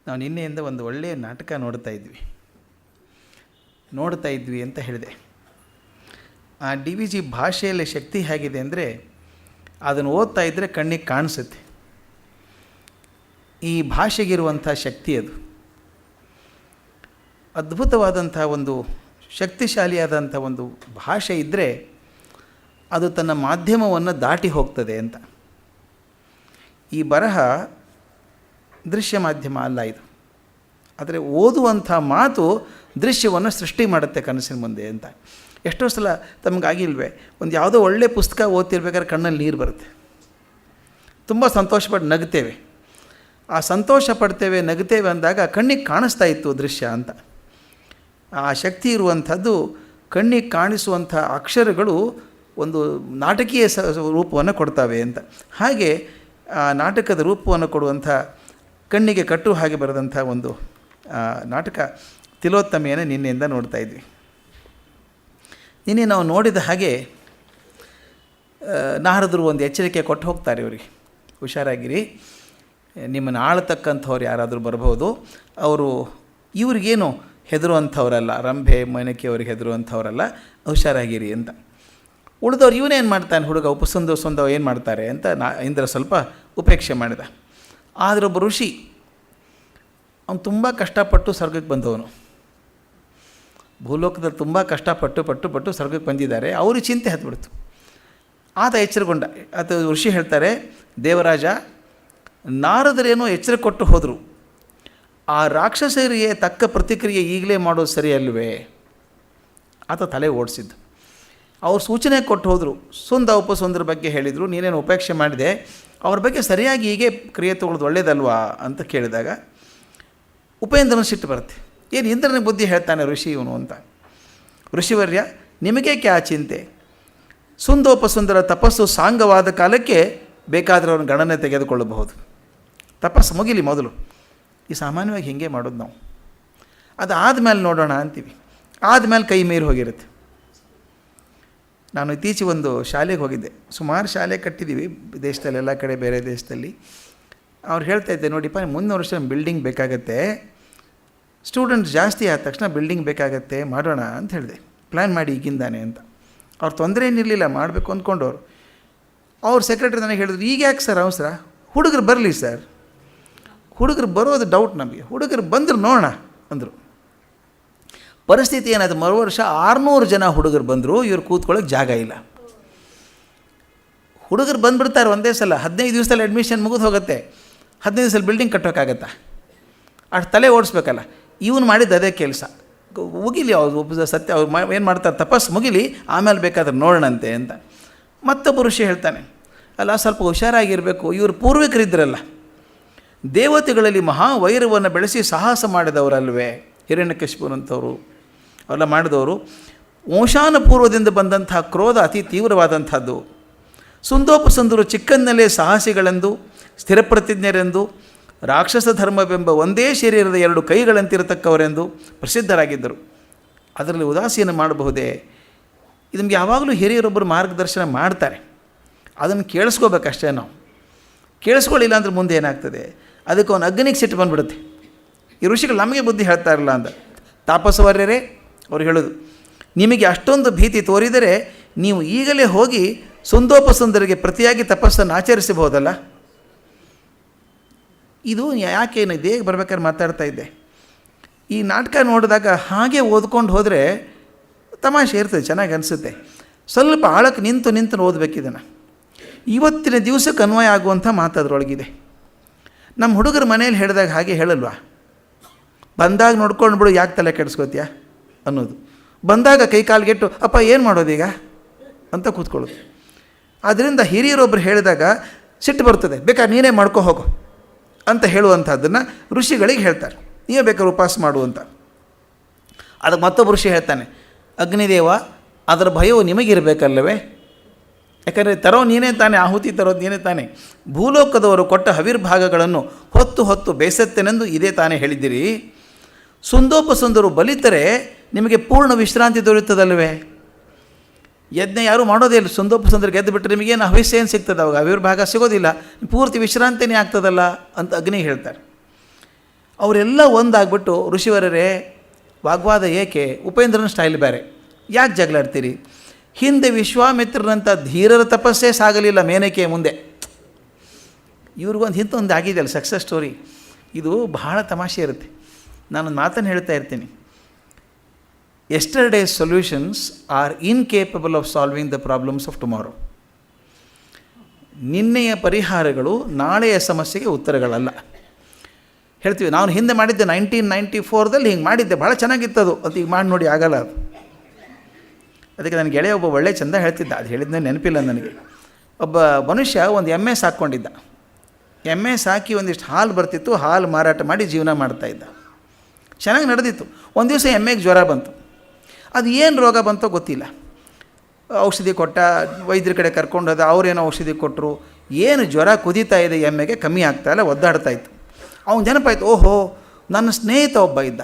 ನಾವು ನಿನ್ನೆಯಿಂದ ಒಂದು ಒಳ್ಳೆಯ ನಾಟಕ ನೋಡ್ತಾ ಇದ್ವಿ ಅಂತ ಹೇಳಿದೆ. ಆ DVG ಭಾಷೆಯಲ್ಲಿ ಶಕ್ತಿ ಹೇಗಿದೆ ಅಂದರೆ ಅದನ್ನು ಓದ್ತಾ ಇದ್ದರೆ ಕಣ್ಣಿಗೆ ಕಾಣಿಸುತ್ತೆ. ಈ ಭಾಷೆಗಿರುವಂಥ ಶಕ್ತಿ ಅದು ಅದ್ಭುತವಾದಂಥ ಒಂದು ಶಕ್ತಿಶಾಲಿಯಾದಂಥ ಒಂದು ಭಾಷೆ ಇದ್ದರೆ ಅದು ತನ್ನ ಮಾಧ್ಯಮವನ್ನು ದಾಟಿ ಹೋಗ್ತದೆ ಅಂತ. ಈ ಬರಹ ದೃಶ್ಯ ಮಾಧ್ಯಮ ಅಲ್ಲ ಇದು, ಆದರೆ ಓದುವಂಥ ಮಾತು ದೃಶ್ಯವನ್ನು ಸೃಷ್ಟಿ ಮಾಡುತ್ತೆ ಕನಸಿನ ಮುಂದೆ ಅಂತ. ಎಷ್ಟೋ ಸಲ ತಮಗಾಗಿಲ್ವೇ, ಒಂದು ಯಾವುದೋ ಒಳ್ಳೆಯ ಪುಸ್ತಕ ಓದ್ತಿರ್ಬೇಕಾದ್ರೆ ಕಣ್ಣಲ್ಲಿ ನೀರು ಬರುತ್ತೆ, ತುಂಬ ಸಂತೋಷಪಟ್ಟು ನಗ್ತೇವೆ. ಆ ಸಂತೋಷ ಪಡ್ತೇವೆ, ನಗ್ತೇವೆ ಅಂದಾಗ ಕಣ್ಣಿಗೆ ಕಾಣಿಸ್ತಾ ಇತ್ತು ದೃಶ್ಯ ಅಂತ. ಆ ಶಕ್ತಿ ಇರುವಂಥದ್ದು ಕಣ್ಣಿಗೆ ಕಾಣಿಸುವಂಥ ಅಕ್ಷರಗಳು ಒಂದು ನಾಟಕೀಯ ರೂಪವನ್ನು ಕೊಡ್ತವೆ ಅಂತ. ಹಾಗೆ ಆ ನಾಟಕದ ರೂಪವನ್ನು ಕೊಡುವಂಥ ಕಣ್ಣಿಗೆ ಕಟ್ಟು ಹಾಗೆ ಬರೆದಂಥ ಒಂದು ನಾಟಕ ತಿಲೋತ್ತಮೆಯನ್ನು ನಿನ್ನೆಯಿಂದ ನೋಡ್ತಾ ಇದ್ವಿ. ನಿನ್ನೆ ನಾವು ನೋಡಿದ ಹಾಗೆ ನಾರದರು ಒಂದು ಎಚ್ಚರಿಕೆ ಕೊಟ್ಟು ಹೋಗ್ತಾರೆ ಇವರಿಗೆ, ಹುಷಾರಾಗಿರಿ, ನಿಮ್ಮನ್ನು ಆಳತಕ್ಕಂಥವ್ರು ಯಾರಾದರೂ ಬರ್ಬೋದು, ಅವರು ಇವ್ರಿಗೇನು ಹೆದರುವಂಥವ್ರಲ್ಲ, ರಂಭೆ ಮೇನಕೆಯವ್ರಿಗೆ ಹೆದರುವಂಥವ್ರಲ್ಲ, ಹುಷಾರಾಗಿರಿ ಅಂತ. ಉಳಿದವ್ರು ಇವನೇನು ಮಾಡ್ತಾನೆ ಹುಡುಗ, ಉಪಸಂದವ ಏನು ಮಾಡ್ತಾರೆ ಅಂತ ಇಂದ್ರ ಸ್ವಲ್ಪ ಉಪೇಕ್ಷೆ ಮಾಡಿದ. ಆದರೆ ಒಬ್ಬ ಋಷಿ, ಅವನು ತುಂಬ ಕಷ್ಟಪಟ್ಟು ಸ್ವರ್ಗಕ್ಕೆ ಬಂದವನು, ಭೂಲೋಕದಲ್ಲಿ ತುಂಬ ಕಷ್ಟಪಟ್ಟು ಸ್ವರ್ಗಕ್ಕೆ ಬಂದಿದ್ದಾರೆ, ಅವ್ರಿಗೆ ಚಿಂತೆ ಹತ್ಬಿಡ್ತು. ಆತ ಎಚ್ಚರಗೊಂಡ. ಆತ ಋಷಿ ಹೇಳ್ತಾರೆ, ದೇವರಾಜ, ನಾರದರೇನೋ ಎಚ್ಚರ ಕೊಟ್ಟು ಹೋದರು, ಆ ರಾಕ್ಷಸರಿಗೆ ತಕ್ಕ ಪ್ರತಿಕ್ರಿಯೆ ಈಗಲೇ ಮಾಡೋದು ಸರಿ ಅಲ್ವೇ? ಆತ ತಲೆ ಓಡಿಸಿದ್ದು. ಅವ್ರು ಸೂಚನೆ ಕೊಟ್ಟು ಹೋದರು, ಉಪಸುಂದರ ಬಗ್ಗೆ ಹೇಳಿದರು, ನೀನೇನು ಉಪೇಕ್ಷೆ ಮಾಡಿದೆ, ಅವ್ರ ಬಗ್ಗೆ ಸರಿಯಾಗಿ ಹೀಗೆ ಕ್ರಿಯೆ ತಗೊಳ್ಳೋದು ಒಳ್ಳೇದಲ್ವಾ ಅಂತ ಕೇಳಿದಾಗ ಉಪೇಂದ್ರನ ಸಿಟ್ಟು ಬರುತ್ತೆ. ಏನು ಇಂದ್ರನ ಬುದ್ಧಿ ಹೇಳ್ತಾನೆ ಋಷಿ ಇವನು ಅಂತ. ಋಷಿವರ್ಯ, ನಿಮಗೆ ಕ್ಯಾ ಚಿಂತೆ, ಉಪಸುಂದರ ತಪಸ್ಸು ಸಾಂಗವಾದ ಕಾಲಕ್ಕೆ ಬೇಕಾದರೆ ಅವನ ಗಣನೆ ತೆಗೆದುಕೊಳ್ಳಬಹುದು, ತಪಸ್ಸು ಮುಗಿಲಿ ಮೊದಲು. ಈ ಸಾಮಾನ್ಯವಾಗಿ ಹೀಗೆ ಮಾಡೋದು ನಾವು. ಅದು ಆದಮೇಲೆ ನೋಡೋಣ ಅಂತೀವಿ, ಆದಮೇಲೆ ಕೈ ಮೀರಿ ಹೋಗಿರುತ್ತೆ. ನಾನು ಇತ್ತೀಚೆಗೆ ಒಂದು ಶಾಲೆಗೆ ಹೋಗಿದ್ದೆ, ಸುಮಾರು ಶಾಲೆ ಕಟ್ಟಿದ್ದೀವಿ ದೇಶದಲ್ಲಿ, ಎಲ್ಲ ಕಡೆ ಬೇರೆ ದೇಶದಲ್ಲಿ. ಅವ್ರು ಹೇಳ್ತಾಯಿದ್ದೆ, ನೋಡಿಪ್ಪ ಮುಂದಿನ ವರ್ಷ ಬಿಲ್ಡಿಂಗ್ ಬೇಕಾಗತ್ತೆ, ಸ್ಟೂಡೆಂಟ್ಸ್ ಜಾಸ್ತಿ ಆದ ತಕ್ಷಣ ಬಿಲ್ಡಿಂಗ್ ಬೇಕಾಗತ್ತೆ, ಮಾಡೋಣ ಅಂತ ಹೇಳಿದೆ, ಪ್ಲ್ಯಾನ್ ಮಾಡಿ ಈಗಿಂದಾನೆ ಅಂತ. ಅವ್ರ ತೊಂದರೆ ಏನಿರಲಿಲ್ಲ, ಮಾಡಬೇಕು ಅಂದ್ಕೊಂಡವ್ರು. ಅವ್ರ ಸೆಕ್ರೆಟರಿ ನನಗೆ ಹೇಳಿದ್ರು, ಈಗ ಯಾಕೆ ಸರ್ ಅವಸರ, ಹುಡುಗರು ಬರಲಿ ಸರ್, ಹುಡುಗರು ಬರೋದು ಡೌಟ್ ನಮಗೆ, ಹುಡುಗರು ಬಂದರು ನೋಡೋಣ ಅಂದರು. ಪರಿಸ್ಥಿತಿ ಏನಾದ್ರು, ಮರು ವರ್ಷ 600 ಜನ ಹುಡುಗರು ಬಂದರು, ಇವ್ರು ಕೂತ್ಕೊಳ್ಳೋಕೆ ಜಾಗ ಇಲ್ಲ. ಹುಡುಗರು ಬಂದುಬಿಡ್ತಾರೆ ಒಂದೇ ಸಲ, 15 ದಿವಸದಲ್ಲಿ ಅಡ್ಮಿಷನ್ ಮುಗಿದು ಹೋಗುತ್ತೆ, 15 ದಿವಸದಲ್ಲಿ ಬಿಲ್ಡಿಂಗ್ ಕಟ್ಟೋಕ್ಕಾಗತ್ತಾ? ಅಷ್ಟು ತಲೆ ಓಡಿಸ್ಬೇಕಲ್ಲ. ಇವನು ಮಾಡಿದ್ದು ಅದೇ ಕೆಲಸ, ಮುಗಿಲಿ ಅವ್ರು ಸತ್ಯ, ಅವ್ರು ಏನು ಮಾಡ್ತಾರೆ, ತಪಸ್ಸು ಮುಗಿಲಿ, ಆಮೇಲೆ ಬೇಕಾದ್ರೆ ನೋಡೋಣಂತೆ ಅಂತ. ಮತ್ತೊಬ್ಬ ಋಷಿ ಹೇಳ್ತಾನೆ, ಅಲ್ಲ ಸ್ವಲ್ಪ ಹುಷಾರಾಗಿರಬೇಕು, ಇವರು ಪೂರ್ವಿಕರಿದ್ದರಲ್ಲ, ದೇವತೆಗಳಲ್ಲಿ ಮಹಾವೈರವನ್ನು ಬೆಳೆಸಿ ಸಾಹಸ ಮಾಡಿದವರಲ್ವೇ, ಹಿರಣ್ಯಕಶಿಪುನಂಥವರು ಅವೆಲ್ಲ ಮಾಡಿದವರು. ವಂಶಾನ ಪೂರ್ವದಿಂದ ಬಂದಂತಹ ಕ್ರೋಧ ಅತಿ ತೀವ್ರವಾದಂಥದ್ದು. ಸುಂದೋಪಸುಂದರು ಚಿಕ್ಕಂದಲೇ ಸಾಹಸಿಗಳೆಂದು, ಸ್ಥಿರಪ್ರತಿಜ್ಞರೆಂದು, ರಾಕ್ಷಸ ಧರ್ಮವೆಂಬ ಒಂದೇ ಶರೀರದ 2 ಕೈಗಳಂತಿರತಕ್ಕವರೆಂದು ಪ್ರಸಿದ್ಧರಾಗಿದ್ದರು. ಅದರಲ್ಲಿ ಉದಾಸೀನ ಮಾಡಬಹುದೇ? ಇದು ನಮಗೆ ಯಾವಾಗಲೂ ಹಿರಿಯರೊಬ್ಬರು ಮಾರ್ಗದರ್ಶನ ಮಾಡ್ತಾರೆ, ಅದನ್ನು ಕೇಳಿಸ್ಕೋಬೇಕಷ್ಟೇ. ನಾವು ಕೇಳಿಸ್ಕೊಳ್ಳಿಲ್ಲ ಅಂದ್ರೆ ಮುಂದೆ ಏನಾಗ್ತದೆ, ಅದಕ್ಕೆ ಅವನು ಅಗ್ನಿಗೆ ಸಿಟ್ಟು ಬಂದುಬಿಡುತ್ತೆ. ಈ ಋಷಿಗಳು ನಮಗೆ ಬುದ್ಧಿ ಹೇಳ್ತಾ ಇರಲ್ಲ ಅಂತ. ತಾಪಸವರ್ಯರೇ, ಅವ್ರು ಹೇಳೋದು, ನಿಮಗೆ ಅಷ್ಟೊಂದು ಭೀತಿ ತೋರಿದರೆ ನೀವು ಈಗಲೇ ಹೋಗಿ ಸುಂದೋಪಸುಂದರಿಗೆ ಪ್ರತಿಯಾಗಿ ತಪಸ್ಸನ್ನು ಆಚರಿಸಬಹುದಲ್ಲ. ಇದು ಯಾಕೇನಿದೆ, ಬರ್ಬೇಕಾದ್ರೆ ಮಾತಾಡ್ತಾ ಇದ್ದೆ, ಈ ನಾಟಕ ನೋಡಿದಾಗ ಹಾಗೆ ಓದ್ಕೊಂಡು ಹೋದರೆ ತಮಾಷೆ ಇರ್ತದೆ, ಚೆನ್ನಾಗಿ ಅನಿಸುತ್ತೆ. ಸ್ವಲ್ಪ ಆಳಕ್ಕೆ ನಿಂತು ಓದಬೇಕಿದನ್ನು. ಇವತ್ತಿನ ದಿವಸಕ್ಕೆ ಅನ್ವಯ ಆಗುವಂಥ ಮಾತು ಅದರೊಳಗಿದೆ. ನಮ್ಮ ಹುಡುಗರ ಮನೇಲಿ ಹೇಳಿದಾಗ ಹಾಗೆ ಹೇಳಲ್ವಾ, ಬಂದಾಗ ನೋಡ್ಕೊಂಡು ಬಿಡು, ಯಾಕೆ ತಲೆ ಕೆಡಿಸ್ಕೋತೀಯ ಅನ್ನೋದು. ಬಂದಾಗ ಕೈ ಕಾಲಿಗೆಟ್ಟು ಅಪ್ಪ ಏನು ಮಾಡೋದೀಗ ಅಂತ ಕೂತ್ಕೊಳ್ಳೋದು. ಆದ್ದರಿಂದ ಹಿರಿಯರೊಬ್ಬರು ಹೇಳಿದಾಗ ಸಿಟ್ಟು ಬರ್ತದೆ, ಬೇಕಾದ್ರೆ ನೀನೇ ಮಾಡ್ಕೊ ಹೋಗು ಅಂತ ಹೇಳುವಂಥದ್ದನ್ನು ಋಷಿಗಳಿಗೆ ಹೇಳ್ತಾರೆ, ನೀವೇ ಬೇಕಾದ್ರೆ ಉಪವಾಸ ಮಾಡುವಂಥ. ಅದಕ್ಕೆ ಮತ್ತೊಬ್ಬ ಋಷಿ ಹೇಳ್ತಾನೆ, ಅಗ್ನಿದೇವ, ಅದರ ಭಯವು ನಿಮಗಿರಬೇಕಲ್ಲವೇ, ಯಾಕಂದರೆ ತರೋ ನೀನೇ ತಾನೇ, ಆಹುತಿ ತರೋದು ನೀನೇ ತಾನೇ. ಭೂಲೋಕದವರು ಕೊಟ್ಟ ಹವಿರ್ಭಾಗಗಳನ್ನು ಹೊತ್ತು ಬೇಸತ್ತೆನೆಂದು ಇದೇ ತಾನೇ ಹೇಳಿದ್ದೀರಿ. ಸುಂದೋಪಸುಂದರು ಬಲಿತರೆ ನಿಮಗೆ ಪೂರ್ಣ ವಿಶ್ರಾಂತಿ ದೊರೆಯುತ್ತದಲ್ವೇ? ಯಜ್ಞ ಯಾರೂ ಮಾಡೋದೇ ಇಲ್ಲ, ಸುಂದೋಪಸುಂದರ ಗೆದ್ದು ಬಿಟ್ಟರೆ ನಿಮಗೇನು ಹವಿಸ್ಸು ಏನು ಸಿಗ್ತದೆ, ಅವಾಗ ಅವಿರ್ಭಾಗ ಸಿಗೋದಿಲ್ಲ, ಪೂರ್ತಿ ವಿಶ್ರಾಂತಿನೇ ಆಗ್ತದಲ್ಲ ಅಂತ ಅಗ್ನಿ ಹೇಳ್ತಾರೆ. ಅವರೆಲ್ಲ ಒಂದಾಗ್ಬಿಟ್ಟು ಋಷಿವರರೇ ವಾಗ್ವಾದ ಏಕೆ, ಉಪೇಂದ್ರನ ಸ್ಟೈಲ್ ಬೇರೆ, ಯಾಕೆ ಜಗಳಾಡ್ತೀರಿ? ಹಿಂದೆ ವಿಶ್ವಾಮಿತ್ರನಂಥ ಧೀರರ ತಪಸ್ಸೇ ಸಾಗಲಿಲ್ಲ ಮೇನಕೆಯ ಮುಂದೆ. ಇವ್ರಿಗೊಂದು ಇಂಥೊಂದು ಆಗಿದೆಯಲ್ಲ ಸಕ್ಸಸ್ ಸ್ಟೋರಿ. ಇದು ಬಹಳ ತಮಾಷೆ ಇರುತ್ತೆ. ನಾನೊಂದು ಮಾತನ್ನು ಹೇಳ್ತಾ ಇರ್ತೀನಿ, yesterday's solutions are incapable of solving the problems of tomorrow. ನಿನ್ನೆಯ ಪರಿಹಾರಗಳು ನಾಳೆಯ ಸಮಸ್ಯೆಗೆ ಉತ್ತರಗಳಲ್ಲ. ಹೇಳ್ತೀವಿ ನಾನು ಹಿಂದೆ ಮಾಡಿದ್ದೆ 1994ದಲ್ಲಿ ಹಿಂಗೆ ಮಾಡಿದ್ದೆ, ಭಾಳ ಚೆನ್ನಾಗಿತ್ತದು ಅಂತ ಈಗ ಮಾಡಿ ನೋಡಿ ಆಗಲ್ಲ ಅದು. ಅದಕ್ಕೆ ನನ್ನ ಗೆಳೆಯ ಒಬ್ಬ ಒಳ್ಳೆ ಚಂದ ಹೇಳ್ತಿದ್ದ, ಅದು ಹೇಳಿದ್ನೇ ನೆನಪಿಲ್ಲ ನನಗೆ. ಒಬ್ಬ ಮನುಷ್ಯ ಒಂದು ಎಮ್ಮೆ ಸಾಕ್ಕೊಂಡಿದ್ದ. ಎಮ್ಮೆ ಸಾಕಿ ಒಂದಿಷ್ಟು ಹಾಲು ಬರ್ತಿತ್ತು, ಹಾಲು ಮಾರಾಟ ಮಾಡಿ ಜೀವನ ಮಾಡ್ತಾಯಿದ್ದ. ಚೆನ್ನಾಗಿ ನಡೆದಿತ್ತು. ಒಂದು ದಿವಸ ಎಮ್ಮೆಗೆ ಜ್ವರ ಬಂತು. ಅದು ಏನು ರೋಗ ಬಂತೋ ಗೊತ್ತಿಲ್ಲ. ಔಷಧಿ ಕೊಟ್ಟ, ವೈದ್ಯರ ಕಡೆ ಕರ್ಕೊಂಡೋದ, ಅವರೇನೋ ಔಷಧಿ ಕೊಟ್ಟರು. ಏನು ಜ್ವರ ಕುದೀತಾ ಇದೆ ಎಮ್ಮೆಗೆ, ಕಮ್ಮಿ ಆಗ್ತಾಯಿಲ್ಲ, ಒದ್ದಾಡ್ತಾಯಿತ್ತು. ಅವ್ನು ನೆನಪಾಯ್ತು, ಓಹೋ ನನ್ನ ಸ್ನೇಹಿತ ಒಬ್ಬ ಇದ್ದ,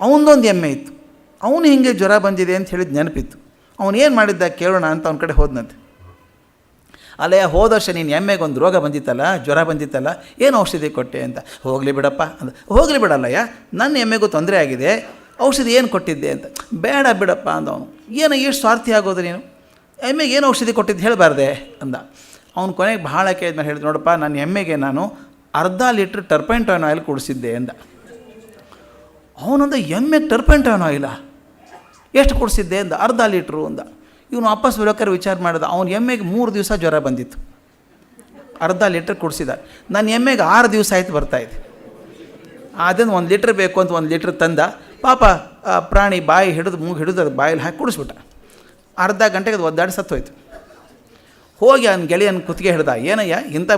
ಅವನದೊಂದು ಎಮ್ಮೆ ಇತ್ತು, ಅವನು ಹೀಗೆ ಜ್ವರ ಬಂದಿದೆ ಅಂತ ಹೇಳಿದ ನೆನಪಿತ್ತು. ಅವನು ಏನು ಮಾಡಿದ್ದ ಕೇಳೋಣ ಅಂತ ಅವನ ಕಡೆ ಹೋದನಂತೆ. ಅಲ್ಲಯ್ಯ, ಹೋದ ವರ್ಷ ನೀನು ಎಮ್ಮೆಗೆ ಒಂದು ರೋಗ ಬಂದಿತ್ತಲ್ಲ, ಜ್ವರ ಬಂದಿತ್ತಲ್ಲ, ಏನು ಔಷಧಿ ಕೊಟ್ಟೆ ಅಂತ. ಹೋಗಲಿ ಬಿಡಪ್ಪ ಅಂದ. ಹೋಗಲಿ ಬಿಡಲ್ಲಯ್ಯ, ನನ್ನ ಎಮ್ಮೆಗೂ ತೊಂದರೆ ಆಗಿದೆ, ಔಷಧಿ ಏನು ಕೊಟ್ಟಿದ್ದೆ ಅಂತ. ಬೇಡ ಬಿಡಪ್ಪ ಅಂದವನು. ಏನು ಎಷ್ಟು ಸ್ವಾರ್ಥಿ ಆಗೋದು ನೀನು, ಎಮ್ಮೆಗೆ ಏನು ಔಷಧಿ ಕೊಟ್ಟಿದ್ದು ಹೇಳಬಾರ್ದೆ ಅಂದ. ಅವ್ನು ಕೊನೆಗೆ ಭಾಳ ಕೇಳಿದ್ಮೇಲೆ ಹೇಳಿದ, ನೋಡಪ್ಪ ನನ್ನ ಎಮ್ಮೆಗೆ ನಾನು ಅರ್ಧ ಲೀಟ್ರ್ ಟರ್ಪೆಂಟೈನ್ ಆಯಿಲ್ ಕುಡಿಸಿದ್ದೆ ಅಂದ. ಅವನಂದ, ಎಮ್ಮೆಗೆ ಟರ್ಪೆಂಟೈನ್ ಆಯಿಲ ಎಷ್ಟು ಕುಡಿಸಿದ್ದೆ ಅಂದ. ಅರ್ಧ ಲೀಟ್ರು ಅಂದ. ಇವನು ವಾಪಸ್ ಬರೋಕ್ಕಾರೆ ವಿಚಾರ ಮಾಡಿದ, ಅವನ ಎಮ್ಮೆಗೆ 3 ದಿವಸ ಜ್ವರ ಬಂದಿತ್ತು, ಅರ್ಧ ಲೀಟ್ರ್ ಕುಡಿಸಿದ. ನನ್ನ ಎಮ್ಮೆಗೆ 6 ದಿವಸ ಆಯ್ತು ಬರ್ತಾಯಿದೆ. ಅದನ್ನು 1 ಲೀಟ್ರ್ ಬೇಕು ಅಂತ 1 ಲೀಟ್ರ್ ತಂದ. ಪಾಪ ಪ್ರಾಣಿ ಬಾಯಿ ಹಿಡಿದು ಮೂಗು ಹಿಡಿದು ಅದು ಬಾಯಲ್ಲಿ ಹಾಕಿ ಕುಡಿಸ್ಬಿಟ್ಟ. ಅರ್ಧ ಗಂಟೆಗೆ ಅದು ಒದ್ದಾಡಿ ಸತ್ತೋಯ್ತು. ಹೋಗಿ ಅವ್ನ ಗೆಳೆಯನ ಕುತ್ತಿಗೆ ಹಿಡ್ದ, ಏನಯ್ಯ ಇಂಥ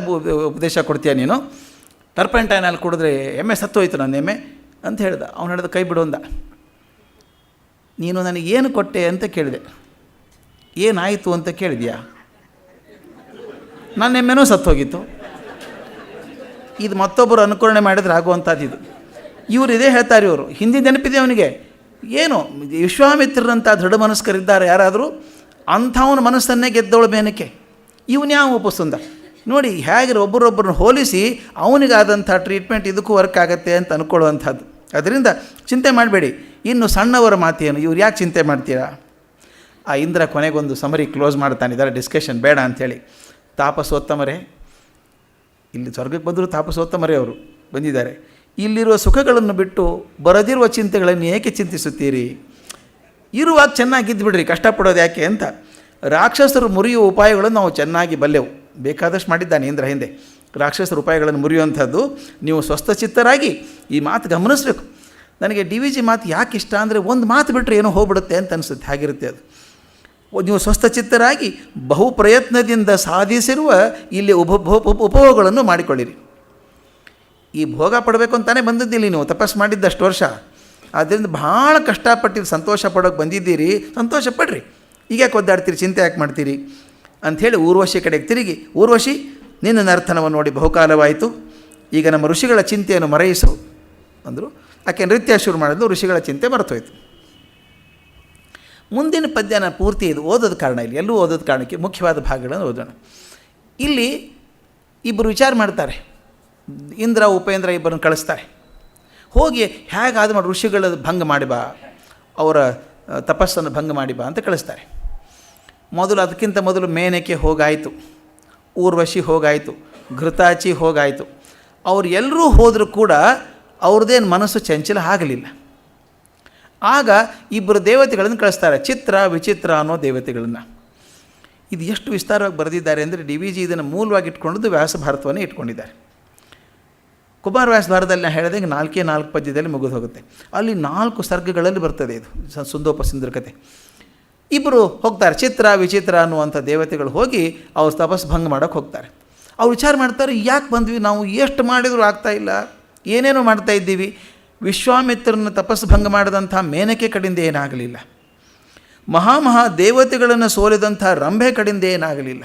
ಉಪದೇಶ ಕೊಡ್ತೀಯ ನೀನು, ಟರ್ಪೆಂಟೈನಲ್ಲಿ ಕುಡಿದ್ರೆ ಎಮ್ಮೆ ಸತ್ತೋಯ್ತು ನನ್ನ ಎಮ್ಮೆ ಅಂತ ಹೇಳ್ದ. ಅವ್ನು ಹೇಳಿದ, ಕೈ ಬಿಡು ಅಂದ. ನೀನು ನನಗೇನು ಕೊಟ್ಟೆ ಅಂತ ಕೇಳಿದೆ, ಏನಾಯಿತು ಅಂತ ಕೇಳಿದ್ಯಾ? ನನ್ನ ಎಮ್ಮೆನೂ ಸತ್ತೋಗಿತ್ತು. ಇದು ಮತ್ತೊಬ್ಬರು ಅನುಕರಣೆ ಮಾಡಿದ್ರೆ ಆಗುವಂಥದ್ದು ಇದು. ಇವರು ಇದೇ ಹೇಳ್ತಾರೆ, ಇವರು ಹಿಂದಿ ನೆನಪಿದೆ ಅವನಿಗೆ. ಏನು ವಿಶ್ವಾಮಿತ್ರರಂಥ ದೃಢ ಮನಸ್ಕರಿದ್ದಾರೆ ಯಾರಾದರೂ, ಅಂಥವನ ಮನಸ್ಸನ್ನೇ ಗೆದ್ದವಳು ಮೇನಕೆ. ಇವನು ಯಾವ ಒಪ್ಪಿಸ್ತಂದ ನೋಡಿ, ಹೇಗೆ ಒಬ್ಬರೊಬ್ಬರನ್ನ ಹೋಲಿಸಿ ಅವನಿಗಾದಂಥ ಟ್ರೀಟ್ಮೆಂಟ್ ಇದಕ್ಕೂ ವರ್ಕ್ ಆಗುತ್ತೆ ಅಂತ ಅಂದ್ಕೊಳ್ಳುವಂಥದ್ದು. ಅದರಿಂದ ಚಿಂತೆ ಮಾಡಬೇಡಿ. ಇನ್ನು ಸಣ್ಣವರ ಮಾತೇನು, ಇವ್ರು ಯಾಕೆ ಚಿಂತೆ ಮಾಡ್ತೀರಾ? ಆ ಇಂದ್ರ ಕೊನೆಗೊಂದು ಸಮರಿ ಕ್ಲೋಸ್ ಮಾಡ್ತಾನಿದ್ದಾರೆ, ಡಿಸ್ಕಷನ್ ಬೇಡ ಅಂಥೇಳಿ. ತಾಪಸೋತ್ತಮರೇ, ಇಲ್ಲಿ ಸ್ವರ್ಗಕ್ಕೆ ಬಂದರೂ ತಾಪಸೋತ್ತಮರೇ ಅವರು ಬಂದಿದ್ದಾರೆ. ಇಲ್ಲಿರುವ ಸುಖಗಳನ್ನು ಬಿಟ್ಟು ಬರದಿರುವ ಚಿಂತೆಗಳನ್ನು ಏಕೆ ಚಿಂತಿಸುತ್ತೀರಿ? ಇರುವಾಗ ಚೆನ್ನಾಗಿದ್ದು ಬಿಡ್ರಿ, ಕಷ್ಟಪಡೋದು ಯಾಕೆ ಅಂತ. ರಾಕ್ಷಸರು ಮುರಿಯುವ ಉಪಾಯಗಳನ್ನು ನಾವು ಚೆನ್ನಾಗಿ ಬಲ್ಲೆವು, ಬೇಕಾದಷ್ಟು ಮಾಡಿದ್ದಾನೆ ಇಂದ್ರ ಹಿಂದೆ. ರಾಕ್ಷಸರ ಉಪಾಯಗಳನ್ನು ಮುರಿಯುವಂಥದ್ದು ನೀವು ಸ್ವಸ್ಥಚಿತ್ತರಾಗಿ ಈ ಮಾತು ಗಮನಿಸಬೇಕು. ನನಗೆ DVG ಮಾತು ಯಾಕೆ ಇಷ್ಟ ಅಂದರೆ, ಒಂದು ಮಾತು ಬಿಟ್ಟರೆ ಏನೋ ಹೋಗ್ಬಿಡುತ್ತೆ ಅಂತ ಅನಿಸುತ್ತೆ, ಹಾಗಿರುತ್ತೆ ಅದು. ನೀವು ಸ್ವಸ್ಥಚಿತ್ತರಾಗಿ ಬಹು ಪ್ರಯತ್ನದಿಂದ ಸಾಧಿಸಿರುವ ಇಲ್ಲಿ ಉಪಭೋಗಗಳನ್ನು ಮಾಡಿಕೊಳ್ಳಿರಿ. ಈ ಭೋಗ ಪಡಬೇಕು ಅಂತಾನೆ ಬಂದಿದ್ದಿಲ್ಲ ನೀವು, ತಪಸ್ಸು ಮಾಡಿದ್ದಷ್ಟು ವರ್ಷ. ಆದ್ದರಿಂದ ಭಾಳ ಕಷ್ಟಪಟ್ಟಿದ್ದು ಸಂತೋಷ ಪಡೋಕ್ಕೆ ಬಂದಿದ್ದೀರಿ, ಸಂತೋಷ ಪಡ್ರಿ. ಈಗ ಯಾಕೆ ಒದ್ದಾಡ್ತೀರಿ, ಚಿಂತೆ ಯಾಕೆ ಮಾಡ್ತೀರಿ ಅಂಥೇಳಿ ಊರ್ವಶಿ ಕಡೆಗೆ ತಿರುಗಿ, ಊರ್ವಶಿ ನಿನ್ನ ನರ್ತನವನ್ನು ನೋಡಿ ಬಹುಕಾಲವಾಯಿತು, ಈಗ ನಮ್ಮ ಋಷಿಗಳ ಚಿಂತೆಯನ್ನು ಮರೆಯಿಸು ಅಂದರು. ಆಕೆ ನೃತ್ಯ ಶುರು ಮಾಡಿದ್ಲು, ಋಷಿಗಳ ಚಿಂತೆ ಮರೆತೋಯ್ತು. ಮುಂದಿನ ಪದ್ಯ ನಾನು ಪೂರ್ತಿ ಇದು ಓದೋದ ಕಾರಣ, ಇಲ್ಲಿ ಎಲ್ಲೂ ಓದೋದ ಕಾರಣಕ್ಕೆ ಮುಖ್ಯವಾದ ಭಾಗಗಳನ್ನು ಓದೋಣ. ಇಲ್ಲಿ ಇಬ್ಬರು ವಿಚಾರ ಮಾಡ್ತಾರೆ. ಇಂದ್ರ ಉಪೇಂದ್ರ ಇಬ್ಬರನ್ನು ಕಳಿಸ್ತಾರೆ. ಹೋಗಿ ಹೇಗಾದ ಮಾಡಿ ಋಷಿಗಳ ಭಂಗ ಮಾಡಿ ಬಾ, ಅವರ ತಪಸ್ಸನ್ನು ಭಂಗ ಮಾಡಿ ಬಾ ಅಂತ ಕಳಿಸ್ತಾರೆ. ಅದಕ್ಕಿಂತ ಮೊದಲು ಮೇನಕೆ ಹೋಗಾಯಿತು, ಊರ್ವಶಿ ಹೋಗಾಯಿತು, ಘೃತಾಚಿ ಹೋಗಾಯಿತು. ಅವ್ರು ಎಲ್ಲರೂ ಹೋದರೂ ಕೂಡ ಅವ್ರದ್ದೇನು ಮನಸ್ಸು ಚಂಚಲ ಆಗಲಿಲ್ಲ. ಆಗ ಇಬ್ಬರು ದೇವತೆಗಳನ್ನು ಕಳಿಸ್ತಾರೆ, ಚಿತ್ರ ವಿಚಿತ್ರ ಅನ್ನೋ ದೇವತೆಗಳನ್ನು. ಇದು ಎಷ್ಟು ವಿಸ್ತಾರವಾಗಿ ಬರೆದಿದ್ದಾರೆ ಅಂದರೆ, DVG ಇದನ್ನು ಮೂಲವಾಗಿ ಇಟ್ಕೊಂಡದ್ದು ವ್ಯಾಸ ಭಾರತವನ್ನೇ ಇಟ್ಕೊಂಡಿದ್ದಾರೆ. ಕುಮಾರ ವ್ಯಾಸ ಭಾರತದಲ್ಲಿ ನಾನು ಹೇಳಿದಂಗೆ 4 ಪದ್ಯದಲ್ಲಿ ಮುಗಿದು ಹೋಗುತ್ತೆ. ಅಲ್ಲಿ 4 ಸರ್ಗಗಳಲ್ಲಿ ಬರ್ತದೆ ಇದು ಸುಂದೋಪಸುಂದರ ಕತೆ. ಇಬ್ಬರು ಹೋಗ್ತಾರೆ, ಚಿತ್ರ ವಿಚಿತ್ರ ಅನ್ನುವಂಥ ದೇವತೆಗಳು ಹೋಗಿ ಅವ್ರು ತಪಸ್ಸು ಭಂಗ ಮಾಡೋಕ್ಕೆ ಹೋಗ್ತಾರೆ. ಅವ್ರು ವಿಚಾರ ಮಾಡ್ತಾರೆ, ಯಾಕೆ ಬಂದ್ವಿ ನಾವು, ಎಷ್ಟು ಮಾಡಿದರೂ ಆಗ್ತಾಯಿಲ್ಲ, ಏನೇನೋ ಮಾಡ್ತಾ ಇದ್ದೀವಿ. ವಿಶ್ವಾಮಿತ್ರನ ತಪಸ್ಸು ಭಂಗ ಮಾಡಿದಂಥ ಮೇನಕೆ ಕಡೆಯಿಂದ ಏನಾಗಲಿಲ್ಲ, ಮಹಾ ದೇವತೆಗಳನ್ನು ಸೋಲಿದಂಥ ರಂಭೆ ಕಡೆಯಿಂದ ಏನಾಗಲಿಲ್ಲ,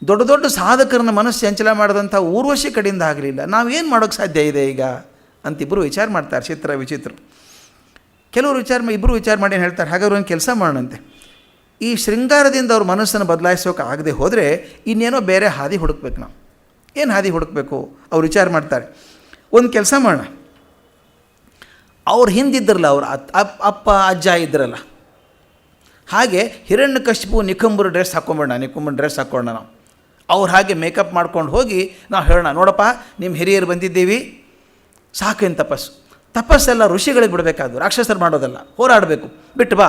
ದೊಡ್ಡ ದೊಡ್ಡ ಸಾಧಕರನ್ನ ಮನಸ್ಸು ಚಂಚಲ ಮಾಡಿದಂಥ ಊರ್ವಶಿ ಕಡೆಯಿಂದ ಆಗಲಿಲ್ಲ. ನಾವೇನು ಮಾಡೋಕ್ಕೆ ಸಾಧ್ಯ ಇದೆ ಈಗ ಅಂತಿಬ್ಬರು ವಿಚಾರ ಮಾಡ್ತಾರೆ, ಚಿತ್ರ ವಿಚಿತ್ರ. ಕೆಲವರು ಇಬ್ಬರು ವಿಚಾರ ಮಾಡಿ ಏನು ಹೇಳ್ತಾರೆ, ಹಾಗಾದ್ರೆ ಒಂದು ಕೆಲಸ ಮಾಡೋಣಂತೆ, ಈ ಶೃಂಗಾರದಿಂದ ಅವ್ರ ಮನಸ್ಸನ್ನು ಬದಲಾಯಿಸೋಕೆ ಆಗದೆ ಹೋದರೆ ಇನ್ನೇನೋ ಬೇರೆ ಹಾದಿ ಹುಡುಕ್ಬೇಕು. ನಾವು ಏನು ಹಾದಿ ಹುಡುಕಬೇಕು ಅವ್ರು ವಿಚಾರ ಮಾಡ್ತಾರೆ. ಒಂದು ಕೆಲಸ ಮಾಡೋಣ, ಅವ್ರು ಹಿಂದಿದ್ರಲ್ಲ, ಅವ್ರು ಅಪ್ಪ ಅಜ್ಜ ಇದ್ರಲ್ಲ, ಹಾಗೆ ಹಿರಣ್ಯಕಶಿಪು ನಿಕುಂಬರ ಡ್ರೆಸ್ ಹಾಕ್ಕೊಂಬೇಡ, ನಿಕುಂಬರ ಡ್ರೆಸ್ ಹಾಕ್ಕೊಂಡ ನಾವು. ಅವ್ರು ಹಾಗೆ ಮೇಕಪ್ ಮಾಡ್ಕೊಂಡು ಹೋಗಿ ನಾವು ಹೇಳೋಣ, ನೋಡಪ್ಪ ನಿಮ್ಮ ಹಿರಿಯರು ಬಂದಿದ್ದೀವಿ, ಸಾಕೇನು ತಪಸ್ಸೆಲ್ಲ ಋಷಿಗಳಿಗೆ ಬಿಡಬೇಕಾದ್ರು, ರಾಕ್ಷಸರು ಮಾಡೋದಲ್ಲ, ಹೋರಾಡಬೇಕು, ಬಿಟ್ಟು ಬಾ,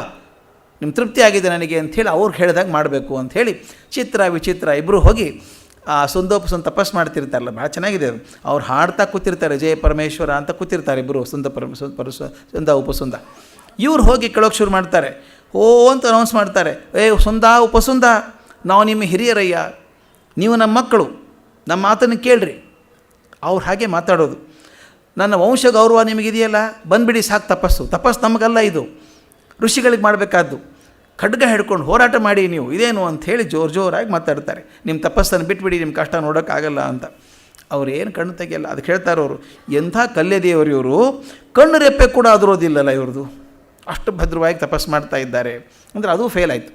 ನಿಮ್ಮ ತೃಪ್ತಿ ಆಗಿದೆ ನನಗೆ ಅಂಥೇಳಿ ಅವ್ರಿಗೆ ಹೇಳಿದಾಗ ಮಾಡಬೇಕು ಅಂಥೇಳಿ ಚಿತ್ರ ವಿಚಿತ್ರ ಇಬ್ಬರು ಹೋಗಿ ಆ ಸುಂದೋಪಸುಂದ ತಪಸ್ಸು ಮಾಡ್ತಿರ್ತಾರಲ್ಲ, ಭಾಳ ಚೆನ್ನಾಗಿದೆ ಅದು. ಅವ್ರು ಹಾಡ್ತಾ ಕೂತಿರ್ತಾರೆ, ಜಯ ಪರಮೇಶ್ವರ ಅಂತ ಕೂತಿರ್ತಾರೆ ಇಬ್ಬರು, ಸುಂದ ಉಪಸುಂದ. ಇವ್ರು ಹೋಗಿ ಕೇಳೋಕ್ಕೆ ಶುರು ಮಾಡ್ತಾರೆ, ಓ ಅಂತ ಅನೌನ್ಸ್ ಮಾಡ್ತಾರೆ, ಏ ಸುಂದ ಉಪಸುಂದ, ನಾವು ನಿಮ್ಮ ಹಿರಿಯರಯ್ಯ, ನೀವು ನಮ್ಮ ಮಕ್ಕಳು, ನಮ್ಮ ಮಾತನ್ನು ಕೇಳ್ರಿ. ಅವ್ರು ಹಾಗೆ ಮಾತಾಡೋದು, ನನ್ನ ವಂಶ ಗೌರವ ನಿಮಗಿದೆಯಲ್ಲ, ಬಂದುಬಿಡಿ ಸಾಕು, ತಪಸ್ಸು ನಮಗಲ್ಲ, ಇದು ಋಷಿಗಳಿಗೆ ಮಾಡಬೇಕಾದ್ದು, ಖಡ್ಗ ಹಿಡ್ಕೊಂಡು ಹೋರಾಟ ಮಾಡಿ ನೀವು, ಇದೇನು ಅಂಥೇಳಿ ಜೋರಾಗಿ ಮಾತಾಡ್ತಾರೆ. ನಿಮ್ಮ ತಪಸ್ಸನ್ನು ಬಿಟ್ಬಿಡಿ, ನಿಮ್ಮ ಕಷ್ಟ ನೋಡೋಕ್ಕಾಗಲ್ಲ ಅಂತ. ಅವ್ರು ಏನು ಕಣ್ಣು ತೆಗೆಯಲ್ಲ. ಅದಕ್ಕೆ ಹೇಳ್ತಾರೆ ಅವರು, ಎಂಥ ಕಲ್ಯದೇವರು ಇವರು, ಕಣ್ಣು ರೆಪ್ಪೆ ಕೂಡ ಅದರೋದಿಲ್ಲಲ್ಲ ಇವ್ರದ್ದು, ಅಷ್ಟು ಭದ್ರವಾಗಿ ತಪಸ್ಸು ಮಾಡ್ತಾ ಇದ್ದಾರೆ ಅಂದರೆ ಅದು ಫೇಲ್ ಆಯಿತು.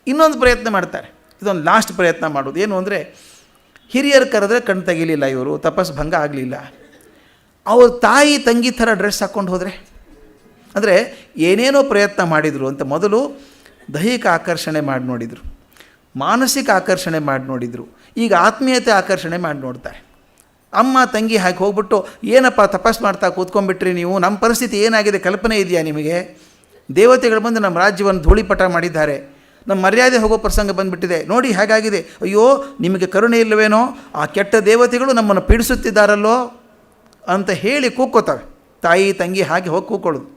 ಇನ್ನೊಂದು ಪ್ರಯತ್ನ ಮಾಡ್ತಾರೆ, ಇದೊಂದು ಲಾಸ್ಟ್ ಪ್ರಯತ್ನ ಮಾಡೋದು ಏನು ಅಂದರೆ, ಹಿರಿಯರು ಕರೆದ್ರೆ ಕಣ್ಣು ತೆಗಿಲಿಲ್ಲ ಇವರು, ತಪಸ್ಸು ಭಂಗ ಆಗಲಿಲ್ಲ. ಅವ್ರ ತಾಯಿ ತಂಗಿ ಥರ ಡ್ರೆಸ್ ಹಾಕ್ಕೊಂಡು ಹೋದರೆ, ಅಂದರೆ ಏನೇನೋ ಪ್ರಯತ್ನ ಮಾಡಿದರು ಅಂತ. ಮೊದಲು ದೈಹಿಕ ಆಕರ್ಷಣೆ ಮಾಡಿ ನೋಡಿದರು, ಮಾನಸಿಕ ಆಕರ್ಷಣೆ ಮಾಡಿ ನೋಡಿದರು, ಈಗ ಆತ್ಮೀಯತೆ ಆಕರ್ಷಣೆ ಮಾಡಿ ನೋಡ್ತಾರೆ. ಅಮ್ಮ ತಂಗಿ ಹಾಕಿ ಹೋಗ್ಬಿಟ್ಟು, ಏನಪ್ಪ ತಪಸ್ಸು ಮಾಡ್ತಾ ಕೂತ್ಕೊಂಡ್ಬಿಟ್ರಿ ನೀವು, ನಮ್ಮ ಪರಿಸ್ಥಿತಿ ಏನಾಗಿದೆ ಕಲ್ಪನೆ ಇದೆಯಾ ನಿಮಗೆ? ದೇವತೆಗಳು ಬಂದು ನಮ್ಮ ರಾಜ್ಯವನ್ನು ಧೂಳಿಪಟ ಮಾಡಿದ್ದಾರೆ, ನಮ್ಮ ಮರ್ಯಾದೆ ಹೋಗೋ ಪ್ರಸಂಗ ಬಂದುಬಿಟ್ಟಿದೆ ನೋಡಿ, ಹಾಗಾಗಿದೆ, ಅಯ್ಯೋ ನಿಮಗೆ ಕರುಣೆ ಇಲ್ಲವೇನೋ, ಆ ಕೆಟ್ಟ ದೇವತೆಗಳು ನಮ್ಮನ್ನು ಪೀಡಿಸುತ್ತಿದ್ದಾರಲ್ಲೋ ಅಂತ ಹೇಳಿ ಕೂಕ್ಕೋತವೆ. ತಾಯಿ ತಂಗಿ ಹಾಗೆ ಹೋಗಿ ಕೂಕ್ಕೊಳ್ಳೋದು.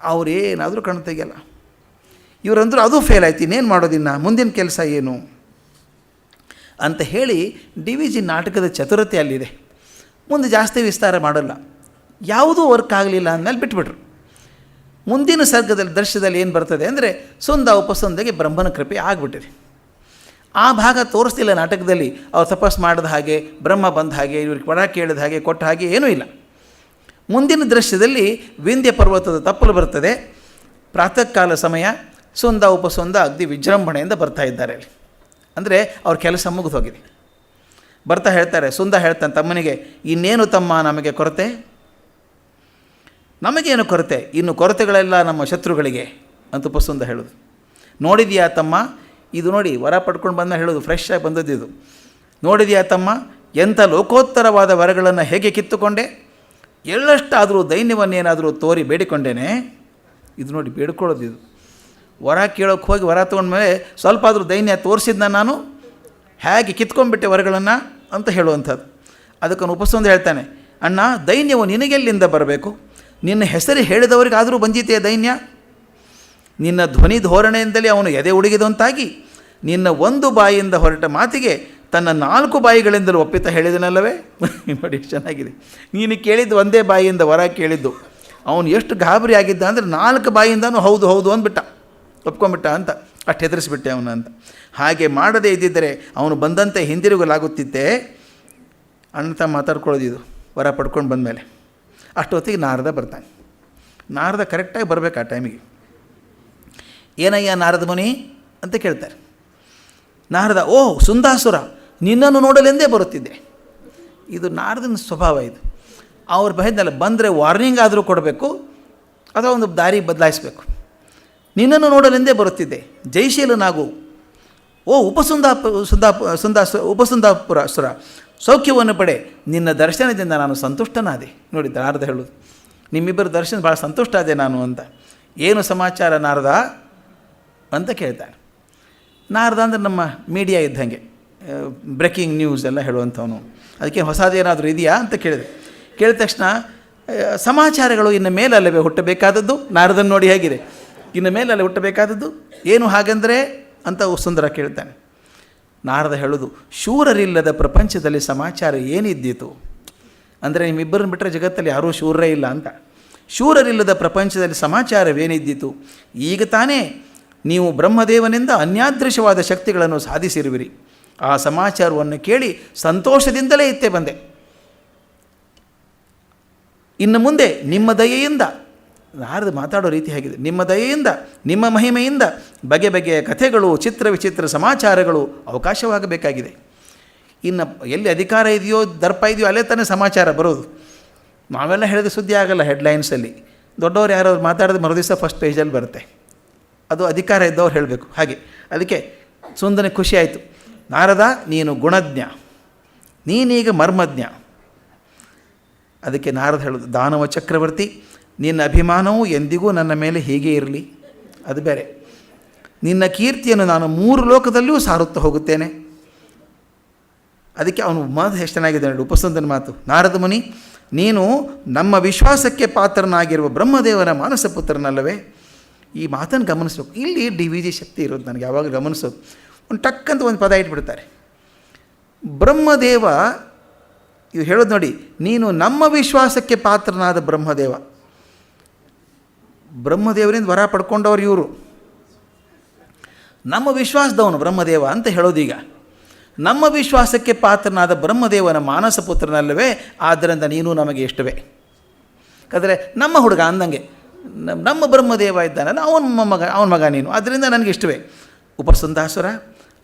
ಅವರೇನಾದರೂ ಕಣ್ಣು ತೆಗೆಯಲ್ಲ. ಇವರಂದರೂ ಅದು ಫೇಲ್ ಆಯ್ತು, ಇನ್ನೇನು ಮಾಡೋದಿನ್ನ, ಮುಂದಿನ ಕೆಲಸ ಏನು ಅಂತ ಹೇಳಿ DVG ನಾಟಕದ ಚತುರತೆ ಅಲ್ಲಿದೆ. ಮುಂದೆ ಜಾಸ್ತಿ ವಿಸ್ತಾರ ಮಾಡಲ್ಲ, ಯಾವುದೂ ವರ್ಕ್ ಆಗಲಿಲ್ಲ ಅಂದಮೇಲೆ ಬಿಟ್ಬಿಟ್ರು. ಮುಂದಿನ ಸರ್ಗದಲ್ಲಿ ದರ್ಶನದಲ್ಲಿ ಏನು ಬರ್ತದೆ ಅಂದರೆ, ಸುಂದ ಉಪಸುಂದಗೆ ಬ್ರಹ್ಮನ ಕೃಪೆ ಆಗಿಬಿಟ್ಟಿದೆ. ಆ ಭಾಗ ತೋರಿಸ್ತಿಲ್ಲ ನಾಟಕದಲ್ಲಿ. ಅವ್ರು ತಪಸ್ಸು ಮಾಡಿದ ಹಾಗೆ, ಬ್ರಹ್ಮ ಬಂದ ಹಾಗೆ, ಇವ್ರಿಗೆ ವರ ಕೇಳಿದ ಹಾಗೆ, ಕೊಟ್ಟ ಹಾಗೆ ಏನೂ ಇಲ್ಲ. ಮುಂದಿನ ದೃಶ್ಯದಲ್ಲಿ ವಿಂಧ್ಯ ಪರ್ವತದ ತಪ್ಪಲು ಬರ್ತದೆ. ಪ್ರಾತಃ ಕಾಲ ಸಮಯ, ಸುಂದ ಉಪಸುಂದ ಅಗ್ದಿ ವಿಜೃಂಭಣೆಯಿಂದ ಬರ್ತಾ ಇದ್ದಾರೆ ಅಲ್ಲಿ. ಅಂದರೆ ಅವ್ರ ಕೆಲಸ ಮುಗಿದು ಹೋಗಿದೆ. ಬರ್ತಾ ಹೇಳ್ತಾರೆ, ಸುಂದ ಹೇಳ್ತಾನೆ ತಮ್ಮನಿಗೆ, ಇನ್ನೇನು ತಮ್ಮ ನಮಗೆ ಕೊರತೆ? ನಮಗೇನು ಕೊರತೆ, ಇನ್ನು ಕೊರತೆಗಳೆಲ್ಲ ನಮ್ಮ ಶತ್ರುಗಳಿಗೆ ಅಂತ ಉಪಸುಂದ ಹೇಳೋದು. ನೋಡಿದೆಯಾ ತಮ್ಮ, ಇದು ನೋಡಿ ವರ ಪಡ್ಕೊಂಡು ಬಂದ ಹೇಳೋದು, ಫ್ರೆಶ್ ಆಗಿ ಬಂದದ್ದು. ನೋಡಿದೆಯಾ ತಮ್ಮ, ಎಂಥ ಲೋಕೋತ್ತರವಾದ ವರಗಳನ್ನು ಹೇಗೆ ಕಿತ್ತುಕೊಂಡೆ, ಎಳ್ಳಷ್ಟಾದರೂ ದೈನ್ಯವನ್ನೇನಾದರೂ ತೋರಿ ಬೇಡಿಕೊಂಡೇನೆ. ಇದು ನೋಡಿ ಬೇಡ್ಕೊಳ್ಳೋದು, ಇದು ವರ ಕೇಳೋಕ್ಕೆ ಹೋಗಿ ವರ ತೊಗೊಂಡ್ಮೇಲೆ ಸ್ವಲ್ಪ ಆದರೂ ದೈನ್ಯ ತೋರಿಸಿದ್ನ ನಾನು, ಹೇಗೆ ಕಿತ್ಕೊಂಡ್ಬಿಟ್ಟೆ ವರಗಳನ್ನು ಅಂತ ಹೇಳುವಂಥದ್ದು. ಅದಕ್ಕನ್ನು ಉಪಸುಂದ ಹೇಳ್ತಾನೆ, ಅಣ್ಣ ದೈನ್ಯವು ನಿನಗೆಲ್ಲಿಂದ ಬರಬೇಕು? ನಿನ್ನ ಹೆಸರು ಹೇಳಿದವರಿಗಾದರೂ ಬಂದಿದೆಯೇ ದೈನ್ಯ? ನಿನ್ನ ಧ್ವನಿ ಧೋರಣೆಯಿಂದಲೇ ಅವನು ಎದೆ ಉಡುಗಿದಂತಾಗಿ, ನಿನ್ನ ಒಂದು ಬಾಯಿಯಿಂದ ಹೊರಟ ಮಾತಿಗೆ ತನ್ನ 4 ಬಾಯಿಗಳಿಂದಲೂ ಒಪ್ಪಿತ ಹೇಳಿದನಲ್ಲವೇ? ನೋಡಿ ಎಷ್ಟು ಚೆನ್ನಾಗಿದೆ. ನೀನು ಕೇಳಿದ್ದು ಒಂದೇ ಬಾಯಿಯಿಂದ ವರ ಕೇಳಿದ್ದು, ಅವನು ಎಷ್ಟು ಗಾಬರಿ ಆಗಿದ್ದ ಅಂದರೆ 4 ಬಾಯಿಯಿಂದನೂ ಹೌದು ಹೌದು ಅಂದ್ಬಿಟ್ಟ, ಒಪ್ಕೊಂಬಿಟ್ಟ ಅಂತ, ಅಷ್ಟು ಹೆದರಿಸ್ಬಿಟ್ಟೆ ಅವನು ಅಂತ. ಹಾಗೆ ಮಾಡದೇ ಇದ್ದಿದ್ದರೆ ಅವನು ಬಂದಂತೆ ಹಿಂದಿರುಗಲಾಗುತ್ತಿದ್ದೆ ಅಂತ ಮಾತಾಡ್ಕೊಳ್ಳೋದು. ವರ ಪಡ್ಕೊಂಡು ಬಂದಮೇಲೆ ಅಷ್ಟೊತ್ತಿಗೆ ನಾರದ ಬರ್ತಾನೆ. ನಾರದ ಕರೆಕ್ಟಾಗಿ ಬರಬೇಕು ಆ ಟೈಮಿಗೆ. ಏನಯ್ಯ ನಾರದ ಮುನಿ ಅಂತ ಕೇಳ್ತಾರೆ. ನಾರದ, ಓ ಸುಂದಾಸುರ, ನಿನ್ನನ್ನು ನೋಡಲೆಂದೇ ಬರುತ್ತಿದ್ದೆ. ಇದು ನಾರದನ ಸ್ವಭಾವ. ಇದು ಅವ್ರು ಬೈದಲ್ಲ, ಬಂದರೆ ವಾರ್ನಿಂಗ್ ಆದರೂ ಕೊಡಬೇಕು ಅಥವಾ ಒಂದು ದಾರಿ ಬದಲಾಯಿಸಬೇಕು. ನಿನ್ನನ್ನು ನೋಡಲೆಂದೇ ಬರುತ್ತಿದ್ದೆ, ಜಯಶೀಲನಾಗು. ಓ ಉಪಸುಂದಾಪುರ ಸುರ, ಸೌಖ್ಯವನ್ನು ಪಡೆ, ನಿನ್ನ ದರ್ಶನದಿಂದ ನಾನು ಸಂತುಷ್ಟನಾದೆ. ನೋಡಿ ನಾರದ ಹೇಳೋದು, ನಿಮ್ಮಿಬ್ಬರ ದರ್ಶನ ಭಾಳ ಸಂತುಷ್ಟ ಆದೆ ನಾನು ಅಂತ. ಏನು ಸಮಾಚಾರ ನಾರದ ಅಂತ ಕೇಳ್ತಾನೆ. ನಾರದ ಅಂದರೆ ನಮ್ಮ ಮೀಡಿಯಾ ಇದ್ದಂಗೆ, ಬ್ರೇಕಿಂಗ್ ನ್ಯೂಸ್ ಎಲ್ಲ ಹೇಳುವಂಥವನು. ಅದಕ್ಕೆ ಹೊಸದೇನಾದರೂ ಇದೆಯಾ ಅಂತ ಕೇಳಿದೆ. ಕೇಳಿದ ತಕ್ಷಣ ಸಮಾಚಾರಗಳು ಇನ್ನು ಮೇಲಲ್ಲವೇ ಹುಟ್ಟಬೇಕಾದದ್ದು? ನಾರದನ್ನು ನೋಡಿ ಹೇಗಿದೆ, ಇನ್ನು ಮೇಲಲ್ಲ ಹುಟ್ಟಬೇಕಾದದ್ದು ಏನು ಹಾಗಂದರೆ ಅಂತ ಸುಂದರ ಕೇಳ್ತಾನೆ. ನಾರದ ಹೇಳೋದು, ಶೂರರಿಲ್ಲದ ಪ್ರಪಂಚದಲ್ಲಿ ಸಮಾಚಾರ ಏನಿದ್ದೀತು ಅಂದರೆ, ನಿಮ್ಮಿಬ್ಬರನ್ನು ಬಿಟ್ಟರೆ ಜಗತ್ತಲ್ಲಿ ಯಾರೂ ಶೂರರೇ ಇಲ್ಲ ಅಂತ. ಶೂರರಿಲ್ಲದ ಪ್ರಪಂಚದಲ್ಲಿ ಸಮಾಚಾರವೇನಿದ್ದೀತು? ಈಗ ತಾನೇ ನೀವು ಬ್ರಹ್ಮದೇವನಿಂದ ಅನ್ಯಾದೃಶವಾದ ಶಕ್ತಿಗಳನ್ನು ಸಾಧಿಸಿರುವಿರಿ. ಆ ಸಮಾಚಾರವನ್ನು ಕೇಳಿ ಸಂತೋಷದಿಂದಲೇ ಇತ್ತೇ ಬಂದೆ. ಇನ್ನು ಮುಂದೆ ನಿಮ್ಮ ದಯೆಯಿಂದ, ನಾರದ ಮಾತಾಡೋ ರೀತಿ ಹೇಗಿದೆ, ನಿಮ್ಮ ದಯೆಯಿಂದ, ನಿಮ್ಮ ಮಹಿಮೆಯಿಂದ ಬಗೆ ಬಗೆಯ ಕಥೆಗಳು, ಚಿತ್ರ ವಿಚಿತ್ರ ಸಮಾಚಾರಗಳು ಅವಕಾಶವಾಗಬೇಕಾಗಿದೆ. ಇನ್ನು ಎಲ್ಲಿ ಅಧಿಕಾರ ಇದೆಯೋ ದರ್ಪ ಇದೆಯೋ ಅಲ್ಲೇ ತಾನೇ ಸಮಾಚಾರ ಬರೋದು. ನಾವೆಲ್ಲ ಹೇಳಿದ ಸುದ್ದಿ ಆಗಲ್ಲ ಹೆಡ್ಲೈನ್ಸಲ್ಲಿ. ದೊಡ್ಡವ್ರು ಯಾರು ಮಾತಾಡಿದ್ರೆ ಮರುದಿವಸ ಫಸ್ಟ್ ಪೇಜಲ್ಲಿ ಬರುತ್ತೆ. ಅದು ಅಧಿಕಾರ ಇದ್ದವ್ರು ಹೇಳಬೇಕು. ಹಾಗೆ ಅದಕ್ಕೆ ಸುಂದನೆ ಖುಷಿ ಆಯಿತು. ನಾರದ ನೀನು ಗುಣಜ್ಞ, ನೀನೀಗ ಮರ್ಮಜ್ಞ. ಅದಕ್ಕೆ ನಾರದ ಹೇಳೋದು, ದಾನವ ಚಕ್ರವರ್ತಿ ನಿನ್ನ ಅಭಿಮಾನವು ಎಂದಿಗೂ ನನ್ನ ಮೇಲೆ ಹೀಗೆ ಇರಲಿ. ಅದು ಬೇರೆ. ನಿನ್ನ ಕೀರ್ತಿಯನ್ನು ನಾನು 3 ಲೋಕದಲ್ಲಿಯೂ ಸಾರುತ್ತಾ ಹೋಗುತ್ತೇನೆ. ಅದಕ್ಕೆ ಅವನು ಮಾತು ಎಷ್ಟು ಚೆನ್ನಾಗಿದೆ ನೋಡಿ, ಉಪಸಂದನ ಮಾತು. ನಾರದ ಮುನಿ, ನೀನು ನಮ್ಮ ವಿಶ್ವಾಸಕ್ಕೆ ಪಾತ್ರನಾಗಿರುವ ಬ್ರಹ್ಮದೇವನ ಮಾನಸ ಪುತ್ರನಲ್ಲವೇ? ಈ ಮಾತನ್ನು ಗಮನಿಸ್ಬೇಕು. ಇಲ್ಲಿ DVG ಶಕ್ತಿ ಇರೋದು ನನಗೆ ಯಾವಾಗ ಗಮನಿಸೋದು. ಒಂದು ಟಕ್ಕಂತ ಒಂದು ಪದ ಇಟ್ಬಿಡ್ತಾರೆ. ಬ್ರಹ್ಮದೇವ ಇದು ಹೇಳೋದು ನೋಡಿ, ನೀನು ನಮ್ಮ ವಿಶ್ವಾಸಕ್ಕೆ ಪಾತ್ರನಾದ ಬ್ರಹ್ಮದೇವ. ಬ್ರಹ್ಮದೇವರಿಂದ ವರ ಪಡ್ಕೊಂಡವ್ರು ಇವರು. ನಮ್ಮ ವಿಶ್ವಾಸದವನು ಬ್ರಹ್ಮದೇವ ಅಂತ ಹೇಳೋದೀಗ. ನಮ್ಮ ವಿಶ್ವಾಸಕ್ಕೆ ಪಾತ್ರನಾದ ಬ್ರಹ್ಮದೇವನ ಮಾನಸ ಪುತ್ರನಲ್ಲವೇ? ಆದ್ದರಿಂದ ನೀನು ನಮಗೆ ಇಷ್ಟವೇ. ಯಾಕಂದರೆ ನಮ್ಮ ಹುಡುಗ ಅಂದಂಗೆ, ನಮ್ಮ ಬ್ರಹ್ಮದೇವ ಇದ್ದಾನಲ್ಲ ಅವನ ಮಗ ನೀನು, ಆದ್ದರಿಂದ ನನಗೆ ಇಷ್ಟವೇ. ಉಪಸಂದಾಸುರ,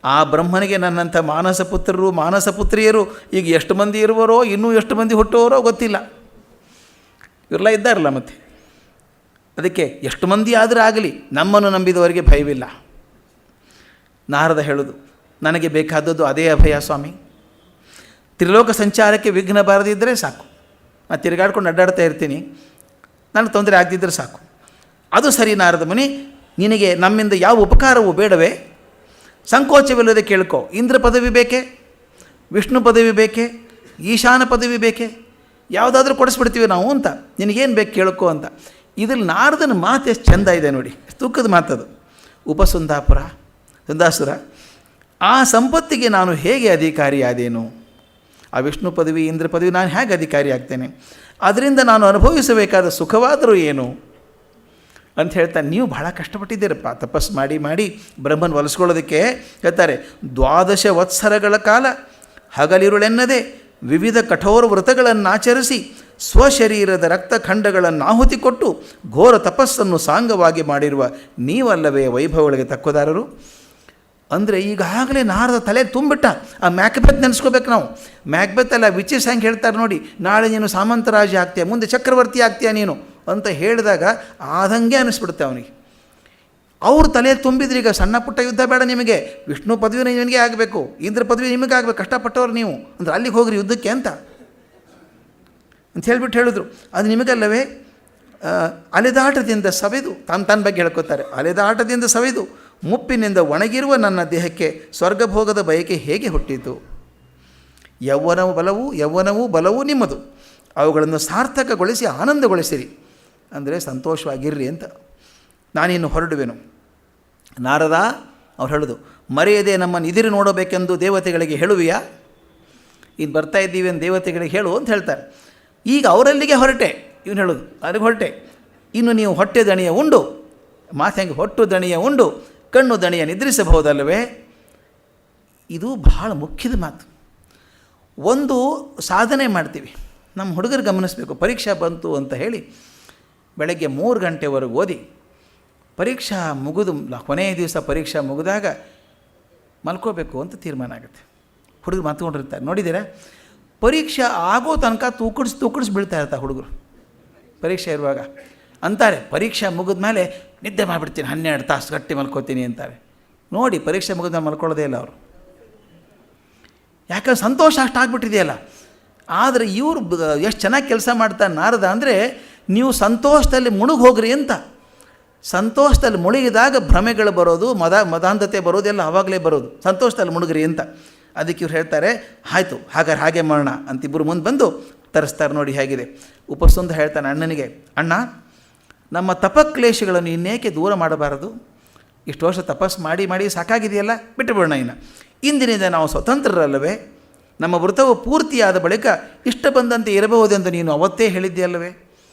ಆ ಬ್ರಹ್ಮನಿಗೆ ನನ್ನಂಥ ಮಾನಸ ಪುತ್ರರು ಮಾನಸ ಪುತ್ರಿಯರು ಈಗ ಎಷ್ಟು ಮಂದಿ ಇರುವರೋ, ಇನ್ನೂ ಎಷ್ಟು ಮಂದಿ ಹುಟ್ಟುವರೋ ಗೊತ್ತಿಲ್ಲ. ಇವರೆಲ್ಲ ಇದ್ದಾರಲ್ಲ ಮತ್ತೆ. ಅದಕ್ಕೆ ಎಷ್ಟು ಮಂದಿ ಆದರೂ ಆಗಲಿ, ನಮ್ಮನ್ನು ನಂಬಿದವರಿಗೆ ಭಯವಿಲ್ಲ. ನಾರದ ಹೇಳೋದು, ನನಗೆ ಬೇಕಾದದ್ದು ಅದೇ ಅಭಯ ಸ್ವಾಮಿ. ತ್ರಿಲೋಕ ಸಂಚಾರಕ್ಕೆ ವಿಘ್ನ ಬಾರದಿದ್ದರೆ ಸಾಕು. ನಾನು ತಿರುಗಾಡ್ಕೊಂಡು ಅಡ್ಡಾಡ್ತಾ ಇರ್ತೀನಿ, ನನಗೆ ತೊಂದರೆ ಆಗದಿದ್ದರೆ ಸಾಕು. ಅದು ಸರಿ ನಾರದ ಮುನಿ, ನಿನಗೆ ನಮ್ಮಿಂದ ಯಾವ ಉಪಕಾರವೂ ಬೇಡವೇ? ಸಂಕೋಚವಿಲ್ಲದೆ ಕೇಳ್ಕೊ. ಇಂದ್ರ ಪದವಿ ಬೇಕೇ? ವಿಷ್ಣು ಪದವಿ ಬೇಕೇ? ಈಶಾನ ಪದವಿ ಬೇಕೇ? ಯಾವುದಾದ್ರೂ ಕೊಡಿಸ್ಬಿಡ್ತೀವಿ ನಾವು ಅಂತ. ನಿನಗೇನು ಬೇಕು ಕೇಳ್ಕೊ ಅಂತ. ಇದ್ರಲ್ಲಿ ನಾರದನ ಮಾತು ಎಷ್ಟು ಚೆಂದ ಇದೆ ನೋಡಿ, ತೂಕದ ಮಾತದು. ಸಂದಾಸುರ, ಆ ಸಂಪತ್ತಿಗೆ ನಾನು ಹೇಗೆ ಅಧಿಕಾರಿಯಾದೇನು? ಆ ವಿಷ್ಣು ಪದವಿ ಇಂದ್ರ ಪದವಿ ನಾನು ಹೇಗೆ ಅಧಿಕಾರಿ ಆಗ್ತೇನೆ? ಅದರಿಂದ ನಾನು ಅನುಭವಿಸಬೇಕಾದ ಸುಖವಾದರೂ ಏನು ಅಂತ ಹೇಳ್ತಾನೆ. ನೀವು ಭಾಳ ಕಷ್ಟಪಟ್ಟಿದ್ದೀರಪ್ಪ ತಪಸ್ಸು ಮಾಡಿ ಮಾಡಿ ಬ್ರಹ್ಮನ್ ಒಲಿಸ್ಕೊಳ್ಳೋದಕ್ಕೆ. ಹೇಳ್ತಾರೆ, 12 ವತ್ಸರಗಳ ಕಾಲ ಹಗಲಿರುಳೆನ್ನದೆ ವಿವಿಧ ಕಠೋರ ವ್ರತಗಳನ್ನಾಚರಿಸಿ ಸ್ವಶರೀರದ ರಕ್ತಖಂಡಗಳನ್ನು ಆಹುತಿ ಕೊಟ್ಟು ಘೋರ ತಪಸ್ಸನ್ನು ಸಾಂಗವಾಗಿ ಮಾಡಿರುವ ನೀವಲ್ಲವೇ ವೈಭವಗಳಿಗೆ ತಕ್ಕುದಾರರು? ಅಂದರೆ ಈಗಾಗಲೇ ನಾರದ ತಲೆ ತುಂಬಿಟ್ಟ. ಆ ಮ್ಯಾಕ್ಬೆತ್ ನೆನೆಸ್ಕೋಬೇಕು ನಾವು. ಮ್ಯಾಕ್ಬೆತ್ ಅಲ್ಲ, ವಿಚಿಸ್ ಹೆಂಗೆ ಹೇಳ್ತಾರೆ ನೋಡಿ, ನಾಳೆ ನೀನು ಸಾಮಂತರಾಜ ಆಗ್ತೀಯ, ಮುಂದೆ ಚಕ್ರವರ್ತಿ ಆಗ್ತೀಯ ನೀನು ಅಂತ ಹೇಳಿದಾಗ ಆದಂಗೆ ಅನ್ನಿಸ್ಬಿಡುತ್ತೆ ಅವನಿಗೆ. ಅವ್ರ ತಲೆ ತುಂಬಿದ್ರೆ ಈಗ ಸಣ್ಣ ಪುಟ್ಟ ಯುದ್ಧ ಬೇಡ ನಿಮಗೆ, ವಿಷ್ಣು ಪದವಿ ನಿಮಗೆ ಆಗಬೇಕು, ಇಂದ್ರ ಪದವಿ ನಿಮಗೆ ಆಗಬೇಕು, ಕಷ್ಟಪಟ್ಟವ್ರು ನೀವು ಅಂದರೆ ಅಲ್ಲಿಗೆ ಹೋಗ್ರಿ ಯುದ್ಧಕ್ಕೆ ಅಂತ ಹೇಳಿಬಿಟ್ಟು ಹೇಳಿದ್ರು. ಅದು ನಿಮಗಲ್ಲವೇ? ಅಲೆದಾಟದಿಂದ ಸವೆದು ತನ್ನ ಬಗ್ಗೆ ಹೇಳ್ಕೊತಾರೆ. ಅಲೆದಾಟದಿಂದ ಸವೆದು ಮುಪ್ಪಿನಿಂದ ಒಣಗಿರುವ ನನ್ನ ದೇಹಕ್ಕೆ ಸ್ವರ್ಗಭೋಗದ ಬಯಕೆ ಹೇಗೆ ಹುಟ್ಟಿತು? ಯೌವನವೂ ಬಲವೂ ನಿಮ್ಮದು, ಅವುಗಳನ್ನು ಸಾರ್ಥಕಗೊಳಿಸಿ ಆನಂದಗೊಳಿಸಿರಿ, ಅಂದರೆ ಸಂತೋಷವಾಗಿರ್ರಿ ಅಂತ. ನಾನಿನ್ನು ಹೊರಡುವೆನು. ನಾರದ ಅವ್ರು ಹೇಳೋದು, ಮರೆಯದೆ ನಮ್ಮನ್ನು ಇದಿರಿ ನೋಡಬೇಕೆಂದು ದೇವತೆಗಳಿಗೆ ಹೇಳುವಿಯಾ? ಇನ್ನು ಬರ್ತಾ ಇದ್ದೀವಿ ಅಂತ ದೇವತೆಗಳಿಗೆ ಹೇಳು ಅಂತ ಹೇಳ್ತಾರೆ. ಈಗ ಅವರಲ್ಲಿಗೆ ಹೊರಟೆ, ಇವನು ಹೇಳೋದು ಅಲ್ಲಿಗೆ ಹೊರಟೆ. ಇನ್ನು ನೀವು ಹೊಟ್ಟೆ ದಣಿಯ ಉಂಡು, ಮಾತು ಹೆಂಗೆ, ಹೊಟ್ಟು ದಣಿಯ ಉಂಡು ಕಣ್ಣು ದಣಿಯ ನಿದ್ರಿಸಬಹುದಲ್ಲವೇ? ಇದು ಬಹಳ ಮುಖ್ಯದ ಮಾತು. ಒಂದು ಸಾಧನೆ ಮಾಡ್ತೀವಿ, ನಮ್ಮ ಹುಡುಗರು ಗಮನಿಸಬೇಕು. ಪರೀಕ್ಷೆ ಬಂತು ಅಂತ ಹೇಳಿ ಬೆಳಗ್ಗೆ 3 ಗಂಟೆವರೆಗೆ ಓದಿ, ಪರೀಕ್ಷಾ ಮುಗಿದು ಕೊನೆಯ ದಿವಸ ಪರೀಕ್ಷೆ ಮುಗಿದಾಗ ಮಲ್ಕೋಬೇಕು ಅಂತ ತೀರ್ಮಾನ ಆಗುತ್ತೆ. ಹುಡುಗರು ಮಾತುಕೊಂಡಿರ್ತಾರೆ, ನೋಡಿದ್ದೀರಾ? ಪರೀಕ್ಷೆ ಆಗೋ ತನಕ ತೂಕಡಿಸಿ ಬೀಳ್ತಾ ಇರ್ತಾರೆ ಹುಡುಗರು. ಪರೀಕ್ಷೆ ಇರುವಾಗ ಅಂತಾರೆ, ಪರೀಕ್ಷೆ ಮುಗಿದ ಮೇಲೆ ನಿದ್ದೆ ಮಾಡಿಬಿಡ್ತೀನಿ, 12 ತಾಸು ಗಟ್ಟಿ ಮಲ್ಕೋತೀನಿ ಅಂತಾರೆ. ನೋಡಿ, ಪರೀಕ್ಷೆ ಮುಗಿದ ಮೇಲೆ ಮಲ್ಕೊಳ್ಳೋದೇ ಇಲ್ಲ ಅವರು. ಯಾಕಂದ್ರೆ ಸಂತೋಷ ಅಷ್ಟು ಆಗ್ಬಿಟ್ಟಿದೆಯಲ್ಲ. ಆದರೆ ಇವರು ಎಷ್ಟು ಚೆನ್ನಾಗಿ ಕೆಲಸ ಮಾಡ್ತಾರೆ ನಾರದ ಅಂದರೆ, ನೀವು ಸಂತೋಷದಲ್ಲಿ ಮುಳುಗಿ ಹೋಗ್ರಿ ಅಂತ. ಸಂತೋಷದಲ್ಲಿ ಮುಳುಗಿದಾಗ ಭ್ರಮೆಗಳು ಬರೋದು, ಮದಾಂಧತೆ ಬರೋದೆಲ್ಲ ಆವಾಗಲೇ ಬರೋದು. ಸಂತೋಷದಲ್ಲಿ ಮುಳುಗ್ರಿ ಅಂತ. ಅದಕ್ಕೆ ಇವ್ರು ಹೇಳ್ತಾರೆ, ಆಯಿತು ಹಾಗಾದ್ರೆ ಹಾಗೆ ಮಾಡೋಣ ಅಂತಿಬ್ಬರು ಮುಂದೆ ಬಂದು ತರಿಸ್ತಾರೆ. ನೋಡಿ ಹೇಗಿದೆ. ಉಪಸಂದ ಹೇಳ್ತಾನೆ ಅಣ್ಣನಿಗೆ, ಅಣ್ಣ, ನಮ್ಮ ತಪಕ್ಲೇಶಗಳನ್ನು ಇನ್ನೇಕೆ ದೂರ ಮಾಡಬಾರದು? ಇಷ್ಟು ವರ್ಷ ತಪಸ್ಸು ಮಾಡಿ ಮಾಡಿ ಸಾಕಾಗಿದೆಯಲ್ಲ, ಬಿಟ್ಟು ಬಿಡೋಣ. ಇಂದಿನಿಂದ ನಾವು ಸ್ವತಂತ್ರರಲ್ಲವೇ? ನಮ್ಮ ವೃತವು ಪೂರ್ತಿಯಾದ ಬಳಿಕ ಇಷ್ಟ ಬಂದಂತೆ ಇರಬಹುದೆಂದು ನೀನು ಅವತ್ತೇ ಹೇಳಿದ್ದೀಯಲ್ಲವೇ?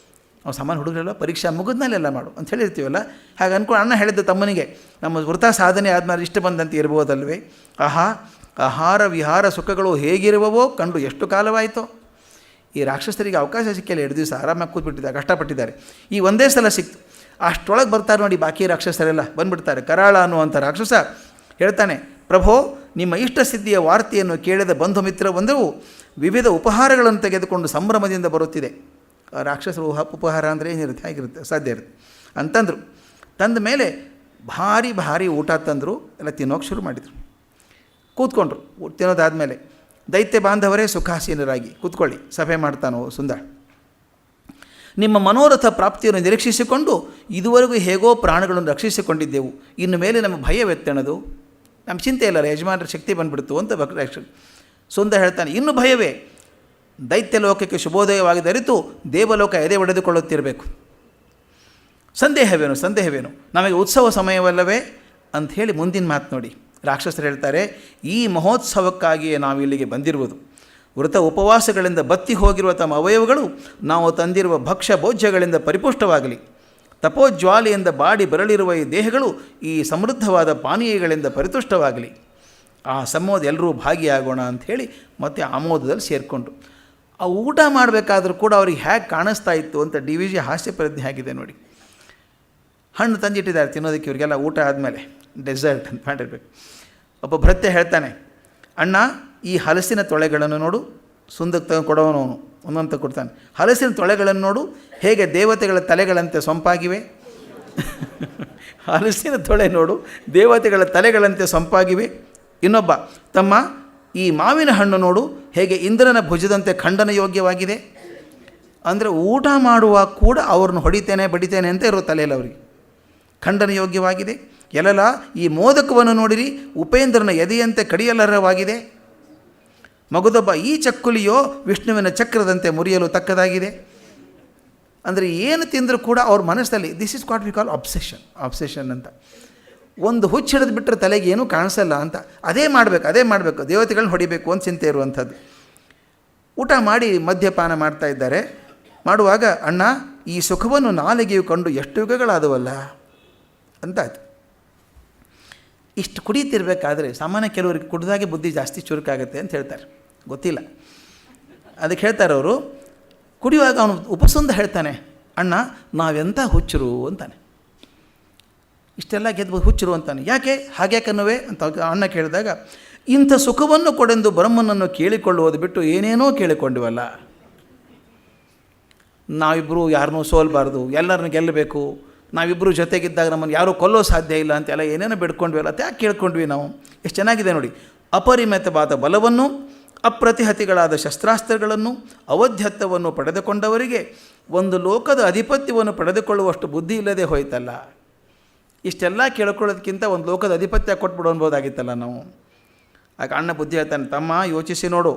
ನಾವು ಸಾಮಾನ್ಯ ಹುಡುಗರೆಲ್ಲ ಪರೀಕ್ಷೆ ಮುಗಿದ್ಮೇಲೆಲ್ಲ ಮಾಡು ಅಂತ ಹೇಳಿರ್ತೀವಲ್ಲ, ಹಾಗೆ ಅಂದ್ಕೊಂಡು ಅಣ್ಣ ಹೇಳಿದ್ದ ತಮ್ಮನಿಗೆ, ನಮ್ಮ ವೃತ ಸಾಧನೆ ಆದಮೇಲೆ ಇಷ್ಟ ಬಂದಂತೆ ಇರಬಹುದಲ್ವೇ? ಆಹಾರ ವಿಹಾರ ಸುಖಗಳು ಹೇಗಿರುವವೋ ಕಂಡು ಎಷ್ಟು ಕಾಲವಾಯಿತೋ. ಈ ರಾಕ್ಷಸರಿಗೆ ಅವಕಾಶ ಸಿಕ್ಕಿಲ್ಲ, 2 ದಿವಸ ಆರಾಮಾಗಿ ಕೂತ್ಬಿಟ್ಟಿದ್ದಾರೆ, ಕಷ್ಟಪಟ್ಟಿದ್ದಾರೆ. ಈ ಒಂದೇ ಸಲ ಸಿಕ್ತು. ಅಷ್ಟೊಳಗೆ ಬರ್ತಾರೆ ನೋಡಿ ಬಾಕಿ ರಾಕ್ಷಸರೆಲ್ಲ ಬಂದುಬಿಡ್ತಾರೆ. ಕರಾಳ ಅನ್ನುವಂಥ ರಾಕ್ಷಸ ಹೇಳ್ತಾನೆ, ಪ್ರಭೋ, ನಿಮ್ಮ ಇಷ್ಟಸಿದ್ಧಿಯ ವಾರ್ತೆಯನ್ನು ಕೇಳಿದ ಬಂಧು ಮಿತ್ರ ಬಂದವು ವಿವಿಧ ಉಪಹಾರಗಳನ್ನು ತೆಗೆದುಕೊಂಡು ಸಂಭ್ರಮದಿಂದ ಬರುತ್ತಿದೆ. ರಾಕ್ಷಸರು ಉಪಹಾರ ಅಂದರೆ ಏನಿರುತ್ತೆ, ಹೇಗಿರುತ್ತೆ, ಸಾಧ್ಯ ಇರುತ್ತೆ ಅಂತಂದರು. ತಂದ ಮೇಲೆ ಭಾರಿ ಭಾರಿ ಊಟ ತಂದರು, ಎಲ್ಲ ತಿನ್ನೋಕೆ ಶುರು ಮಾಡಿದರು. ಕೂತ್ಕೊಂಡ್ರು. ತಿನ್ನೋದಾದಮೇಲೆ ದೈತ್ಯ ಬಾಂಧವರೇ ಸುಖಾಸೀನರಾಗಿ ಕೂತ್ಕೊಳ್ಳಿ, ಸಭೆ ಮಾಡ್ತಾನೋ ಸುಂದರ. ನಿಮ್ಮ ಮನೋರಥ ಪ್ರಾಪ್ತಿಯನ್ನು ನಿರೀಕ್ಷಿಸಿಕೊಂಡು ಇದುವರೆಗೂ ಹೇಗೋ ಪ್ರಾಣಗಳನ್ನು ರಕ್ಷಿಸಿಕೊಂಡಿದ್ದೆವು, ಇನ್ನು ಮೇಲೆ ನಮ್ಮ ಭಯವೆತ್ತಣದು, ನಮ್ಮ ಚಿಂತೆ ಇಲ್ಲ, ಯಜಮಾನರ ಶಕ್ತಿ ಬಂದುಬಿಡ್ತು ಅಂತ ಸುಂದರ ಹೇಳ್ತಾನೆ. ಇನ್ನು ಭಯವೇ, ದೈತ್ಯ ಲೋಕಕ್ಕೆ ಶುಭೋದಯವಾಗಿ ಅರಿತು ದೇವಲೋಕ ಎದೆ ಒಡೆದುಕೊಳ್ಳುತ್ತಿರಬೇಕು. ಸಂದೇಹವೇನು, ನಮಗೆ ಉತ್ಸವ ಸಮಯವಲ್ಲವೇ ಅಂಥೇಳಿ ಮುಂದಿನ ಮಾತು ನೋಡಿ. ರಾಕ್ಷಸರು ಹೇಳ್ತಾರೆ, ಈ ಮಹೋತ್ಸವಕ್ಕಾಗಿಯೇ ನಾವು ಇಲ್ಲಿಗೆ ಬಂದಿರುವುದು. ವೃತ ಉಪವಾಸಗಳಿಂದ ಬತ್ತಿ ಹೋಗಿರುವ ತಮ್ಮ ಅವಯವಗಳು ನಾವು ತಂದಿರುವ ಭಕ್ಷ್ಯ ಭೋಜ್ಯಗಳಿಂದ ಪರಿಪುಷ್ಟವಾಗಲಿ. ತಪೋಜ್ವಾಲೆಯಿಂದ ಬಾಡಿ ಬರಲಿರುವ ಈ ದೇಹಗಳು ಈ ಸಮೃದ್ಧವಾದ ಪಾನೀಯಗಳಿಂದ ಪರಿತುಷ್ಟವಾಗಲಿ. ಆ ಸಂಮೋದ ಎಲ್ಲರೂ ಭಾಗಿಯಾಗೋಣ ಅಂಥೇಳಿ ಮತ್ತೆ ಆಮೋದದಲ್ಲಿ ಸೇರಿಕೊಂಡ್ರು. ಆ ಊಟ ಮಾಡಬೇಕಾದ್ರೂ ಕೂಡ ಅವ್ರಿಗೆ ಹೇಗೆ ಕಾಣಿಸ್ತಾ ಇತ್ತು ಅಂತ DVG ಹಾಸ್ಯ ಪ್ರಜ್ಞೆ ಆಗಿದೆ ನೋಡಿ. ಹಣ್ಣು ತಂದಿಟ್ಟಿದ್ದಾರೆ ತಿನ್ನೋದಕ್ಕೆ ಇವರಿಗೆಲ್ಲ. ಊಟ ಆದಮೇಲೆ ಡೆಸರ್ಟ್ ಅಂತ ಮಾಡಿರ್ಬೇಕು. ಒಬ್ಬ ಭೃತ್ಯ ಹೇಳ್ತಾನೆ, ಅಣ್ಣ ಈ ಹಲಸಿನ ತೊಳೆಗಳನ್ನು ನೋಡು. ಸುಂದಕ್ಕೆ ತಗೊಂಡು ಕೊಡೋನವನು ಒಂದೊಂದು ಕೊಡ್ತಾನೆ. ಹಲಸಿನ ತೊಳೆಗಳನ್ನು ನೋಡು, ಹೇಗೆ ದೇವತೆಗಳ ತಲೆಗಳಂತೆ ಸೊಂಪಾಗಿವೆ. ಹಲಸಿನ ತೊಳೆ ನೋಡು, ದೇವತೆಗಳ ತಲೆಗಳಂತೆ ಸೊಂಪಾಗಿವೆ. ಇನ್ನೊಬ್ಬ, ತಮ್ಮ ಈ ಮಾವಿನ ಹಣ್ಣು ನೋಡು, ಹೇಗೆ ಇಂದ್ರನ ಭುಜದಂತೆ ಖಂಡನ ಯೋಗ್ಯವಾಗಿದೆ. ಅಂದರೆ ಊಟ ಮಾಡುವಾಗ ಕೂಡ ಅವ್ರನ್ನ ಹೊಡಿತೇನೆ ಬಡಿತೇನೆ ಅಂತ ಇರೋ ತಲೆಯಲ್ಲಿ ಅವರಿಗೆ ಖಂಡನ ಯೋಗ್ಯವಾಗಿದೆ. ಎಲ್ಲಲ ಈ ಮೋದಕವನ್ನು ನೋಡಿರಿ, ಉಪೇಂದ್ರನ ಎದೆಯಂತೆ ಕಡಿಯಲರವಾಗಿದೆ. ಮಗುದೊಬ್ಬ, ಈ ಚಕ್ಕುಲಿಯೋ ವಿಷ್ಣುವಿನ ಚಕ್ರದಂತೆ ಮುರಿಯಲು ತಕ್ಕದಾಗಿದೆ. ಅಂದರೆ ಏನು ತಿಂದರೂ ಕೂಡ ಅವ್ರ ಮನಸ್ಸಲ್ಲಿ this is what we call obsession ಅಂತ. ಒಂದು ಹುಚ್ಚು ಹಿಡಿದು ಬಿಟ್ಟರೆ ತಲೆಗೆ ಏನೂ ಕಾಣಿಸಲ್ಲ ಅಂತ. ಅದೇ ಮಾಡಬೇಕು, ದೇವತೆಗಳನ್ನ ಹೊಡಿಬೇಕು ಅಂತ ಚಿಂತೆ ಇರುವಂಥದ್ದು. ಊಟ ಮಾಡಿ ಮದ್ಯಪಾನ ಮಾಡ್ತಾ ಇದ್ದಾರೆ. ಮಾಡುವಾಗ, ಅಣ್ಣ ಈ ಸುಖವನ್ನು ನಾಲಿಗೆಯು ಕಂಡು ಎಷ್ಟು ಯುಗಗಳಾದವಲ್ಲ ಅಂತಾಯ್ತು. ಇಷ್ಟು ಕುಡಿಯುತ್ತಿರಬೇಕಾದ್ರೆ ಸಾಮಾನ್ಯ ಕೆಲವರಿಗೆ ಕುಡಿದಾಗೆ ಬುದ್ಧಿ ಜಾಸ್ತಿ ಚುರುಕಾಗುತ್ತೆ ಅಂತ ಹೇಳ್ತಾರೆ, ಗೊತ್ತಿಲ್ಲ. ಅದಕ್ಕೆ ಹೇಳ್ತಾರೆ ಅವರು, ಕುಡಿಯುವಾಗ ಅವನು ಉಪಸಂದ ಹೇಳ್ತಾನೆ, ಅಣ್ಣ ನಾವೆಂಥ ಹುಚ್ಚರು ಅಂತಾನೆ. ಇಷ್ಟೆಲ್ಲ ಗೆದ್ದು ಹುಚ್ಚರು ಅಂತಾನೆ. ಯಾಕೆ ಹಾಗ್ಯಾಕನ್ನುವೆ ಅಂತ ಅಣ್ಣ ಕೇಳಿದಾಗ, ಇಂಥ ಸುಖವನ್ನು ಕೊಡೆಂದು ಬ್ರಹ್ಮನನ್ನು ಕೇಳಿಕೊಳ್ಳುವುದು ಬಿಟ್ಟು ಏನೇನೋ ಕೇಳಿಕೊಂಡಿವಲ್ಲ. ನಾವಿಬ್ಬರು ಯಾರನ್ನೂ ಸೋಲ್ಬಾರ್ದು, ಎಲ್ಲರನ್ನೂ ಗೆಲ್ಲಬೇಕು, ನಾವಿಬ್ಬರು ಜೊತೆಗಿದ್ದಾಗ ನಮ್ಮನ್ನು ಯಾರೂ ಕೊಲ್ಲೋ ಸಾಧ್ಯ ಇಲ್ಲ ಅಂತೆಲ್ಲ ಏನೇನೋ ಬಿಡ್ಕೊಂಡ್ವಿ ಅಂತ ಯಾಕೆ ಕೇಳ್ಕೊಂಡ್ವಿ ನಾವು. ಎಷ್ಟು ಚೆನ್ನಾಗಿದೆ ನೋಡಿ. ಅಪರಿಮಿತವಾದ ಬಲವನ್ನು, ಅಪ್ರತಿಹತಿಗಳಾದ ಶಸ್ತ್ರಾಸ್ತ್ರಗಳನ್ನು, ಅವಧ್ಯತ್ವವನ್ನು ಪಡೆದುಕೊಂಡವರಿಗೆ ಒಂದು ಲೋಕದ ಅಧಿಪತ್ಯವನ್ನು ಪಡೆದುಕೊಳ್ಳುವಷ್ಟು ಬುದ್ಧಿ ಇಲ್ಲದೆ ಹೋಯ್ತಲ್ಲ. ಇಷ್ಟೆಲ್ಲ ಕೇಳ್ಕೊಳ್ಳೋದಕ್ಕಿಂತ ಒಂದು ಲೋಕದ ಅಧಿಪತ್ಯ ಕೊಟ್ಬಿಡು ಅನ್ಬೋದಾಗಿತ್ತಲ್ಲ ನಾವು. ಆಗ ಅಣ್ಣ ಬುದ್ಧಿ ಹೇಳ್ತಾನೆ, ತಮ್ಮ ಯೋಚಿಸಿ ನೋಡು,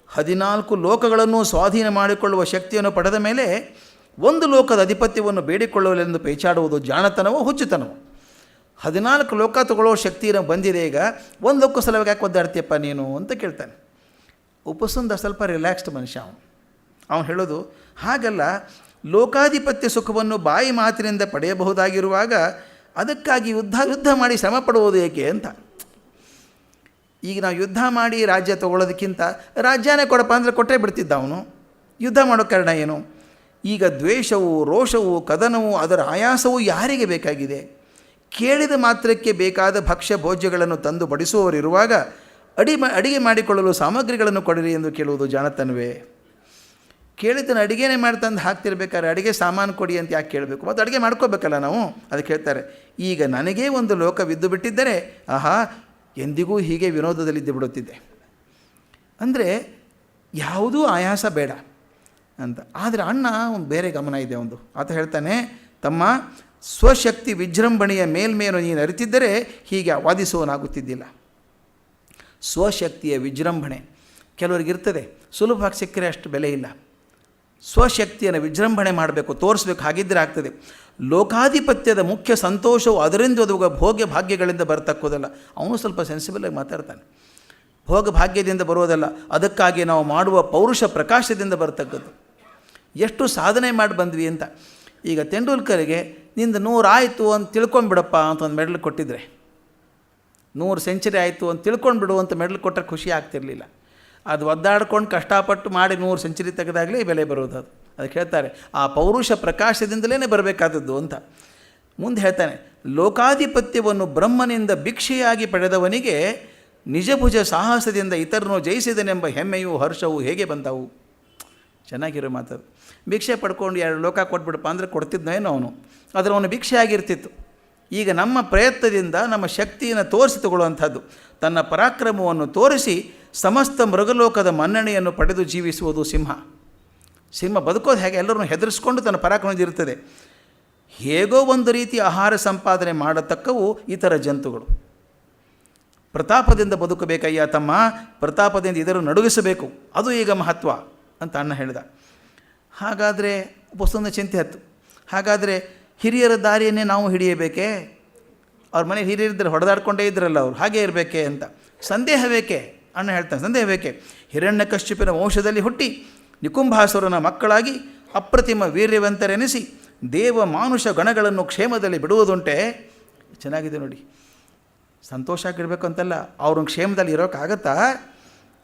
14 ಲೋಕಗಳನ್ನು ಸ್ವಾಧೀನ ಮಾಡಿಕೊಳ್ಳುವ ಶಕ್ತಿಯನ್ನು ಪಡೆದ ಮೇಲೆ ಒಂದು ಲೋಕದ ಅಧಿಪತ್ಯವನ್ನು ಬೇಡಿಕೊಳ್ಳುವಲೆಂದು ಪೇಚಾಡುವುದು ಜಾಣತನವೋ ಹುಚ್ಚುತನವೋ. 14 ಲೋಕ ತಗೊಳ್ಳೋ ಶಕ್ತಿಯನ್ನು ಬಂದಿದೆ, ಈಗ ಒಂದು ಲೋಕ ಸಲುವಾಗಿ ಯಾಕೆ ಒದ್ದಾಡ್ತೀಯಪ್ಪ ನೀನು ಅಂತ ಕೇಳ್ತಾನೆ. ಉಪಸಂದ ಸ್ವಲ್ಪ ರಿಲ್ಯಾಕ್ಸ್ಡ್ ಮನುಷ್ಯ ಅವನು ಹೇಳೋದು ಹಾಗಲ್ಲ, ಲೋಕಾಧಿಪತ್ಯ ಸುಖವನ್ನು ಬಾಯಿ ಮಾತಿನಿಂದ ಪಡೆಯಬಹುದಾಗಿರುವಾಗ ಅದಕ್ಕಾಗಿ ಯುದ್ಧ ಮಾಡಿ ಶ್ರಮ ಪಡುವುದು ಏಕೆ ಅಂತ. ಈಗ ನಾವು ಯುದ್ಧ ಮಾಡಿ ರಾಜ್ಯ ತೊಗೊಳ್ಳೋದಕ್ಕಿಂತ ರಾಜ್ಯನೇ ಕೊಡಪ್ಪ ಅಂದರೆ ಕೊಟ್ಟೇ ಬಿಡ್ತಿದ್ದ ಅವನು. ಯುದ್ಧ ಮಾಡೋ ಕಾರಣ ಏನು? ಈಗ ದ್ವೇಷವು, ರೋಷವು, ಕದನವು, ಅದರ ಆಯಾಸವು ಯಾರಿಗೆ ಬೇಕಾಗಿದೆ? ಕೇಳಿದ ಮಾತ್ರಕ್ಕೆ ಬೇಕಾದ ಭಕ್ಷ್ಯ ಭೋಜ್ಯಗಳನ್ನು ತಂದು ಬಡಿಸುವವರಿರುವಾಗ ಅಡಿಗೆ ಮಾಡಿಕೊಳ್ಳಲು ಸಾಮಗ್ರಿಗಳನ್ನು ಕೊಡಿರಿ ಎಂದು ಕೇಳುವುದು ಜಾಣತನವೇ? ಕೇಳಿದ್ದನ್ನು ಅಡುಗೆನೇ ಮಾಡ್ತಂದು ಹಾಕ್ತಿರ್ಬೇಕಾದ್ರೆ ಅಡುಗೆ ಸಾಮಾನು ಕೊಡಿ ಅಂತ ಯಾಕೆ ಕೇಳಬೇಕು? ಮತ್ತು ಅಡುಗೆ ಮಾಡ್ಕೋಬೇಕಲ್ಲ ನಾವು. ಅದಕ್ಕೆ ಹೇಳ್ತಾರೆ, ಈಗ ನನಗೇ ಒಂದು ಲೋಕವಿದ್ದು ಬಿಟ್ಟಿದ್ದರೆ ಆಹಾ ಎಂದಿಗೂ ಹೀಗೆ ವಿನೋದದಲ್ಲಿದ್ದು ಬಿಡುತ್ತಿದ್ದೆ. ಅಂದರೆ ಯಾವುದೂ ಆಯಾಸ ಬೇಡ ಅಂತ. ಆದರೆ ಅಣ್ಣ ಬೇರೆ ಗಮನ ಇದೆ ಒಂದು. ಆತ ಹೇಳ್ತಾನೆ, ತಮ್ಮ ಸ್ವಶಕ್ತಿ ವಿಜೃಂಭಣೆಯ ಮೇಲ್ಮೇನು ನೀನು ಅರಿತಿದ್ದರೆ ಹೀಗೆ ವಾದಿಸುವನಾಗುತ್ತಿದ್ದಿಲ್ಲ. ಸ್ವಶಕ್ತಿಯ ವಿಜೃಂಭಣೆ ಕೆಲವರಿಗಿರ್ತದೆ, ಸುಲಭವಾಗಿ ಸಿಕ್ಕರೆ ಅಷ್ಟು ಬೆಲೆ ಇಲ್ಲ. ಸ್ವಶಕ್ತಿಯನ್ನು ವಿಜೃಂಭಣೆ ಮಾಡಬೇಕು, ತೋರಿಸ್ಬೇಕು, ಹಾಗಿದ್ದರೆ ಆಗ್ತದೆ. ಲೋಕಾಧಿಪತ್ಯದ ಮುಖ್ಯ ಸಂತೋಷವು ಅದರಿಂದ ಒದಗುವ ಭೋಗ್ಯ ಭಾಗ್ಯಗಳಿಂದ ಬರತಕ್ಕೋದಲ್ಲ. ಅವನು ಸ್ವಲ್ಪ ಸೆನ್ಸಿಬಲಾಗಿ ಮಾತಾಡ್ತಾನೆ. ಭೋಗ ಭಾಗ್ಯದಿಂದ ಬರೋದಲ್ಲ, ಅದಕ್ಕಾಗಿ ನಾವು ಮಾಡುವ ಪೌರುಷ ಪ್ರಕಾಶದಿಂದ ಬರತಕ್ಕದ್ದು. ಎಷ್ಟು ಸಾಧನೆ ಮಾಡಿ ಬಂದ್ವಿ ಅಂತ. ಈಗ ತೆಂಡೂಲ್ಕರ್ಗೆ ನಿಂದು 100 ಆಯಿತು ಅಂತ ತಿಳ್ಕೊಂಬಿಡಪ್ಪ ಅಂತ ಒಂದು ಮೆಡಲ್ ಕೊಟ್ಟಿದ್ರೆ, 100 ಸೆಂಚುರಿ ಆಯಿತು ಅಂತ ತಿಳ್ಕೊಂಡ್ಬಿಡು ಅಂತ ಮೆಡಲ್ ಕೊಟ್ಟರೆ ಖುಷಿ ಆಗ್ತಿರಲಿಲ್ಲ. ಅದು ಒದ್ದಾಡ್ಕೊಂಡು ಕಷ್ಟಪಟ್ಟು ಮಾಡಿ 100 ಸೆಂಚುರಿ ತೆಗೆದಾಗಲೇ ಬೆಲೆ ಬರೋದು. ಅದು ಅದಕ್ಕೆ ಹೇಳ್ತಾರೆ, ಆ ಪೌರುಷ ಪ್ರಕಾಶದಿಂದಲೇ ಬರಬೇಕಾದದ್ದು ಅಂತ. ಮುಂದೆ ಹೇಳ್ತಾನೆ, ಲೋಕಾಧಿಪತ್ಯವನ್ನು ಬ್ರಹ್ಮನಿಂದ ಭಿಕ್ಷೆಯಾಗಿ ಪಡೆದವನಿಗೆ ನಿಜಭುಜ ಸಾಹಸದಿಂದ ಇತರನ್ನು ಜಯಿಸಿದನೆಂಬ ಹೆಮ್ಮೆಯೂ ಹರ್ಷವೂ ಹೇಗೆ ಬಂದವು. ಚೆನ್ನಾಗಿರೋ ಮಾತದು. ಭಿಕ್ಷೆ ಪಡ್ಕೊಂಡು 2 ಲೋಕ ಕೊಟ್ಬಿಡಪ್ಪ ಅಂದರೆ ಕೊಡ್ತಿದ್ನೇನೋ ಅವನು, ಆದರೆ ಅವನು ಭಿಕ್ಷೆ ಆಗಿರ್ತಿತ್ತು. ಈಗ ನಮ್ಮ ಪ್ರಯತ್ನದಿಂದ ನಮ್ಮ ಶಕ್ತಿಯನ್ನು ತೋರಿಸಿ ತಗೊಳ್ಳುವಂಥದ್ದು, ತನ್ನ ಪರಾಕ್ರಮವನ್ನು ತೋರಿಸಿ ಸಮಸ್ತ ಮೃಗಲೋಕದ ಮನ್ನಣೆಯನ್ನು ಪಡೆದು ಜೀವಿಸುವುದು ಸಿಂಹ. ಸಿಂಹ ಬದುಕೋದು ಹೇಗೆ, ಎಲ್ಲರನ್ನು ಹೆದರಿಸ್ಕೊಂಡು ತನ್ನ ಪರಾಕ್ರಮದಿರುತ್ತದೆ. ಹೇಗೋ ಒಂದು ರೀತಿ ಆಹಾರ ಸಂಪಾದನೆ ಮಾಡತಕ್ಕವು ಇತರ ಜಂತುಗಳು. ಪ್ರತಾಪದಿಂದ ಬದುಕಬೇಕಯ್ಯ ತಮ್ಮ, ಪ್ರತಾಪದಿಂದ ಇದನ್ನು ನಡುಗಿಸಬೇಕು, ಅದು ಈಗ ಮಹತ್ವ ಅಂತ ಅಣ್ಣ ಹೇಳಿದ. ಹಾಗಾದರೆ ಪುಸ್ತಕದ ಚಿಂತೆ ಹತ್ತು. ಹಾಗಾದರೆ ಹಿರಿಯರ ದಾರಿಯನ್ನೇ ನಾವು ಹಿಡಿಯಬೇಕೇ? ಅವ್ರ ಮನೆ ಹಿರಿಯರಿದ್ದರೆ ಹೊಡೆದಾಡ್ಕೊಂಡೇ ಇದ್ರಲ್ಲ ಅವರು, ಹಾಗೇ ಇರಬೇಕೆ ಅಂತ ಸಂದೇಹ ಬೇಕೆ? ಅಣ್ಣ ಹೇಳ್ತಾನೆ, ಸಂದೇಹ ಬೇಕೆ? ಹಿರಣ್ಯಕಶ್ಯಪನ ವಂಶದಲ್ಲಿ ಹುಟ್ಟಿ ನಿಕುಂಭಾಸುರನ ಮಕ್ಕಳಾಗಿ ಅಪ್ರತಿಮ ವೀರ್ಯವಂತರೆನಿಸಿ ದೇವ ಮಾನುಷ ಗಣಗಳನ್ನು ಕ್ಷೇಮದಲ್ಲಿ ಬಿಡುವುದುಂಟೆ. ಚೆನ್ನಾಗಿದೆ ನೋಡಿ. ಸಂತೋಷ ಆಗಿರಬೇಕು ಅಂತಲ್ಲ, ಅವ್ರನ್ನ ಕ್ಷೇಮದಲ್ಲಿ ಇರೋಕ್ಕಾಗತ್ತಾ?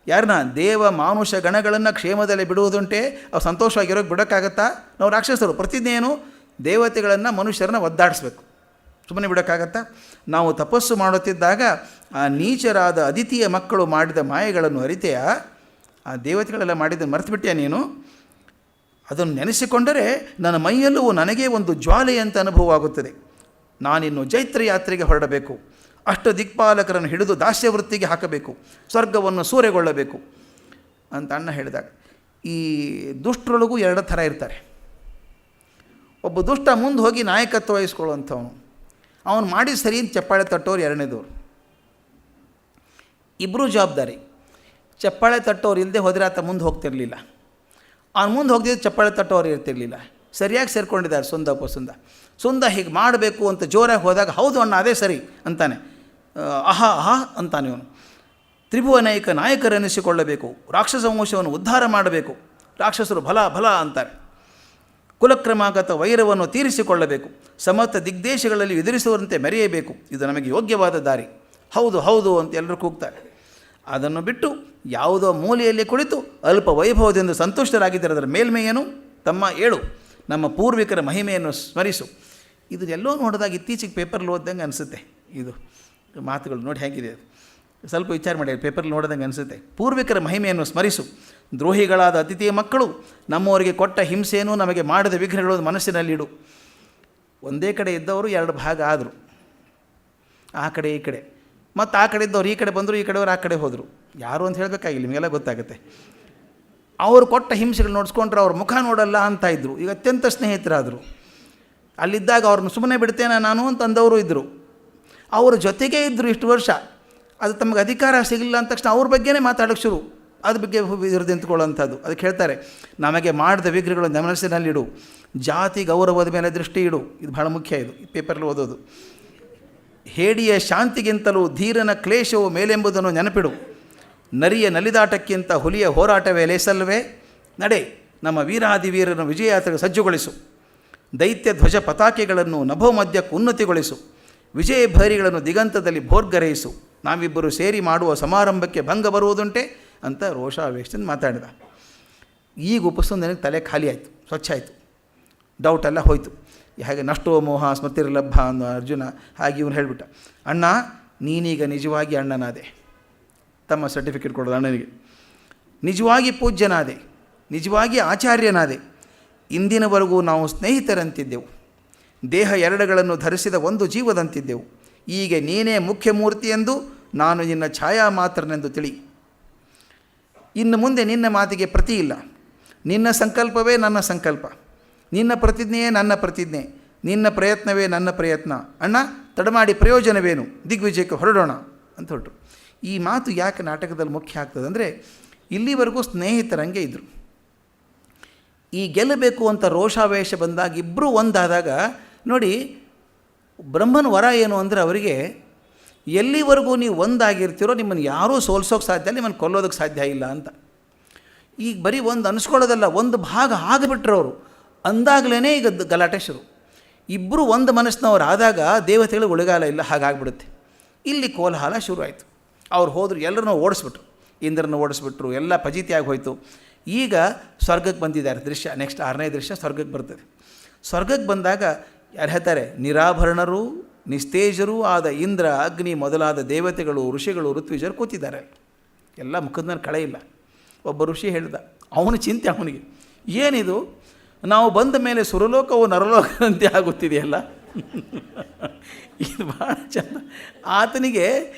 ಯಾರನ್ನ? ದೇವ ಮಾನುಷ ಗಣಗಳನ್ನು ಕ್ಷೇಮದಲ್ಲಿ ಬಿಡುವುದುಂಟೆ. ಅವ್ರು ಸಂತೋಷವಾಗಿರೋಕ್ಕೆ ಬಿಡೋಕ್ಕಾಗತ್ತಾ? ನಾವು ರಾಕ್ಷಸರು. ಪ್ರತಿಜ್ಞೆ ಏನು? ದೇವತೆಗಳನ್ನು ಮನುಷ್ಯರನ್ನ ಒದ್ದಾಡಿಸ್ಬೇಕು. ಸುಮ್ಮನೆ ಬಿಡೋಕ್ಕಾಗತ್ತಾ? ನಾವು ತಪಸ್ಸು ಮಾಡುತ್ತಿದ್ದಾಗ ಆ ನೀಚರಾದ ಅದಿತಿಯ ಮಕ್ಕಳು ಮಾಡಿದ ಮಾಯೆಗಳನ್ನು ಅರಿತೆಯ? ಆ ದೇವತೆಗಳೆಲ್ಲ ಮಾಡಿದ್ದನ್ನು ಮರೆತುಬಿಟ್ಟೆಯಾ ನೀನು? ಅದನ್ನು ನೆನೆಸಿಕೊಂಡರೆ ನನ್ನ ಮೈಯಲ್ಲೂ ನನಗೇ ಒಂದು ಜ್ವಾಲೆಯಂತ ಅನುಭವವಾಗುತ್ತದೆ. ನಾನಿನ್ನು ಜೈತ್ರ ಯಾತ್ರೆಗೆ ಹೊರಡಬೇಕು. ಅಷ್ಟ ದಿಕ್ಪಾಲಕರನ್ನು ಹಿಡಿದು ದಾಸ್ಯವೃತ್ತಿಗೆ ಹಾಕಬೇಕು, ಸ್ವರ್ಗವನ್ನು ಸೂರೆಗೊಳ್ಳಬೇಕು ಅಂತ ಅಣ್ಣ ಹೇಳಿದಾಗ, ಈ ದುಷ್ಟರೊಳಗೂ 2 ಥರ ಇರ್ತಾರೆ. ಒಬ್ಬ ದುಷ್ಟ ಮುಂದೆ ಹೋಗಿ ನಾಯಕತ್ವ ವಹಿಸ್ಕೊಳ್ಳುವಂಥವನು, ಅವನು ಮಾಡಿ ಸರಿ ಅಂತ ಚಪ್ಪಾಳೆ ತಟ್ಟೋರು 2ನೇದವರು. ಇಬ್ಬರೂ ಜವಾಬ್ದಾರಿ. ಚಪ್ಪಾಳೆ ತಟ್ಟೋರು ಇಲ್ಲದೆ ಹೋದರೆ ಆತ ಮುಂದೆ ಹೋಗ್ತಿರಲಿಲ್ಲ, ಅವ್ನು ಮುಂದೆ ಹೋಗ್ತಿದ್ದು ಚಪ್ಪಾಳೆ ತಟ್ಟೋರು ಇರ್ತಿರಲಿಲ್ಲ. ಸರಿಯಾಗಿ ಸೇರ್ಕೊಂಡಿದ್ದಾರೆ ಸುಂದ ಉಪಸುಂದ. ಸುಂದ ಹೀಗೆ ಮಾಡಬೇಕು ಅಂತ ಜೋರಾಗಿ ಹೋದಾಗ ಹೌದು ಅಣ್ಣ ಅದೇ ಸರಿ ಅಂತಾನೆ, ಆಹಾ ಆಹಾ ಅಂತಾನೆ ಇವನು. ತ್ರಿಭುವನೈಕ ನಾಯಕರೆನಿಸಿಕೊಳ್ಳಬೇಕು, ರಾಕ್ಷಸ ವಂಶವನ್ನು ಉದ್ಧಾರ ಮಾಡಬೇಕು. ರಾಕ್ಷಸರು ಭಲ ಭಲ ಅಂತಾರೆ. ಕುಲಕ್ರಮಾಗತ ವೈರವನ್ನು ತೀರಿಸಿಕೊಳ್ಳಬೇಕು, ಸಮರ್ಥ ದಿಗ್ದೇಶಗಳಲ್ಲಿ ಎದುರಿಸುವಂತೆ ಮೆರೆಯಬೇಕು. ಇದು ನಮಗೆ ಯೋಗ್ಯವಾದ ದಾರಿ. ಹೌದು ಹೌದು ಅಂತ ಎಲ್ಲರೂ ಕೂಗ್ತಾರೆ. ಅದನ್ನು ಬಿಟ್ಟು ಯಾವುದೋ ಮೂಲೆಯಲ್ಲಿ ಕುಳಿತು ಅಲ್ಪ ವೈಭವದಿಂದ ಸಂತುಷ್ಟರಾಗಿದ್ದರೆ ಅದರ ಮೇಲ್ಮೆಯೇನು? ತಮ್ಮ ಏಳು, ನಮ್ಮ ಪೂರ್ವಿಕರ ಮಹಿಮೆಯನ್ನು ಸ್ಮರಿಸು. ಇದು ಎಲ್ಲೋ ನೋಡಿದಾಗ ಇತ್ತೀಚೆಗೆ ಪೇಪರ್ಲ್ಲಿ ಓದ್ದಂಗೆ ಅನಿಸುತ್ತೆ. ಇದು ಮಾತುಗಳು ನೋಡಿ ಹೇಗಿದೆ, ಸ್ವಲ್ಪ ವಿಚಾರ ಮಾಡಿ, ಪೇಪರ್ಲ್ಲಿ ನೋಡಿದಂಗೆ ಅನಿಸುತ್ತೆ. ಪೂರ್ವಿಕರ ಮಹಿಮೆಯನ್ನು ಸ್ಮರಿಸು. ದ್ರೋಹಿಗಳಾದ ಅತಿಥಿಯ ಮಕ್ಕಳು ನಮ್ಮವರಿಗೆ ಕೊಟ್ಟ ಹಿಂಸೆಯನ್ನು ನಮಗೆ ಮಾಡಿದ ವಿಘ್ನಗಳು ಮನಸ್ಸಿನಲ್ಲಿಡು. ಒಂದೇ ಕಡೆ ಇದ್ದವರು 2 ಭಾಗ ಆದರು, ಆ ಕಡೆ ಈ ಕಡೆ. ಮತ್ತು ಆ ಕಡೆ ಇದ್ದವ್ರು ಈ ಕಡೆ ಬಂದರು, ಈ ಕಡೆಯವರು ಆ ಕಡೆ ಹೋದರು. ಯಾರು ಅಂತ ಹೇಳಬೇಕಾಗಿಲ್ಲ, ನಿಮಗೆಲ್ಲ ಗೊತ್ತಾಗುತ್ತೆ. ಅವರು ಕೊಟ್ಟ ಹಿಂಸೆಗಳು ನೋಡಿಸ್ಕೊಂಡ್ರೆ ಅವ್ರ ಮುಖ ನೋಡಲ್ಲ ಅಂತ ಇದ್ದರು. ಈಗ ಅತ್ಯಂತ ಸ್ನೇಹಿತರಾದರು. ಅಲ್ಲಿದ್ದಾಗ ಅವ್ರನ್ನ ಸುಮ್ಮನೆ ಬಿಡ್ತೇನೆ ನಾನು ಅಂತಂದವರು ಇದ್ದರು. ಅವರ ಜೊತೆಗೇ ಇದ್ದರು ಇಷ್ಟು ವರ್ಷ. ಅದು ತಮಗೆ ಅಧಿಕಾರ ಸಿಗಲಿಲ್ಲ ಅಂದ ತಕ್ಷಣ ಅವ್ರ ಬಗ್ಗೆನೇ ಮಾತಾಡೋಕ್ಕೆ ಶುರು, ಅದ್ರ ಬಗ್ಗೆ ವಿರುದ್ಧ ನಿಂತ್ಕೊಳ್ಳೋಂಥದ್ದು. ಅದಕ್ಕೆ ಹೇಳ್ತಾರೆ, ನಮಗೆ ಮಾಡಿದ ವಿಗ್ರಹಗಳು ಮನಸ್ಸಿನಲ್ಲಿಡು, ಜಾತಿ ಗೌರವದ ಮೇಲೆ ದೃಷ್ಟಿ ಇಡು. ಇದು ಭಾಳ ಮುಖ್ಯ. ಇದು ಪೇಪರ್ಲ್ಲಿ ಓದೋದು. ಹೇಡಿಯ ಶಾಂತಿಗಿಂತಲೂ ಧೀರನ ಕ್ಲೇಶವು ಮೇಲೆಂಬುದನ್ನು ನೆನಪಿಡು. ನರಿಯ ನಲಿದಾಟಕ್ಕಿಂತ ಹುಲಿಯ ಹೋರಾಟವೇ ಲೇಸಲ್ವೇ. ನಡೆ, ನಮ್ಮ ವೀರಾದಿವೀರನ ವಿಜಯಯಾತ್ರೆಗೆ ಸಜ್ಜುಗೊಳಿಸು. ದೈತ್ಯ ಧ್ವಜ ಪತಾಕೆಗಳನ್ನು ನಭೋ ಮಧ್ಯಕ್ಕೆ ಉನ್ನತಿಗೊಳಿಸು. ವಿಜಯ ಭೈರಿಗಳನ್ನು ದಿಗಂತದಲ್ಲಿ ಭೋರ್ಗರೈಸು. ನಾವಿಬ್ಬರು ಸೇರಿ ಮಾಡುವ ಸಮಾರಂಭಕ್ಕೆ ಭಂಗ ಬರುವುದುಂಟೆ ಅಂತ ರೋಷಾವೇಶದಿಂದ ಮಾತಾಡಿದ. ಈಗ ಉಪಸ್ಥಿತ ನನಗೆ ತಲೆ ಖಾಲಿ ಆಯಿತು, ಸ್ವಚ್ಛ ಆಯಿತು, ಡೌಟೆಲ್ಲ ಹೋಯಿತು. ಹಾಗೆ ನಷ್ಟೋ ಮೋಹ ಸ್ಮೃತಿರ್ಲಭ ಅನ್ನೋ ಅರ್ಜುನ ಹಾಗೆ ಇವನು ಹೇಳಿಬಿಟ್ಟ, ಅಣ್ಣ ನೀನೀಗ ನಿಜವಾಗಿ ಅಣ್ಣನಾದೆ. ತಮ್ಮ ಸರ್ಟಿಫಿಕೇಟ್ ಕೊಡೋದು ಅಣ್ಣನಿಗೆ. ನಿಜವಾಗಿ ಪೂಜ್ಯನಾದೆ, ನಿಜವಾಗಿ ಆಚಾರ್ಯನಾದೆ. ಇಂದಿನವರೆಗೂ ನಾವು ಸ್ನೇಹಿತರಂತಿದ್ದೆವು, ದೇಹ 2ಗಳನ್ನು ಧರಿಸಿದ ಒಂದು ಜೀವದಂತಿದ್ದೆವು. ಈಗ ನೀನೇ ಮುಖ್ಯ ಮೂರ್ತಿ ಎಂದು, ನಾನು ನಿನ್ನ ಛಾಯಾ ಮಾತ್ರನೆಂದು ತಿಳಿ. ಇನ್ನು ಮುಂದೆ ನಿನ್ನ ಮಾತಿಗೆ ಪ್ರತಿ ಇಲ್ಲ. ನಿನ್ನ ಸಂಕಲ್ಪವೇ ನನ್ನ ಸಂಕಲ್ಪ, ನಿನ್ನ ಪ್ರತಿಜ್ಞೆಯೇ ನನ್ನ ಪ್ರತಿಜ್ಞೆ, ನಿನ್ನ ಪ್ರಯತ್ನವೇ ನನ್ನ ಪ್ರಯತ್ನ. ಅಣ್ಣ ತಡಮಾಡಿ ಪ್ರಯೋಜನವೇನು, ದಿಗ್ವಿಜಯಕ್ಕೆ ಹೊರಡೋಣ ಅಂತ ಹೊರಟರು. ಈ ಮಾತು ಯಾಕೆ ನಾಟಕದಲ್ಲಿ ಮುಖ್ಯ ಆಗ್ತದೆ ಅಂದರೆ, ಇಲ್ಲಿವರೆಗೂ ಸ್ನೇಹಿತರಂಗೆ ಇದ್ದರು. ಈ ಗೆಲ್ಲಬೇಕು ಅಂತ ರೋಷಾವೇಶ ಬಂದಾಗ ಇಬ್ಬರೂ ಒಂದಾದಾಗ ನೋಡಿ, ಬ್ರಹ್ಮನ ವರ ಏನು ಅಂದರೆ ಅವರಿಗೆ, ಎಲ್ಲಿವರೆಗೂ ನೀವು ಒಂದಾಗಿರ್ತೀರೋ ನಿಮ್ಮನ್ನು ಯಾರೂ ಸೋಲ್ಸೋಕ್ಕೆ ಸಾಧ್ಯ ಇಲ್ಲ, ನಿಮ್ಮನ್ನು ಕೊಲ್ಲೋದಕ್ಕೆ ಸಾಧ್ಯ ಇಲ್ಲ ಅಂತ. ಈಗ ಬರೀ ಒಂದು ಅನಿಸ್ಕೊಳ್ಳೋದಲ್ಲ, ಒಂದು ಭಾಗ ಆಗಿಬಿಟ್ರು ಅವರು. ಅಂದಾಗಲೇ ಈಗ ಗಲಾಟೆ ಶುರು. ಇಬ್ಬರು ಒಂದು ಮನಸ್ಸಿನವ್ರು ಆದಾಗ ದೇವತೆಗಳು ಉಳಿಗಾಲ ಇಲ್ಲ, ಹಾಗಾಗ್ಬಿಡುತ್ತೆ. ಇಲ್ಲಿ ಕೋಲಾಹಲ ಶುರು ಆಯಿತು. ಅವ್ರು ಹೋದರು, ಎಲ್ಲರನ್ನೂ ಓಡಿಸ್ಬಿಟ್ರು, ಇಂದ್ರನ ಓಡಿಸ್ಬಿಟ್ರು, ಎಲ್ಲ ಫಜೀತಿಯಾಗಿ ಹೋಯಿತು. ಈಗ ಸ್ವರ್ಗಕ್ಕೆ ಬಂದಿದ್ದಾರೆ. ದೃಶ್ಯ ನೆಕ್ಸ್ಟ್ 6ನೇ ದೃಶ್ಯ ಸ್ವರ್ಗಕ್ಕೆ ಬರ್ತದೆ. ಸ್ವರ್ಗಕ್ಕೆ ಬಂದಾಗ ಯಾರು ಹೇಳ್ತಾರೆ, ನಿರಾಭರಣರು ನಿಸ್ತೇಜರೂ ಆದ ಇಂದ್ರ, ಅಗ್ನಿ ಮೊದಲಾದ ದೇವತೆಗಳು, ಋಷಿಗಳು, ಋತ್ವಿಜರು ಕೂತಿದ್ದಾರೆ. ಎಲ್ಲ ಮುಖದ ಮೇಲೆ ಕಳೆ ಇಲ್ಲ. ಒಬ್ಬ ಋಷಿ ಹೇಳಿದ, ಅವನ ಚಿಂತೆ ಅವನಿಗೆ, ಏನಿದು ನಾವು ಬಂದ ಮೇಲೆ ಸುರಲೋಕವು ನರಲೋಕದಂತೆ ಆಗುತ್ತಿದೆಯಲ್ಲ. ಇದು ಭಾಳ ಚಂದ. ಆತನಿಗೆ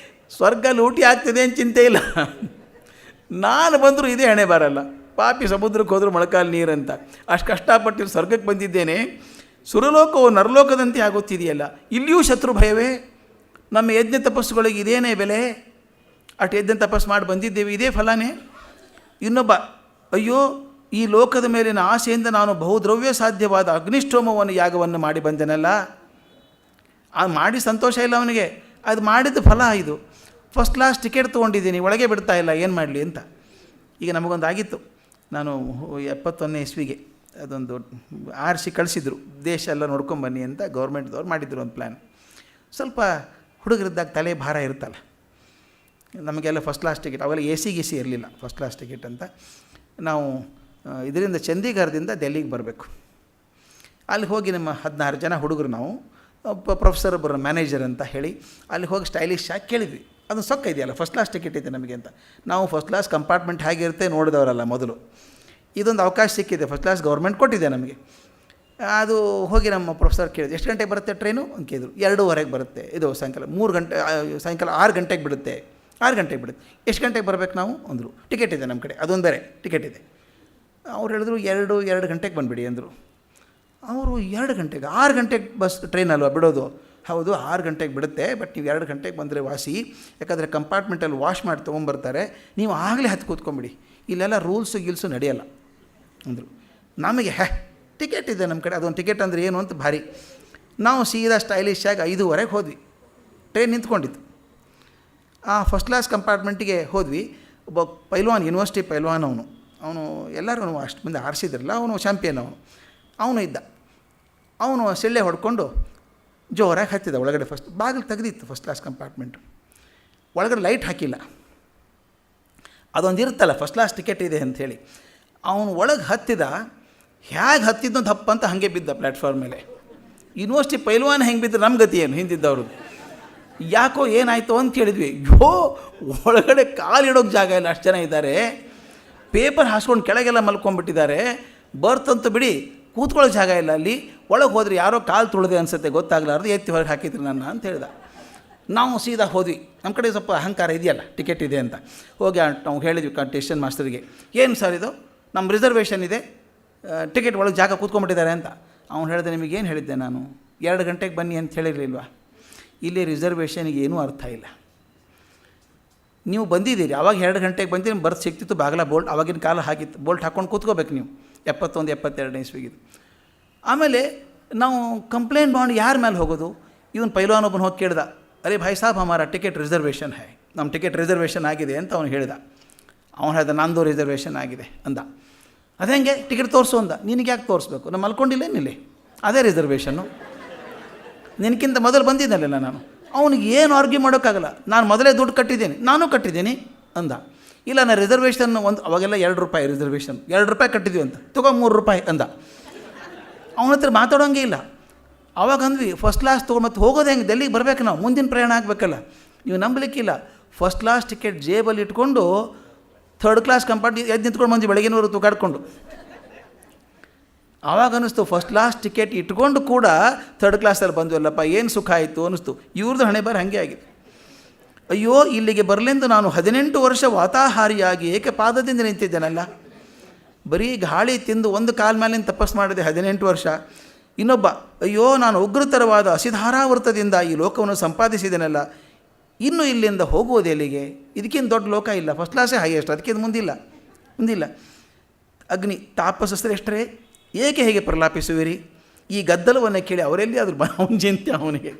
ಸ್ವರ್ಗ ಲೂಟಿ ಆಗ್ತಿದೆ ಅಂತ ಚಿಂತೆ ಇಲ್ಲ. ನಾನು ಬಂದರೂ ಇದೇ ಹಣೆ ಬರಲ್ಲ, ಪಾಪಿ ಸಮುದ್ರಕ್ಕೆ ಹೋದರೂ ಮೊಳಕಾಲು ನೀರಂತ. ಅಷ್ಟು ಕಷ್ಟಪಟ್ಟು ಸ್ವರ್ಗಕ್ಕೆ ಬಂದಿದ್ದೇನೆ, ಸುರಲೋಕವು ನರಲೋಕದಂತೆ ಆಗುತ್ತಿದೆಯಲ್ಲ. ಇಲ್ಲಿಯೂ ಶತ್ರು ಭಯವೇ? ನಮ್ಮ ಯಜ್ಞ ತಪಸ್ಸುಗಳಿಗೆ ಇದೇನೇ ಬೆಲೆ? ಅಷ್ಟು ಯಜ್ಞ ತಪಸ್ಸು ಮಾಡಿ ಬಂದಿದ್ದೇವೆ, ಇದೇ ಫಲನೇ? ಇನ್ನೊಬ್ಬ, ಅಯ್ಯೋ ಈ ಲೋಕದ ಮೇಲಿನ ಆಸೆಯಿಂದ ನಾನು ಬಹುದ್ರವ್ಯ ಸಾಧ್ಯವಾದ ಅಗ್ನಿಷ್ಠೋಮವನ್ನು ಯಾಗವನ್ನು ಮಾಡಿ ಬಂದೆನಲ್ಲ. ಅದು ಮಾಡಿ ಸಂತೋಷ ಇಲ್ಲ ಅವನಿಗೆ, ಅದು ಮಾಡಿದ ಫಲ ಇದು. ಫಸ್ಟ್ ಕ್ಲಾಸ್ ಟಿಕೆಟ್ ತೊಗೊಂಡಿದ್ದೀನಿ, ಒಳಗೆ ಬಿಡ್ತಾ ಇಲ್ಲ, ಏನು ಮಾಡಲಿ ಅಂತ. ಈಗ ನಮಗೊಂದು ಆಗಿತ್ತು, ನಾನು 71ನೇ ಇಸ್ವಿಗೆ ಅದೊಂದು ಆರಿಸಿ ಕಳಿಸಿದ್ರು, ದೇಶ ಎಲ್ಲ ನೋಡ್ಕೊಂಬನ್ನಿ ಅಂತ ಗೌರ್ಮೆಂಟ್ದವ್ರು ಮಾಡಿದ್ರು ಒಂದು ಪ್ಲ್ಯಾನ್. ಸ್ವಲ್ಪ ಹುಡುಗರಿದ್ದಾಗ ತಲೆ ಭಾರ ಇರುತ್ತಲ್ಲ, ನಮಗೆಲ್ಲ ಫಸ್ಟ್ ಕ್ಲಾಸ್ ಟಿಕೆಟ್, ಅವೆಲ್ಲ ಎ ಸಿ ಇರಲಿಲ್ಲ, ಫಸ್ಟ್ ಕ್ಲಾಸ್ ಟಿಕೆಟ್ ಅಂತ. ನಾವು ಇದರಿಂದ ಚಂಡೀಗಢದಿಂದ ಡೆಲ್ಲಿಗೆ ಬರಬೇಕು. ಅಲ್ಲಿ ಹೋಗಿ ನಮ್ಮ 16 ಜನ ಹುಡುಗರು, ನಾವು ಪ್ರೊಫೆಸರ್ ಒಬ್ಬರು ಮ್ಯಾನೇಜರ್ ಅಂತ ಹೇಳಿ ಅಲ್ಲಿ ಹೋಗಿ ಸ್ಟೈಲಿಶ್ ಆಗಿ ಕೇಳಿದ್ವಿ, ಅದು ಸೊಕ್ಕ ಇದೆಯಲ್ಲ, ಫಸ್ಟ್ ಕ್ಲಾಸ್ ಟಿಕೆಟ್ ಇದೆ ನಮಗೆ ಅಂತ. ನಾವು ಫಸ್ಟ್ ಕ್ಲಾಸ್ ಕಂಪಾರ್ಟ್ಮೆಂಟ್ ಹೇಗಿರುತ್ತೆ ನೋಡಿದವರಲ್ಲ ಮೊದಲು. ಇದೊಂದು ಅವಕಾಶ ಸಿಕ್ಕಿದೆ, ಫಸ್ಟ್ ಕ್ಲಾಸ್ ಗೌರ್ಮೆಂಟ್ ಕೊಟ್ಟಿದೆ ನಮಗೆ. ಅದು ಹೋಗಿ ನಮ್ಮ ಪ್ರೊಫೆಸರ್ ಕೇಳಿದೆ, ಎಷ್ಟು ಗಂಟೆಗೆ ಬರುತ್ತೆ ಟ್ರೈನು ಅಂತ ಕೇಳಿದ್ರು. 2:30 ಬರುತ್ತೆ, ಇದು ಸಾಯಂಕಾಲ 3 ಗಂಟೆ, ಸಾಯಂಕಾಲ 6 ಗಂಟೆಗೆ ಬಿಡುತ್ತೆ. 6 ಗಂಟೆಗೆ ಬಿಡುತ್ತೆ. ಎಷ್ಟು ಗಂಟೆಗೆ ಬರಬೇಕು ನಾವು ಅಂದರು. ಟಿಕೆಟ್ ಇದೆ ನಮ್ಮ ಕಡೆ, ಅದೊಂದು ಬೇರೆ ಟಿಕೆಟ್ ಇದೆ. ಅವ್ರು ಹೇಳಿದ್ರು 2 ಗಂಟೆಗೆ ಬಂದುಬಿಡಿ ಅಂದರು. ಅವರು 2 ಗಂಟೆಗೆ, 6 ಗಂಟೆಗೆ ಬಸ್ ಟ್ರೈನ್ ಅಲ್ವಾ ಬಿಡೋದು? ಹೌದು 6 ಗಂಟೆಗೆ ಬಿಡುತ್ತೆ, ಬಟ್ ನೀವು 2 ಗಂಟೆಗೆ ಬಂದರೆ ವಾಸಿ, ಯಾಕಂದರೆ ಕಂಪಾರ್ಟ್ಮೆಂಟಲ್ಲಿ ವಾಶ್ ಮಾಡಿ ತೊಗೊಂಬರ್ತಾರೆ, ನೀವು ಆಗಲೇ ಹತ್ತು ಕೂತ್ಕೊಂಬಿಡಿ, ಇಲ್ಲೆಲ್ಲ ರೂಲ್ಸು ನಡೆಯಲ್ಲ ಅಂದರು. ನಮಗೆ ಟಿಕೆಟ್ ಇದೆ ನಮ್ಮ ಕಡೆ, ಅದೊಂದು ಟಿಕೆಟ್ ಅಂದರೆ ಏನು ಅಂತ ಭಾರಿ. ನಾವು ಸೀದಾ ಸ್ಟೈಲಿಶ್ ಆಗಿ 5:15 ಹೋದ್ವಿ, ಟ್ರೈನ್ ನಿಂತ್ಕೊಂಡಿತ್ತು. ಆ ಫಸ್ಟ್ ಕ್ಲಾಸ್ ಕಂಪಾರ್ಟ್ಮೆಂಟಿಗೆ ಹೋದ್ವಿ. ಒಬ್ಬ ಪೈಲ್ವಾನ್, ಯೂನಿವರ್ಸಿಟಿ ಪೈಲ್ವಾನ್ ಅವನು ಎಲ್ಲರೂ ಅಷ್ಟು ಮಂದಿ ಆರಿಸಿದ್ರಲ್ಲ, ಅವನು ಚಾಂಪಿಯನ್, ಅವನು ಇದ್ದ. ಅವನು ಸೆಳ್ಳೆ ಹೊಡ್ಕೊಂಡು ಜೋರಾಗಿ ಹತ್ತಿದ ಒಳಗಡೆ. ಫಸ್ಟ್ ಬಾಗಿಲು ತೆಗೆದಿತ್ತು ಫಸ್ಟ್ ಕ್ಲಾಸ್ ಕಂಪಾರ್ಟ್ಮೆಂಟು, ಒಳಗಡೆ ಲೈಟ್ ಹಾಕಿಲ್ಲ. ಅದೊಂದು ಇರುತ್ತಲ್ಲ ಫಸ್ಟ್ ಕ್ಲಾಸ್ ಟಿಕೆಟ್ ಇದೆ ಅಂಥೇಳಿ. ಅವನು ಒಳಗೆ ಹತ್ತಿದ, ಹೇಗೆ ಹತ್ತಿದ್ದು ತಪ್ಪ ಅಂತ ಹಾಗೆ ಬಿದ್ದ ಪ್ಲ್ಯಾಟ್ಫಾರ್ಮ್ ಮೇಲೆ. ಯೂನಿವರ್ಸಿಟಿ ಪೈಲ್ವಾನ್ ಹೆಂಗೆ ಬಿದ್ದರೆ ನಮ್ಮ ಗತಿ ಏನು ಹಿಂದಿದ್ದವರು? ಯಾಕೋ ಏನಾಯಿತು ಅಂತ ಕೇಳಿದ್ವಿ. ಒಳಗಡೆ ಕಾಲಿಡೋಕ್ಕೆ ಜಾಗ ಇಲ್ಲ, ಅಷ್ಟು ಜನ ಇದ್ದಾರೆ. ಪೇಪರ್ ಹಾಸ್ಕೊಂಡು ಕೆಳಗೆಲ್ಲ ಮಲ್ಕೊಂಡ್ಬಿಟ್ಟಿದ್ದಾರೆ. ಬರ್ತ್ ಅಂತೂ ಬಿಡಿ, ಕೂತ್ಕೊಳ್ಳೋ ಜಾಗ ಇಲ್ಲ ಅಲ್ಲಿ. ಒಳಗೆ ಹೋದರೆ ಯಾರೋ ಕಾಲು ತುಳಿದೆ ಅನಿಸುತ್ತೆ, ಗೊತ್ತಾಗಲಾರ್ದು ಎತ್ತಿ ಹೊರಗೆ ಹಾಕಿದ್ರು ನನ್ನ ಅಂತ ಹೇಳ್ದ. ನಾವು ಸೀದಾ ಹೋದ್ವಿ, ನಮ್ಮ ಕಡೆ ಸ್ವಲ್ಪ ಅಹಂಕಾರ ಇದೆಯಲ್ಲ, ಟಿಕೆಟ್ ಇದೆ ಅಂತ. ಹೋಗಿ ನಾವು ಹೇಳಿದ್ವಿ ಸ್ಟೇಷನ್ ಮಾಸ್ಟರ್ಗೆ, ಏನು ಸರ್ ಇದು, ನಮ್ಮ ರಿಸರ್ವೇಷನ್ ಇದೆ, ಟಿಕೆಟ್ ಒಳಗೆ ಜಾಗ ಕೂತ್ಕೊಂಡ್ಬಿಟ್ಟಿದ್ದಾರೆ ಅಂತ. ಅವ್ನು ಹೇಳಿದೆ, ನಿಮಗೇನು ಹೇಳಿದ್ದೆ ನಾನು, 2 ಗಂಟೆಗೆ ಬನ್ನಿ ಅಂತ ಹೇಳಿರಲಿಲ್ವಾ? ಇಲ್ಲಿ ರಿಸರ್ವೇಷನ್ಗೆ ಏನೂ ಅರ್ಥ ಇಲ್ಲ. ನೀವು ಬಂದಿದ್ದೀರಿ, ಅವಾಗ 2 ಗಂಟೆಗೆ ಬಂದಿರಿ, ಬರ್ತ್ ಸಿಗ್ತಿತ್ತು, ಬಾಗಲ ಬೋಲ್ಟ್ ಅವಾಗಿನ ಕಾಲ ಹಾಕಿತ್ತು, ಬೋಲ್ಟ್ ಹಾಕ್ಕೊಂಡು ಕೂತ್ಕೋಬೇಕು ನೀವು. 71, 72ನೇ ಇಸ್ವಿಗಿದ್ದು. ಆಮೇಲೆ ನಾವು ಕಂಪ್ಲೇಂಟ್ ಮಾಡಿ ಯಾರ ಮೇಲೆ ಹೋಗೋದು? ಇವನು ಪೈಲ್ವಾನ್ ಒಬ್ಬನು ಹೋಗಿ ಕೇಳ್ದ, ಅರೆ ಭಾಯ್ ಸಾಬ್ ಹಮಾರ ಟಿಕೆಟ್ ರಿಸರ್ವೇಷನ್ ಹೈ, ನಮ್ಮ ಟಿಕೆಟ್ ರಿಸರ್ವೇಷನ್ ಆಗಿದೆ ಅಂತ ಅವನು ಹೇಳಿದ. ಅವನು ಹೇಳ್ದ, ನಂದು ರಿಸರ್ವೇಷನ್ ಆಗಿದೆ ಅಂದ. ಅದು ಹೆಂಗೆ ಟಿಕೆಟ್ ತೋರಿಸು ಅಂದ. ನಿನಗೆ ಯಾಕೆ ತೋರಿಸ್ಬೇಕು, ನಾನು ಮಲ್ಕೊಂಡಿಲ್ಲ ಏನಿಲ್ಲ, ಅದೇ ರಿಸರ್ವೇಷನ್ನು, ನಿನಗಿಂತ ಮೊದಲು ಬಂದಿದ್ದಲ್ಲ ನಾನು. ಅವನಿಗೆ ಏನು ಆರ್ಗ್ಯೂ ಮಾಡೋಕ್ಕಾಗಲ್ಲ. ನಾನು ಮೊದಲೇ ದುಡ್ಡು ಕಟ್ಟಿದ್ದೀನಿ, ನಾನು ಕಟ್ಟಿದ್ದೀನಿ ಅಂದ. ಇಲ್ಲ ನಾನು ರಿಸರ್ವೇಷನ್ ಅವಾಗೆಲ್ಲ ₹2 ರಿಸರ್ವೇಷನ್, ₹2 ಕಟ್ಟಿದ್ವಿ ಅಂತ, ತಗೋ ₹3 ಅಂದ. ಅವನ ಹತ್ರ ಮಾತಾಡೋಂಗೆ ಇಲ್ಲ. ಅವಾಗ ಅಂದ್ವಿ, ಫಸ್ಟ್ ಕ್ಲಾಸ್ ತೊಗೊಂಡು ಮತ್ತೆ ಹೋಗೋದು ಹೆಂಗೆ, ಡೆಲ್ಲಿಗೆ ಬರಬೇಕು ನಾವು, ಮುಂದಿನ ಪ್ರಯಾಣ ಆಗಬೇಕಲ್ಲ. ನೀವು ನಂಬಲಿಕ್ಕಿಲ್ಲ, ಫಸ್ಟ್ ಕ್ಲಾಸ್ ಟಿಕೆಟ್ ಜೇಬಲ್ಲಿ ಇಟ್ಕೊಂಡು 3rd ಕ್ಲಾಸ್ ಕಂಪಾರ್ಟ್ಮೆಂಟ್ ಎದ್ದು ನಿಂತ್ಕೊಂಡು ಬಂದು ಬೆಳಗಿನವರು ತೂಗಾಡ್ಕೊಂಡು. ಆವಾಗ ಅನ್ನಿಸ್ತು, ಫಸ್ಟ್ ಕ್ಲಾಸ್ ಟಿಕೆಟ್ ಇಟ್ಕೊಂಡು ಕೂಡ 3rd ಕ್ಲಾಸಲ್ಲಿ ಬಂದ್ವಲ್ಲಪ್ಪ, ಏನು ಸುಖ ಆಯಿತು ಅನ್ನಿಸ್ತು. ಇವ್ರದ್ದು ಹಣೆ ಬಾರ ಹಾಗೆ ಆಗಿದೆ. ಅಯ್ಯೋ ಇಲ್ಲಿಗೆ ಬರಲೆಂದು ನಾನು 18 ವರ್ಷ ವಾತಾಹಾರಿಯಾಗಿ ಏಕಪಾದದಿಂದ ನಿಂತಿದ್ದೇನಲ್ಲ. ಬರೀ ಗಾಳಿ ತಿಂದು ಒಂದು ಕಾಲ ಮೇಲಿನ ತಪಸ್ಸು ಮಾಡಿದೆ 18 ವರ್ಷ. ಇನ್ನೊಬ್ಬ, ಅಯ್ಯೋ ನಾನು ಉಗ್ರತರವಾದ ಹಸಿಧಾರಾವೃತದಿಂದ ಈ ಲೋಕವನ್ನು ಸಂಪಾದಿಸಿದ್ದೇನಲ್ಲ, ಇನ್ನು ಇಲ್ಲಿಂದ ಹೋಗುವುದು ಎಲ್ಲಿಗೆ? ಇದಕ್ಕಿಂತ ದೊಡ್ಡ ಲೋಕ ಇಲ್ಲ, ಫಸ್ಟ್ ಕ್ಲಾಸೇ ಹೈಯೆಸ್ಟ್, ಅದಕ್ಕಿಂತ ಮುಂದಿಲ್ಲ. ಅಗ್ನಿ, ತಾಪಸಶ್ರೇಷ್ಠರೇ, ಏಕೆ ಹೇಗೆ ಪ್ರಲಾಪಿಸುವಿರಿ? ಈ ಗದ್ದಲವನ್ನು ಕೇಳಿ ಅವರೆಲ್ಲಿ ಆದರೂ ಅವನ ಚಿಂತೆ ಅವನಿಗೆ.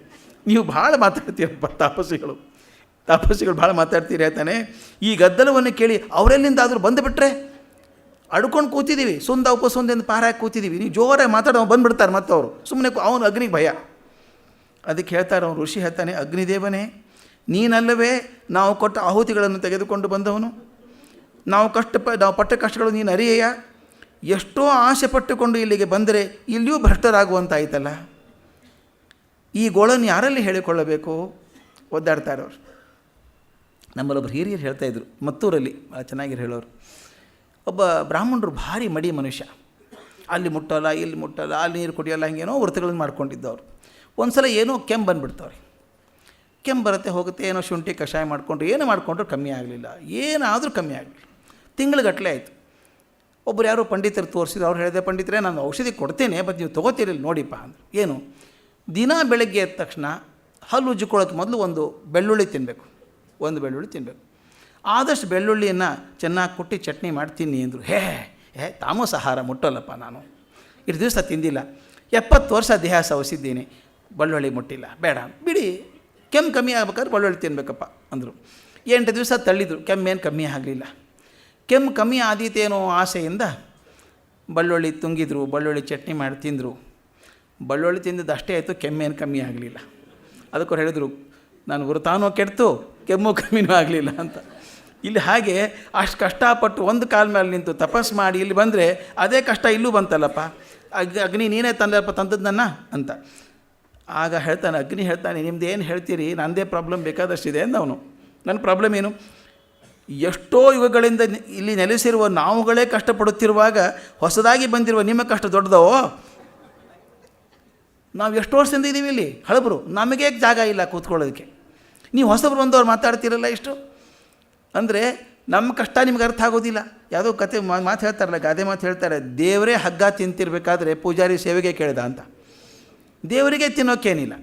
ನೀವು ಭಾಳ ಮಾತಾಡ್ತೀರಪ್ಪ, ತಾಪಸಿಗಳು ಭಾಳ ಮಾತಾಡ್ತೀರಿ ಆಯ್ತಾನೆ. ಈ ಗದ್ದಲವನ್ನು ಕೇಳಿ ಅವರೆಲ್ಲಿಂದಾದರೂ ಬಂದುಬಿಟ್ರೆ, ಅಡ್ಕೊಂಡು ಕೂತಿದ್ದೀವಿ, ಸುಂದ ಉಪಸುಂದೆಂದು ಪಾರಾಗಿ ಕೂತಿದ್ದೀವಿ, ನೀವು ಜೋರಾಗಿ ಮಾತಾಡೋ ಬಂದುಬಿಡ್ತಾರೆ ಮತ್ತೆ ಅವರು. ಸುಮ್ಮನೆ ಅವನು ಅಗ್ನಿಗೆ ಭಯ. ಅದಕ್ಕೆ ಹೇಳ್ತಾರೆ, ಅವನು ಋಷಿ ಹೇಳ್ತಾನೆ, ಅಗ್ನಿದೇವನೇ ನೀನಲ್ಲವೇ ನಾವು ಕೊಟ್ಟ ಆಹುತಿಗಳನ್ನು ತೆಗೆದುಕೊಂಡು ಬಂದವನು? ನಾವು ಪಟ್ಟ ಕಷ್ಟಗಳು ನೀನು ಅರಿಯೆಯ? ಎಷ್ಟೋ ಆಸೆ ಪಟ್ಟುಕೊಂಡು ಇಲ್ಲಿಗೆ ಬಂದರೆ ಇಲ್ಲಿಯೂ ಭ್ರಷ್ಟರಾಗುವಂತಾಯ್ತಲ್ಲ. ಈ ಗೋಳನ್ನು ಯಾರಲ್ಲಿ ಹೇಳಿಕೊಳ್ಳಬೇಕು? ಒದ್ದಾಡ್ತಾರೆ ಅವರು. ನಮ್ಮಲ್ಲೊಬ್ಬರು ಹಿರಿಯರು ಹೇಳ್ತಾಯಿದ್ರು, ಮತ್ತೂರಲ್ಲಿ ಭಾಳ ಚೆನ್ನಾಗಿ ಹೇಳೋರು. ಒಬ್ಬ ಬ್ರಾಹ್ಮಣರು ಭಾರಿ ಮಡಿ ಮನುಷ್ಯ, ಅಲ್ಲಿ ಮುಟ್ಟಲ್ಲ, ಇಲ್ಲಿ ಮುಟ್ಟಲ್ಲ, ಅಲ್ಲಿ ನೀರು ಕುಡಿಯೋಲ್ಲ, ಹಿಂಗೇನೋ ವೃತ್ತಗಳನ್ನು ಮಾಡ್ಕೊಂಡಿದ್ದವ್ರು. ಒಂದು ಸಲ ಏನೋ ಕೆಮ್ಮು ಬಂದುಬಿಡ್ತವ್ರೆ. ಕೆಮ್ಮು ಬರುತ್ತೆ ಹೋಗುತ್ತೆ, ಏನೋ ಶುಂಠಿ ಕಷಾಯ ಮಾಡಿಕೊಂಡ್ರು, ಏನೋ ಮಾಡಿಕೊಂಡ್ರು ಕಮ್ಮಿ ಆಗಲಿಲ್ಲ. ಏನಾದರೂ ಕಮ್ಮಿ ಆಗಲಿಲ್ಲ. ತಿಂಗಳಿಗಟ್ಟಲೆ ಆಯಿತು. ಒಬ್ಬರು ಯಾರೋ ಪಂಡಿತರು ತೋರಿಸಿದ್ರು. ಅವ್ರು ಹೇಳಿದೆ, ಪಂಡಿತರೇ ನಾನು ಔಷಧಿ ಕೊಡ್ತೇನೆ, ಬಟ್ ನೀವು ತೊಗೋತೀರಿಲ್ಲ ನೋಡಿಪ್ಪ ಅಂದರು. ಏನು? ದಿನ ಬೆಳಗ್ಗೆ ಎದ್ದ ತಕ್ಷಣ ಹಲ್ಲು ಉಜ್ಜಿಕೊಳ್ಳೋಕೆ ಮೊದಲು ಒಂದು ಬೆಳ್ಳುಳ್ಳಿ ತಿನ್ನಬೇಕು, ಒಂದು ಬೆಳ್ಳುಳ್ಳಿ ತಿನ್ನಬೇಕು. ಆದಷ್ಟು ಬೆಳ್ಳುಳ್ಳಿಯನ್ನು ಚೆನ್ನಾಗಿ ಕುಟ್ಟಿ ಚಟ್ನಿ ಮಾಡ್ತೀನಿ ಅಂದರು. ತಾಮಸ ಆಹಾರ ಮುಟ್ಟಲ್ಲಪ್ಪ, ನಾನು ಇಷ್ಟು ದಿವಸ ತಿಂದಿಲ್ಲ, 70 ವರ್ಷ ದೇಹ ಸವಸಿದ್ದೀನಿ, ಬೆಳ್ಳುಳ್ಳಿ ಮುಟ್ಟಿಲ್ಲ, ಬೇಡ ಬಿಡಿ, ಕೆಮ್ಮು ಕಮ್ಮಿ ಆಗ್ಬೇಕಾದ್ರೆ ಬೆಳ್ಳುಳ್ಳಿ ತಿನ್ನಬೇಕಪ್ಪ ಅಂದರು. 8 ದಿವಸ ತಳ್ಳಿದ್ರು, ಕೆಮ್ಮೇನು ಕಮ್ಮಿ ಆಗಲಿಲ್ಲ. ಕೆಮ್ಮು ಕಮ್ಮಿ ಆದೀತೇನೋ ಆಸೆಯಿಂದ ಬೆಳ್ಳುಳ್ಳಿ ತುಂಗಿದ್ರು, ಬೆಳ್ಳುಳ್ಳಿ ಚಟ್ನಿ ಮಾಡಿ ತಿಂದರು. ಬೆಳ್ಳುಳ್ಳಿ ತಿಂದಿದ್ದು ಅಷ್ಟೇ ಆಯಿತು, ಕೆಮ್ಮೇನು ಕಮ್ಮಿ ಆಗಲಿಲ್ಲ. ಅದಕ್ಕೆ ಹೇಳಿದರು, ನಾನು ವೃತಾನೂ ಕೆಡ್ತು, ಕೆಮ್ಮು ಕಮ್ಮಿನೂ ಆಗಲಿಲ್ಲ ಅಂತ. ಇಲ್ಲಿ ಹಾಗೆ ಅಷ್ಟು ಕಷ್ಟಪಟ್ಟು ಒಂದು ಕಾಲ ಮೇಲೆ ನಿಂತು ತಪಸ್ಸು ಮಾಡಿ ಇಲ್ಲಿ ಬಂದರೆ ಅದೇ ಕಷ್ಟ ಇಲ್ಲೂ ಬಂತಲ್ಲಪ್ಪ, ಅಗ್ನಿ ನೀನೇ ತಂದದ್ದನ್ನ ಅಂತ. ಆಗ ಹೇಳ್ತಾನೆ, ಅಗ್ನಿ ಹೇಳ್ತಾನೆ, ನಿಮ್ದು ಏನು ಹೇಳ್ತೀರಿ, ನನ್ನದೇ ಪ್ರಾಬ್ಲಮ್ ಬೇಕಾದಷ್ಟಿದೆ ಅಂದವನು. ನನ್ನ ಪ್ರಾಬ್ಲಮ್ ಏನು? ಎಷ್ಟೋ ಯುಗಗಳಿಂದ ಇಲ್ಲಿ ನೆಲೆಸಿರುವ ನಾವುಗಳೇ ಕಷ್ಟಪಡುತ್ತಿರುವಾಗ ಹೊಸದಾಗಿ ಬಂದಿರುವ ನಿಮ್ಮ ಕಷ್ಟ ದೊಡ್ಡದವೋ? ನಾವು ಎಷ್ಟು ವರ್ಷದಿಂದ ಇದ್ದೀವಿ ಇಲ್ಲಿ ಹಳಬರು, ನಮಗೆ ಜಾಗ ಇಲ್ಲ ಕೂತ್ಕೊಳ್ಳೋದಕ್ಕೆ. ನೀವು ಹೊಸಬ್ರು ಬಂದವ್ರು ಮಾತಾಡ್ತಿರಲ್ಲ ಇಷ್ಟು ಅಂದರೆ ನಮ್ಮ ಕಷ್ಟ ನಿಮ್ಗೆ ಅರ್ಥ ಆಗೋದಿಲ್ಲ. ಯಾವುದೋ ಕತೆ ಮಾತು ಹೇಳ್ತಾರಲ್ಲ, ಗಾದೆ ಮಾತು ಹೇಳ್ತಾರೆ, ದೇವರೇ ಹಗ್ಗ ತಿಂತಿರ್ಬೇಕಾದ್ರೆ ಪೂಜಾರಿ ಸೇವೆಗೆ ಕೇಳ್ದ ಅಂತ. ದೇವರಿಗೆ ತಿನ್ನೋಕ್ಕೇನಿಲ್ಲ,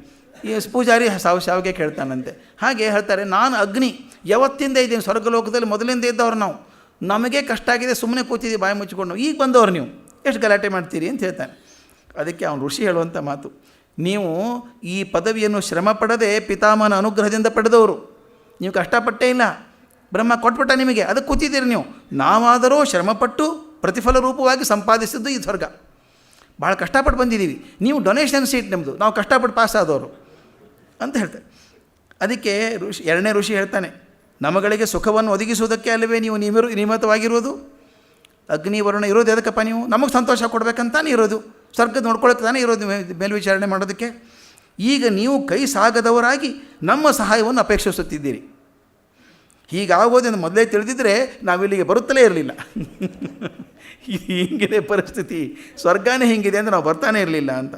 ಈ ಪೂಜಾರಿ ಸಾವಿಗೆ ಕೇಳ್ತಾನಂತೆ. ಹಾಗೆ ಹೇಳ್ತಾರೆ, ನಾನು ಅಗ್ನಿ ಯಾವತ್ತಿಂದ ಇದ್ದೀನಿ ಸ್ವರ್ಗಲೋಕದಲ್ಲಿ, ಮೊದಲಿಂದ ಇದ್ದವ್ರು ನಾವು, ನಮಗೆ ಕಷ್ಟ ಆಗಿದೆ, ಸುಮ್ಮನೆ ಕೂತಿದ್ದೀವಿ ಬಾಯಿ ಮುಚ್ಚಿಕೊಂಡು, ಈಗ ಬಂದವ್ರು ನೀವು ಎಷ್ಟು ಗಲಾಟೆ ಮಾಡ್ತೀರಿ ಅಂತ ಹೇಳ್ತಾನೆ. ಅದಕ್ಕೆ ಅವನು ಋಷಿ ಹೇಳುವಂಥ ಮಾತು, ನೀವು ಈ ಪದವಿಯನ್ನು ಶ್ರಮ ಪಡದೆ ಪಿತಾಮಹನ ಅನುಗ್ರಹದಿಂದ ಪಡೆದವರು, ನೀವು ಕಷ್ಟಪಟ್ಟೇ ಇಲ್ಲ, ಬ್ರಹ್ಮ ಕೊಟ್ಬಿಟ್ಟ ನಿಮಗೆ, ಅದಕ್ಕೆ ಕೂತಿದ್ದೀರಿ ನೀವು. ನಾವಾದರೂ ಶ್ರಮಪಟ್ಟು ಪ್ರತಿಫಲ ರೂಪವಾಗಿ ಸಂಪಾದಿಸಿದ್ದು ಈ ಸ್ವರ್ಗ, ಭಾಳ ಕಷ್ಟಪಟ್ಟು ಬಂದಿದ್ದೀವಿ. ನೀವು ಡೊನೇಷನ್ ಸೀಟ್ ನಮ್ಮದು, ನಾವು ಕಷ್ಟಪಟ್ಟು ಪಾಸ್ ಆದವರು ಅಂತ ಹೇಳ್ತಾರೆ. ಅದಕ್ಕೆ ಎರಡನೇ ಋಷಿ ಹೇಳ್ತಾನೆ, ನಮಗಳಿಗೆ ಸುಖವನ್ನು ಒದಗಿಸುವುದಕ್ಕೆ ಅಲ್ಲವೇ ನೀವು ನಿಯಮಿತವಾಗಿರೋದು? ಅಗ್ನಿ ವರ್ಣ ಇರೋದು ಎದಕ್ಕಪ್ಪ? ನೀವು ನಮಗೆ ಸಂತೋಷ ಕೊಡಬೇಕಂತಾನೆ ಇರೋದು, ಸ್ವರ್ಗದ ನೋಡ್ಕೊಳ್ಳೋಕೆ ತಾನೇ ಇರೋದು, ಮೇಲ್ವಿಚಾರಣೆ ಮಾಡೋದಕ್ಕೆ. ಈಗ ನೀವು ಕೈ ಸಾಗದವರಾಗಿ ನಮ್ಮ ಸಹಾಯವನ್ನು ಅಪೇಕ್ಷಿಸುತ್ತಿದ್ದೀರಿ. ಹೀಗಾಗೋದನ್ನು ಮೊದಲೇ ತಿಳಿದಿದ್ದರೆ ನಾವಿಲ್ಲಿಗೆ ಬರುತ್ತಲೇ ಇರಲಿಲ್ಲ. ಹಿಂಗಿದೆ ಪರಿಸ್ಥಿತಿ, ಸ್ವರ್ಗನೇ ಹಿಂಗಿದೆ ಅಂದರೆ ನಾವು ಬರ್ತಾನೆ ಇರಲಿಲ್ಲ ಅಂತ.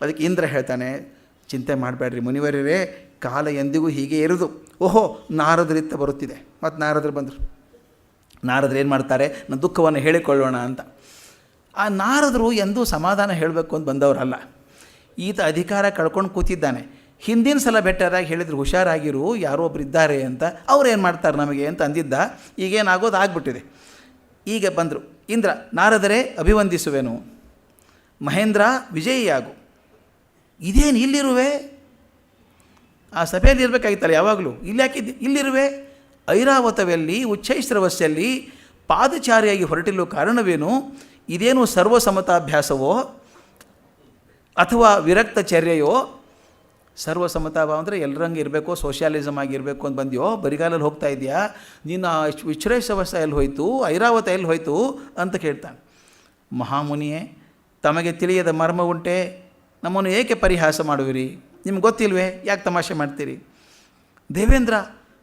ಅದಕ್ಕೆ ಇಂದ್ರ ಹೇಳ್ತಾನೆ, ಚಿಂತೆ ಮಾಡಬೇಡ್ರಿ ಮುನಿವರರೇ, ಕಾಲ ಎಂದಿಗೂ ಹೀಗೆ ಇರೋದು. ಓಹೋ, ನಾರದರಿತ್ತ ಬರುತ್ತಿದೆ. ಮತ್ತು ನಾರದರು ಬಂದರು. ನಾರದರು ಏನು ಮಾಡ್ತಾರೆ, ನನ್ನ ದುಃಖವನ್ನು ಹೇಳಿಕೊಳ್ಳೋಣ ಅಂತ. ಆ ನಾರದರು ಎಂದೂ ಸಮಾಧಾನ ಹೇಳಬೇಕು ಅಂತ ಬಂದವರಲ್ಲ. ಈತ ಅಧಿಕಾರ ಕಳ್ಕೊಂಡು ಕೂತಿದ್ದಾನೆ. ಹಿಂದಿನ ಸಲ ಬೆಟ್ಟರಾಗಿ ಹೇಳಿದ್ರು, ಹುಷಾರಾಗಿರು, ಯಾರೋ ಒಬ್ರು ಇದ್ದಾರೆ ಅಂತ, ಅವ್ರು ಏನು ಮಾಡ್ತಾರೆ ನಮಗೆ ಅಂತ ಅಂದಿದ್ದ. ಈಗೇನಾಗೋದು ಆಗ್ಬಿಟ್ಟಿದೆ. ಈಗ ಬಂದರು. ಇಂದ್ರ, ನಾರದರೇ ಅಭಿವಂದಿಸುವೆನು, ಮಹೇಂದ್ರ ವಿಜಯಿಯಾಗು. ಇದೇನು ಇಲ್ಲಿರುವೆ? ಆ ಸಭೆಯಲ್ಲಿ ಇರಬೇಕಾಗಿತ್ತಲ್ಲ ಯಾವಾಗಲೂ, ಇಲ್ಲಿ ಯಾಕಿದ್ದೆ ಇಲ್ಲಿರುವೆ? ಐರಾವತದಲ್ಲಿ ಉಚ್ಚೈಶ್ರವಸ್ಸಲ್ಲಿ ಪಾದಚಾರಿಯಾಗಿ ಹೊರಟಿಲ್ಲೋ ಕಾರಣವೇನು? ಇದೇನು ಸರ್ವಸಮತಾಭ್ಯಾಸವೋ ಅಥವಾ ವಿರಕ್ತಚರ್ಯೆಯೋ? ಸರ್ವಸಮತಾಭಾವ ಅಂದರೆ ಎಲ್ಲರಂಗೆ ಇರಬೇಕು, ಸೋಷಿಯಾಲಿಸಮ್ ಆಗಿರಬೇಕು ಅಂತ ಬಂದ್ಯೋ? ಬರಿಗಾಲಲ್ಲಿ ಹೋಗ್ತಾ ಇದೆಯಾ ನೀನು? ವಿಚ್ಛ್ರೇಷವಸ್ಸ ಎಲ್ಲಿ ಹೋಯಿತು, ಐರಾವತ ಎಲ್ಲಿ ಹೋಯಿತು ಅಂತ ಕೇಳ್ತಾನೆ. ಮಹಾಮುನಿಯೇ, ತಮಗೆ ತಿಳಿಯದ ಮರ್ಮ ಉಂಟೆ, ನಮ್ಮನ್ನು ಏಕೆ ಪರಿಹಾಸ ಮಾಡುವಿರಿ? ನಿಮ್ಗೆ ಗೊತ್ತಿಲ್ವೇ, ಯಾಕೆ ತಮಾಷೆ ಮಾಡ್ತೀರಿ? ದೇವೇಂದ್ರ,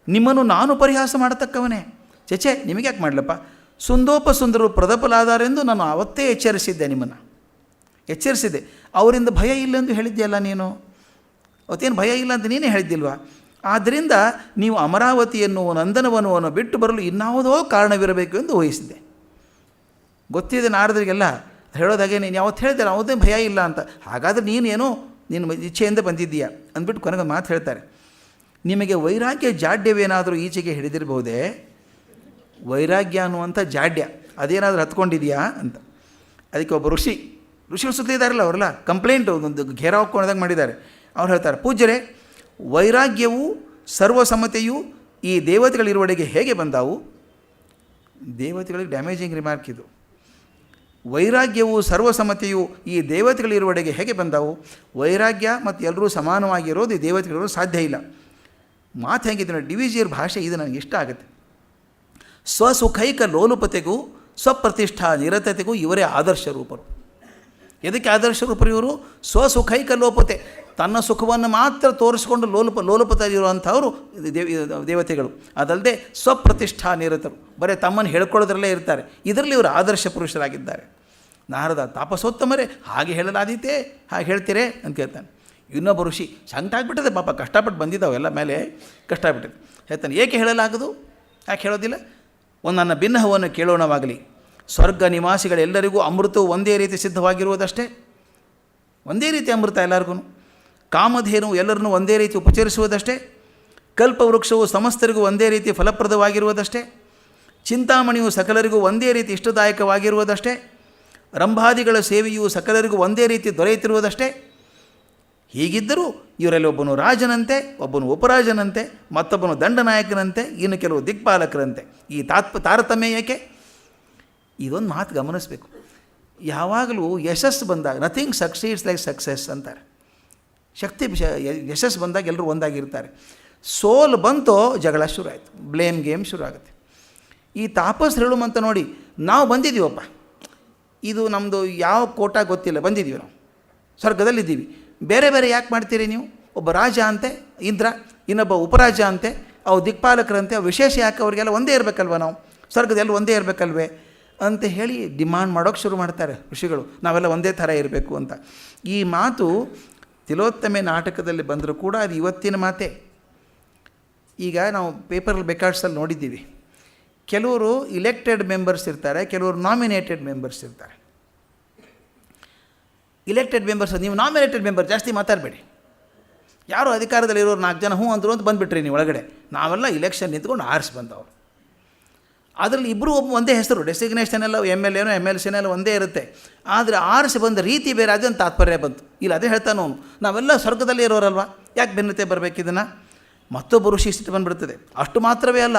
ನಿಮ್ಮನ್ನು ನಾನು ಪರಿಹಾಸ ಮಾಡತಕ್ಕವನೇ? ಚಚೆ, ನಿಮಗೆ ಯಾಕೆ ಮಾಡಲಪ್ಪ? ಸುಂದೋಪಸುಂದರರು ಪ್ರದಪಲಾದಾರೆಂದು ನಾನು ಅವತ್ತೇ ಎಚ್ಚರಿಸಿದ್ದೆ, ನಿಮ್ಮನ್ನು ಎಚ್ಚರಿಸಿದ್ದೆ. ಅವರಿಂದ ಭಯ ಇಲ್ಲೆಂದು ಹೇಳಿದ್ದೆಯಲ್ಲ ನೀನು, ಅವತ್ತೇನು ಭಯ ಇಲ್ಲ ಅಂತ ನೀನೇ ಹೇಳಿದ್ದಿಲ್ವಾ? ಆದ್ದರಿಂದ ನೀವು ಅಮರಾವತಿಯನ್ನು, ನಂದನವನವನ್ನು ಬಿಟ್ಟು ಬರಲು ಇನ್ನಾವುದೋ ಕಾರಣವಿರಬೇಕು ಎಂದು ಊಹಿಸಿದ್ದೆ. ಗೊತ್ತಿದೆ ನಾರದರಿಗೆಲ್ಲ ಹೇಳೋದಾಗೆ, ನೀನು ಯಾವತ್ತು ಹೇಳಿದೆ ಯಾವುದೇ ಭಯ ಇಲ್ಲ ಅಂತ. ಹಾಗಾದರೆ ನೀನೇನೋ ನಿನ್ನ ಇಚ್ಛೆಯಿಂದ ಬಂದಿದ್ದೀಯಾ ಅಂದ್ಬಿಟ್ಟು ಕೊನೆಗೆ ಮಾತು ಹೇಳ್ತಾರೆ, ನಿಮಗೆ ವೈರಾಗ್ಯ ಜಾಡ್ಯವೇನಾದರೂ ಈಚೆಗೆ ಹಿಡಿದಿರಬಹುದೇ? ವೈರಾಗ್ಯ ಅನ್ನುವಂಥ ಜಾಡ್ಯ ಅದೇನಾದರೂ ಹತ್ಕೊಂಡಿದೆಯಾ ಅಂತ. ಅದಕ್ಕೆ ಒಬ್ಬ ಋಷಿಗಳು ಸುತ್ತಲಿದ್ದಾರಲ್ಲ, ಅವರೆಲ್ಲ ಕಂಪ್ಲೇಂಟು ಒಂದು ಘೇರ ಹಾಕ್ಕೊಂಡಾಗ ಮಾಡಿದ್ದಾರೆ. ಅವ್ರು ಹೇಳ್ತಾರೆ, ಪೂಜ್ಯರೇ, ವೈರಾಗ್ಯವು ಸರ್ವಸಮ್ಮತೆಯು ಈ ದೇವತೆಗಳಿರುವಡೆಗೆ ಹೇಗೆ ಬಂದಾವು? ದೇವತೆಗಳಿಗೆ ಡ್ಯಾಮೇಜಿಂಗ್ ರಿಮಾರ್ಕ್ ಇದು. ವೈರಾಗ್ಯವು ಸರ್ವಸಮ್ಮತೆಯು ಈ ದೇವತೆಗಳಿರುವಡೆಗೆ ಹೇಗೆ ಬಂದಾವು? ವೈರಾಗ್ಯ ಮತ್ತು ಎಲ್ಲರೂ ಸಮಾನವಾಗಿರೋದು ಈ ದೇವತೆಗಳಿರೋದು ಸಾಧ್ಯ ಇಲ್ಲ. ಮಾತು ಹೇಗಿದೆ ನೋಡಿ, ಡಿವಿಜಿಯರ್ ಭಾಷೆ ಇದು ನನಗೆ ಇಷ್ಟ ಆಗುತ್ತೆ. ಸ್ವಸುಖೈಕ ಲೋಲುಪತೆಗೂ ಸ್ವಪ್ರತಿಷ್ಠಾ ನಿರತತೆಗೂ ಇವರೇ ಆದರ್ಶ ರೂಪರು. ಎದಕ್ಕೆ ಆದರ್ಶ ರೂಪರು ಇವರು? ಸ್ವಸುಖೈಕ ಲೋಪತೆ, ತನ್ನ ಸುಖವನ್ನು ಮಾತ್ರ ತೋರಿಸ್ಕೊಂಡು ಲೋಲುಪತಲ್ಲಿರುವಂಥವರು ದೇವತೆಗಳು. ಅದಲ್ಲದೆ ಸ್ವಪ್ರತಿಷ್ಠಾ ನಿರತರು, ಬರೀ ತಮ್ಮನ್ನು ಹೇಳ್ಕೊಳ್ಳೋದ್ರಲ್ಲೇ ಇರ್ತಾರೆ. ಇದರಲ್ಲಿ ಇವರು ಆದರ್ಶ ಪುರುಷರಾಗಿದ್ದಾರೆ. ನಾರದ ತಾಪಸೋತ್ತಮರೇ, ಹಾಗೆ ಹೇಳಲಾದೀತೆ, ಹಾಗೆ ಹೇಳ್ತೀರೇ ಅಂತ ಕೇಳ್ತಾನೆ. ಇನ್ನೊಬ್ಬ ಋಷಿ ಸಂಕಟ ಆಗಿಬಿಟ್ಟದೆ, ಪಾಪ ಕಷ್ಟಪಟ್ಟು ಬಂದಿದ್ದಾವೆಲ್ಲ ಮೇಲೆ ಕಷ್ಟಪಟ್ಟಿದೆ. ಹೇಳ್ತಾನೆ, ಏಕೆ ಹೇಳಲಾಗದು, ಯಾಕೆ ಹೇಳೋದಿಲ್ಲ? ನನ್ನ ಭಿನ್ನಹವನ್ನು ಕೇಳೋಣವಾಗಲಿ. ಸ್ವರ್ಗ ನಿವಾಸಿಗಳೆಲ್ಲರಿಗೂ ಅಮೃತವು ಒಂದೇ ರೀತಿ ಸಿದ್ಧವಾಗಿರುವುದಷ್ಟೇ, ಒಂದೇ ರೀತಿ ಅಮೃತ ಎಲ್ಲರಿಗೂ. ಕಾಮಧೇನು ಎಲ್ಲರನ್ನೂ ಒಂದೇ ರೀತಿ ಉಪಚರಿಸುವುದಷ್ಟೇ. ಕಲ್ಪವೃಕ್ಷವು ಸಮಸ್ತರಿಗೂ ಒಂದೇ ರೀತಿ ಫಲಪ್ರದವಾಗಿರುವುದಷ್ಟೇ. ಚಿಂತಾಮಣಿಯು ಸಕಲರಿಗೂ ಒಂದೇ ರೀತಿ ಇಷ್ಟದಾಯಕವಾಗಿರುವುದಷ್ಟೇ. ರಂಭಾದಿಗಳ ಸೇವೆಯು ಸಕಲರಿಗೂ ಒಂದೇ ರೀತಿ ದೊರೆಯುತ್ತಿರುವುದಷ್ಟೇ. ಹೀಗಿದ್ದರೂ ಇವರಲ್ಲಿ ಒಬ್ಬನು ರಾಜನಂತೆ, ಒಬ್ಬನು ಉಪರಾಜನಂತೆ, ಮತ್ತೊಬ್ಬನು ದಂಡನಾಯಕನಂತೆ, ಇನ್ನು ಕೆಲವು ದಿಕ್ಪಾಲಕರಂತೆ. ಈ ತಾರತಮ್ಯ ಏಕೆ? ಇದೊಂದು ಮಾತು ಗಮನಿಸಬೇಕು. ಯಾವಾಗಲೂ ಯಶಸ್ಸು ಬಂದಾಗ, ನಥಿಂಗ್ ಸಕ್ಸೀಡ್ಸ್ ಲೈಕ್ ಸಕ್ಸಸ್ ಅಂತಾರೆ. ಯಶಸ್ಸು ಬಂದಾಗ ಎಲ್ಲರೂ ಒಂದಾಗಿರ್ತಾರೆ. ಸೋಲು ಬಂತೋ ಜಗಳ ಶುರು ಆಯಿತು, ಬ್ಲೇಮ್ ಗೇಮ್ ಶುರು ಆಗುತ್ತೆ. ಈ ತಾಪಸ್ ಹೇಳುವಂತ ನೋಡಿ, ನಾವು ಬಂದಿದ್ದೀವಪ್ಪ, ಇದು ನಮ್ಮದು ಯಾವ ಕೋಟ ಗೊತ್ತಿಲ್ಲ, ಬಂದಿದ್ದೀವಿ ನಾವು, ಸ್ವರ್ಗದಲ್ಲಿದ್ದೀವಿ. ಬೇರೆ ಬೇರೆ ಯಾಕೆ ಮಾಡ್ತೀರಿ ನೀವು? ಒಬ್ಬ ರಾಜ ಅಂತೆ ಇಂದ್ರ, ಇನ್ನೊಬ್ಬ ಉಪರಾಜ ಅಂತೆ, ಅವು ದಿಕ್ಪಾಲಕರಂತೆ, ಅವು ವಿಶೇಷ ಯಾಕೆ? ಅವರಿಗೆಲ್ಲ ಒಂದೇ ಇರಬೇಕಲ್ವ, ನಾವು ಸ್ವರ್ಗದಲ್ಲಿ ಒಂದೇ ಇರಬೇಕಲ್ವೇ ಅಂತ ಹೇಳಿ ಡಿಮಾಂಡ್ ಮಾಡೋಕ್ಕೆ ಶುರು ಮಾಡ್ತಾರೆ ಋಷಿಗಳು. ನಾವೆಲ್ಲ ಒಂದೇ ಥರ ಇರಬೇಕು ಅಂತ. ಈ ಮಾತು ತಿಲೋತ್ತಮೆ ನಾಟಕದಲ್ಲಿ ಬಂದರೂ ಕೂಡ ಅದು ಇವತ್ತಿನ ಮಾತೇ. ಈಗ ನಾವು ಪೇಪರಲ್ಲಿ ಬೇಕಾಡ್ಸಲ್ಲಿ ನೋಡಿದ್ದೀವಿ, ಕೆಲವರು ಇಲೆಕ್ಟೆಡ್ ಮೆಂಬರ್ಸ್ ಇರ್ತಾರೆ, ಕೆಲವರು ನಾಮಿನೇಟೆಡ್ ಮೆಂಬರ್ಸ್ ಇರ್ತಾರೆ. ಇಲೆಕ್ಟೆಡ್ ಮೆಂಬರ್ಸ್, ನೀವು ನಾಮಿನೇಟೆಡ್ ಮೆಂಬರ್ ಜಾಸ್ತಿ ಮಾತಾಡಬೇಡಿ, ಯಾರು ಅಧಿಕಾರದಲ್ಲಿರೋರು 4 ಜನ ಹ್ಞೂ ಅಂದರು ಅಂತ ಬಂದುಬಿಟ್ರಿ ನೀವು ಒಳಗಡೆ. ನಾವೆಲ್ಲ ಇಲೆಕ್ಷನ್ ನಿಂತ್ಕೊಂಡು ಆರಿಸಿ ಬಂದವರು. ಅದರಲ್ಲಿ ಇಬ್ಬರು ಒಂದೇ ಹೆಸರು, ಡೆಸಿಗ್ನೇಷನ್ ಎಲ್ಲ MLA MLC ಎಲ್ಲ ಒಂದೇ ಇರುತ್ತೆ, ಆದರೆ ಆರಿಸಿ ಬಂದ ರೀತಿ ಬೇರೆ, ಅದೇ ಅಂತ ತಾತ್ಪರ್ಯ ಬಂತು. ಇಲ್ಲ ಅದೇ ಹೇಳ್ತಾನೆ ಅವನು, ನಾವೆಲ್ಲ ಸ್ವರ್ಗದಲ್ಲಿ ಇರೋರಲ್ವ, ಯಾಕೆ ಭಿನ್ನತೆ ಬರಬೇಕು ಇದನ್ನು? ಮತ್ತೊಬ್ಬ ಋಷಿ ಸಿಟ್ಟು ಬಂದುಬಿಡ್ತದೆ. ಅಷ್ಟು ಮಾತ್ರವೇ ಅಲ್ಲ,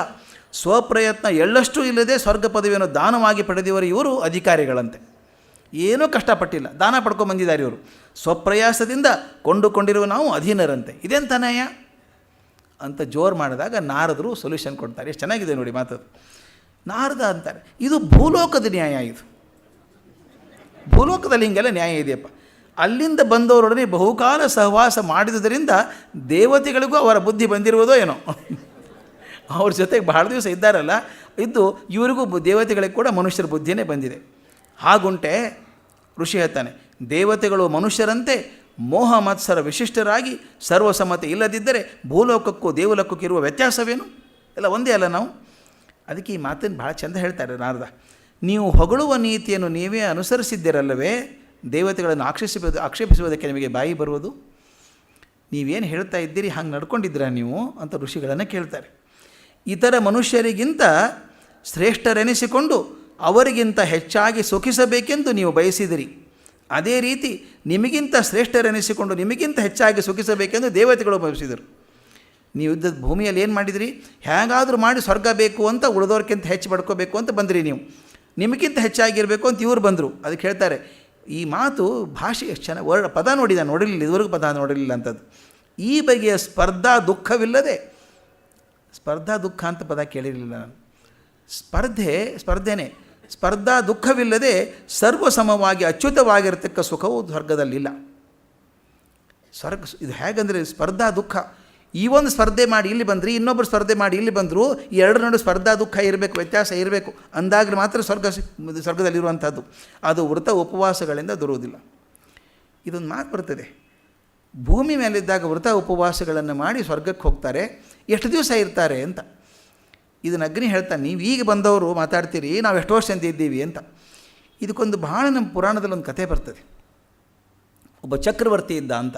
ಸ್ವಪ್ರಯತ್ನ ಎಳ್ಳಷ್ಟು ಇಲ್ಲದೆ ಸ್ವರ್ಗ ಪದವಿಯನ್ನು ದಾನವಾಗಿ ಪಡೆದವರು ಇವರು ಅಧಿಕಾರಿಗಳಂತೆ. ಏನೂ ಕಷ್ಟಪಟ್ಟಿಲ್ಲ, ದಾನ ಪಡ್ಕೊಂಬಂದಿದ್ದಾರೆ ಇವರು. ಸ್ವಪ್ರಯಾಸದಿಂದ ಕೊಂಡುಕೊಂಡಿರುವ ನಾವು ಅಧೀನರಂತೆ. ಇದೆಂಥ ನ್ಯಾಯ ಅಂತ ಜೋರು ಮಾಡಿದಾಗ ನಾರದರು ಸೊಲ್ಯೂಷನ್ ಕೊಡ್ತಾರೆ. ಎಷ್ಟು ಚೆನ್ನಾಗಿದೆ ನೋಡಿ ಮಾತದು. ನಾರದ ಅಂತಾರೆ, ಇದು ಭೂಲೋಕದ ನ್ಯಾಯ, ಇದು ಭೂಲೋಕದಲ್ಲಿ ಹಿಂಗೆಲ್ಲ ನ್ಯಾಯ ಇದೆಯಪ್ಪ. ಅಲ್ಲಿಂದ ಬಂದವರೊಡನೆ ಬಹುಕಾಲ ಸಹವಾಸ ಮಾಡಿದುದರಿಂದ ದೇವತೆಗಳಿಗೂ ಅವರ ಬುದ್ಧಿ ಬಂದಿರುವುದೋ ಏನೋ. ಅವ್ರ ಜೊತೆಗೆ ಬಹಳ ದಿವಸ ಇದ್ದಾರಲ್ಲ, ಇದ್ದು ಇವರಿಗೂ ದೇವತೆಗಳಿಗೆ ಕೂಡ ಮನುಷ್ಯರ ಬುದ್ಧಿಯೇ ಬಂದಿದೆ. ಹಾಗುಂಟೆ ಋಷಿ ಹೇಳ್ತಾನೆ, ದೇವತೆಗಳು ಮನುಷ್ಯರಂತೆ ಮೋಹ ಮತ್ಸರ ವಿಶಿಷ್ಟರಾಗಿ ಸರ್ವಸಮ್ಮತಿ ಇಲ್ಲದಿದ್ದರೆ ಭೂಲೋಕಕ್ಕೂ ದೇವಲೋಕಕ್ಕೂ ಇರುವ ವ್ಯತ್ಯಾಸವೇನು? ಎಲ್ಲ ಒಂದೇ ಅಲ್ಲ ನಾವು. ಅದಕ್ಕೆ ಈ ಮಾತನ್ನು ಭಾಳ ಚೆಂದ ಹೇಳ್ತಾರೆ ನಾರದ. ನೀವು ಹೊಗಳುವ ನೀತಿಯನ್ನು ನೀವೇ ಅನುಸರಿಸಿದ್ದೀರಲ್ಲವೇ ದೇವತೆಗಳನ್ನು ಆಕ್ಷೇಪಿಸುವುದಕ್ಕೆ ನಿಮಗೆ ಬಾಯಿ ಬರುವುದು? ನೀವೇನು ಹೇಳ್ತಾ ಇದ್ದೀರಿ, ಹಾಗೆ ನಡ್ಕೊಂಡಿದ್ದೀರಾ ನೀವು ಅಂತ ಋಷಿಗಳನ್ನು ಕೇಳ್ತಾರೆ. ಇತರ ಮನುಷ್ಯರಿಗಿಂತ ಶ್ರೇಷ್ಠರೆನಿಸಿಕೊಂಡು ಅವರಿಗಿಂತ ಹೆಚ್ಚಾಗಿ ಸುಖಿಸಬೇಕೆಂದು ನೀವು ಬಯಸಿದಿರಿ. ಅದೇ ರೀತಿ ನಿಮಗಿಂತ ಶ್ರೇಷ್ಠರೆನಿಸಿಕೊಂಡು ನಿಮಗಿಂತ ಹೆಚ್ಚಾಗಿ ಸುಖಿಸಬೇಕೆಂದು ದೇವತೆಗಳು ಬಯಸಿದರು. ನೀವು ಯುದ್ಧದ ಭೂಮಿಯಲ್ಲಿ ಏನು ಮಾಡಿದಿರಿ? ಹೇಗಾದರೂ ಮಾಡಿ ಸ್ವರ್ಗ ಬೇಕು ಅಂತ ಉಳಿದವ್ರಿಗಿಂತ ಹೆಚ್ಚು ಪಡ್ಕೋಬೇಕು ಅಂತ ಬಂದಿರಿ. ನೀವು ನಿಮಗಿಂತ ಹೆಚ್ಚಾಗಿರಬೇಕು ಅಂತ ಇವರು ಬಂದರು. ಅದಕ್ಕೆ ಹೇಳ್ತಾರೆ, ಈ ಮಾತು ಭಾಷೆ ಎಷ್ಟು ಚೆನ್ನಾಗಿ ಪದ ನೋಡಿರಲಿಲ್ಲ, ಇದುವರೆಗೂ ಪದ ನೋಡಿರಲಿಲ್ಲ ಅಂಥದ್ದು. ಈ ಬಗೆಯ ಸ್ಪರ್ಧಾ ದುಃಖವಿಲ್ಲದೆ, ಸ್ಪರ್ಧಾ ದುಃಖ ಅಂತ ಪದ ಕೇಳಿರಲಿಲ್ಲ ನಾನು. ಸ್ಪರ್ಧೆನೇ ಸ್ಪರ್ಧಾ ದುಃಖವಿಲ್ಲದೆ ಸರ್ವಸಮವಾಗಿ ಅಚ್ಯುತವಾಗಿರತಕ್ಕ ಸುಖವು ಸ್ವರ್ಗದಲ್ಲಿಲ್ಲ. ಇದು ಹೇಗಂದರೆ ಸ್ಪರ್ಧಾ ದುಃಖ, ಈ ಒಂದು ಸ್ಪರ್ಧೆ ಮಾಡಿ ಇಲ್ಲಿ ಬಂದ್ರಿ, ಇನ್ನೊಬ್ಬರು ಸ್ಪರ್ಧೆ ಮಾಡಿ ಇಲ್ಲಿ ಬಂದರು, ಈ ಎರಡರ ನಡುವೆ ಸ್ಪರ್ಧಾ ದುಃಖ ಇರಬೇಕು, ವ್ಯತ್ಯಾಸ ಇರಬೇಕು, ಅಂದಾಗ ಮಾತ್ರ ಸ್ವರ್ಗದಲ್ಲಿರುವಂಥದ್ದು. ಅದು ವ್ರತ ಉಪವಾಸಗಳಿಂದ ದೊರೆಯುವುದಿಲ್ಲ. ಇದೊಂದು ಮಾತು ಬರ್ತದೆ, ಭೂಮಿ ಮೇಲಿದ್ದಾಗ ವ್ರತ ಉಪವಾಸಗಳನ್ನು ಮಾಡಿ ಸ್ವರ್ಗಕ್ಕೆ ಹೋಗ್ತಾರೆ, ಎಷ್ಟು ದಿವಸ ಇರ್ತಾರೆ ಅಂತ. ಇದನ್ನು ಅಗ್ನಿ ಹೇಳ್ತಾನೆ, ನೀವು ಈಗ ಬಂದವರು ಮಾತಾಡ್ತೀರಿ, ನಾವು ಎಷ್ಟು ವರ್ಷದಿಂದ ಇದ್ದೀವಿ ಅಂತ. ಇದಕ್ಕೊಂದು ಭಾಳ ನಮ್ಮ ಪುರಾಣದಲ್ಲಿ ಒಂದು ಕಥೆ ಬರ್ತದೆ. ಒಬ್ಬ ಚಕ್ರವರ್ತಿ ಇದ್ದ ಅಂತ,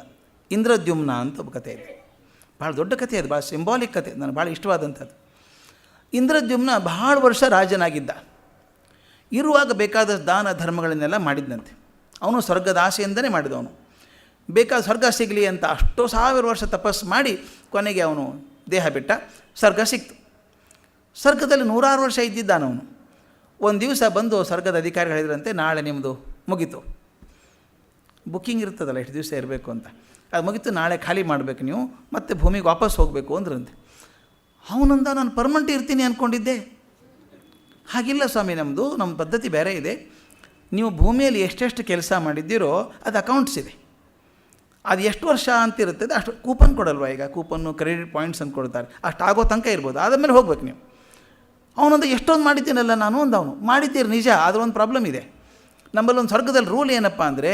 ಇಂದ್ರದ್ಯುಮ್ನ ಅಂತ ಒಬ್ಬ ಕಥೆ ಇದೆ. ಭಾಳ ದೊಡ್ಡ ಕಥೆ ಅದು, ಭಾಳ ಸಿಂಬಾಲಿಕ್ ಕಥೆ, ನನಗೆ ಭಾಳ ಇಷ್ಟವಾದಂಥದ್ದು. ಇಂದ್ರದ್ಯುಮ್ನ ಬಹಳ ವರ್ಷ ರಾಜನಾಗಿದ್ದ. ಇರುವಾಗ ಬೇಕಾದ ದಾನ ಧರ್ಮಗಳನ್ನೆಲ್ಲ ಮಾಡಿದ್ದಂತೆ. ಅವನು ಸ್ವರ್ಗದ ಆಸೆಯಿಂದನೇ ಮಾಡಿದವನು. ಬೇಕಾದ ಸ್ವರ್ಗ ಸಿಗಲಿ ಅಂತ ಅಷ್ಟೋ 1000 ವರ್ಷ ತಪಸ್ಸು ಮಾಡಿ ಕೊನೆಗೆ ಅವನು ದೇಹ ಬಿಟ್ಟ, ಸ್ವರ್ಗ ಸಿಕ್ತು. ಸ್ವರ್ಗದಲ್ಲಿ 100 ವರ್ಷ ಇದ್ದಿದ್ದಾನವನು. ಒಂದು ದಿವಸ ಬಂದು ಸ್ವರ್ಗದ ಅಧಿಕಾರಿಗಳು ಹೇಳಿದ್ರಂತೆ, ನಾಳೆ ನಿಮ್ಮದು ಮುಗೀತು, ಬುಕ್ಕಿಂಗ್ ಇರ್ತದಲ್ಲ ಎಷ್ಟು ದಿವಸ ಇರಬೇಕು ಅಂತ, ಅದು ಮುಗೀತು, ನಾಳೆ ಖಾಲಿ ಮಾಡಬೇಕು ನೀವು, ಮತ್ತೆ ಭೂಮಿಗೆ ವಾಪಸ್ ಹೋಗಬೇಕು ಅಂದ್ರಂತೆ. ಅವನಂದ, ನಾನು ಪರ್ಮನೆಂಟ್ ಇರ್ತೀನಿ ಅಂದ್ಕೊಂಡಿದ್ದೆ. ಹಾಗಿಲ್ಲ ಸ್ವಾಮಿ, ನಮ್ಮ ಪದ್ಧತಿ ಬೇರೆ ಇದೆ. ನೀವು ಭೂಮಿಯಲ್ಲಿ ಎಷ್ಟೆಷ್ಟು ಕೆಲಸ ಮಾಡಿದ್ದೀರೋ ಅದು ಅಕೌಂಟ್ಸ್ ಇದೆ, ಅದು ಎಷ್ಟು ವರ್ಷ ಅಂತ ಇರ್ತದೆ ಅಷ್ಟು ಕೂಪನ್ ಕೊಡಲ್ವ, ಈಗ ಕೂಪನ್ನು ಕ್ರೆಡಿಟ್ ಪಾಯಿಂಟ್ಸ್ ಅಂತ ಕೊಡ್ತಾರೆ, ಅಷ್ಟು ಆಗೋ ತನಕ ಇರ್ಬೋದು, ಆದಮೇಲೆ ಹೋಗ್ಬೇಕು ನೀವು. ಅವನೊಂದು ಎಷ್ಟೊಂದು ಮಾಡಿದ್ದೀನಲ್ಲ ನಾನು ಒಂದು, ಅವನು ಮಾಡಿದ್ದೀರಿ ನಿಜ, ಆದರೆ ಒಂದು ಪ್ರಾಬ್ಲಮ್ ಇದೆ. ನಮ್ಮಲ್ಲಿ ಒಂದು ಸ್ವರ್ಗದಲ್ಲಿ ರೂಲ್ ಏನಪ್ಪ ಅಂದರೆ,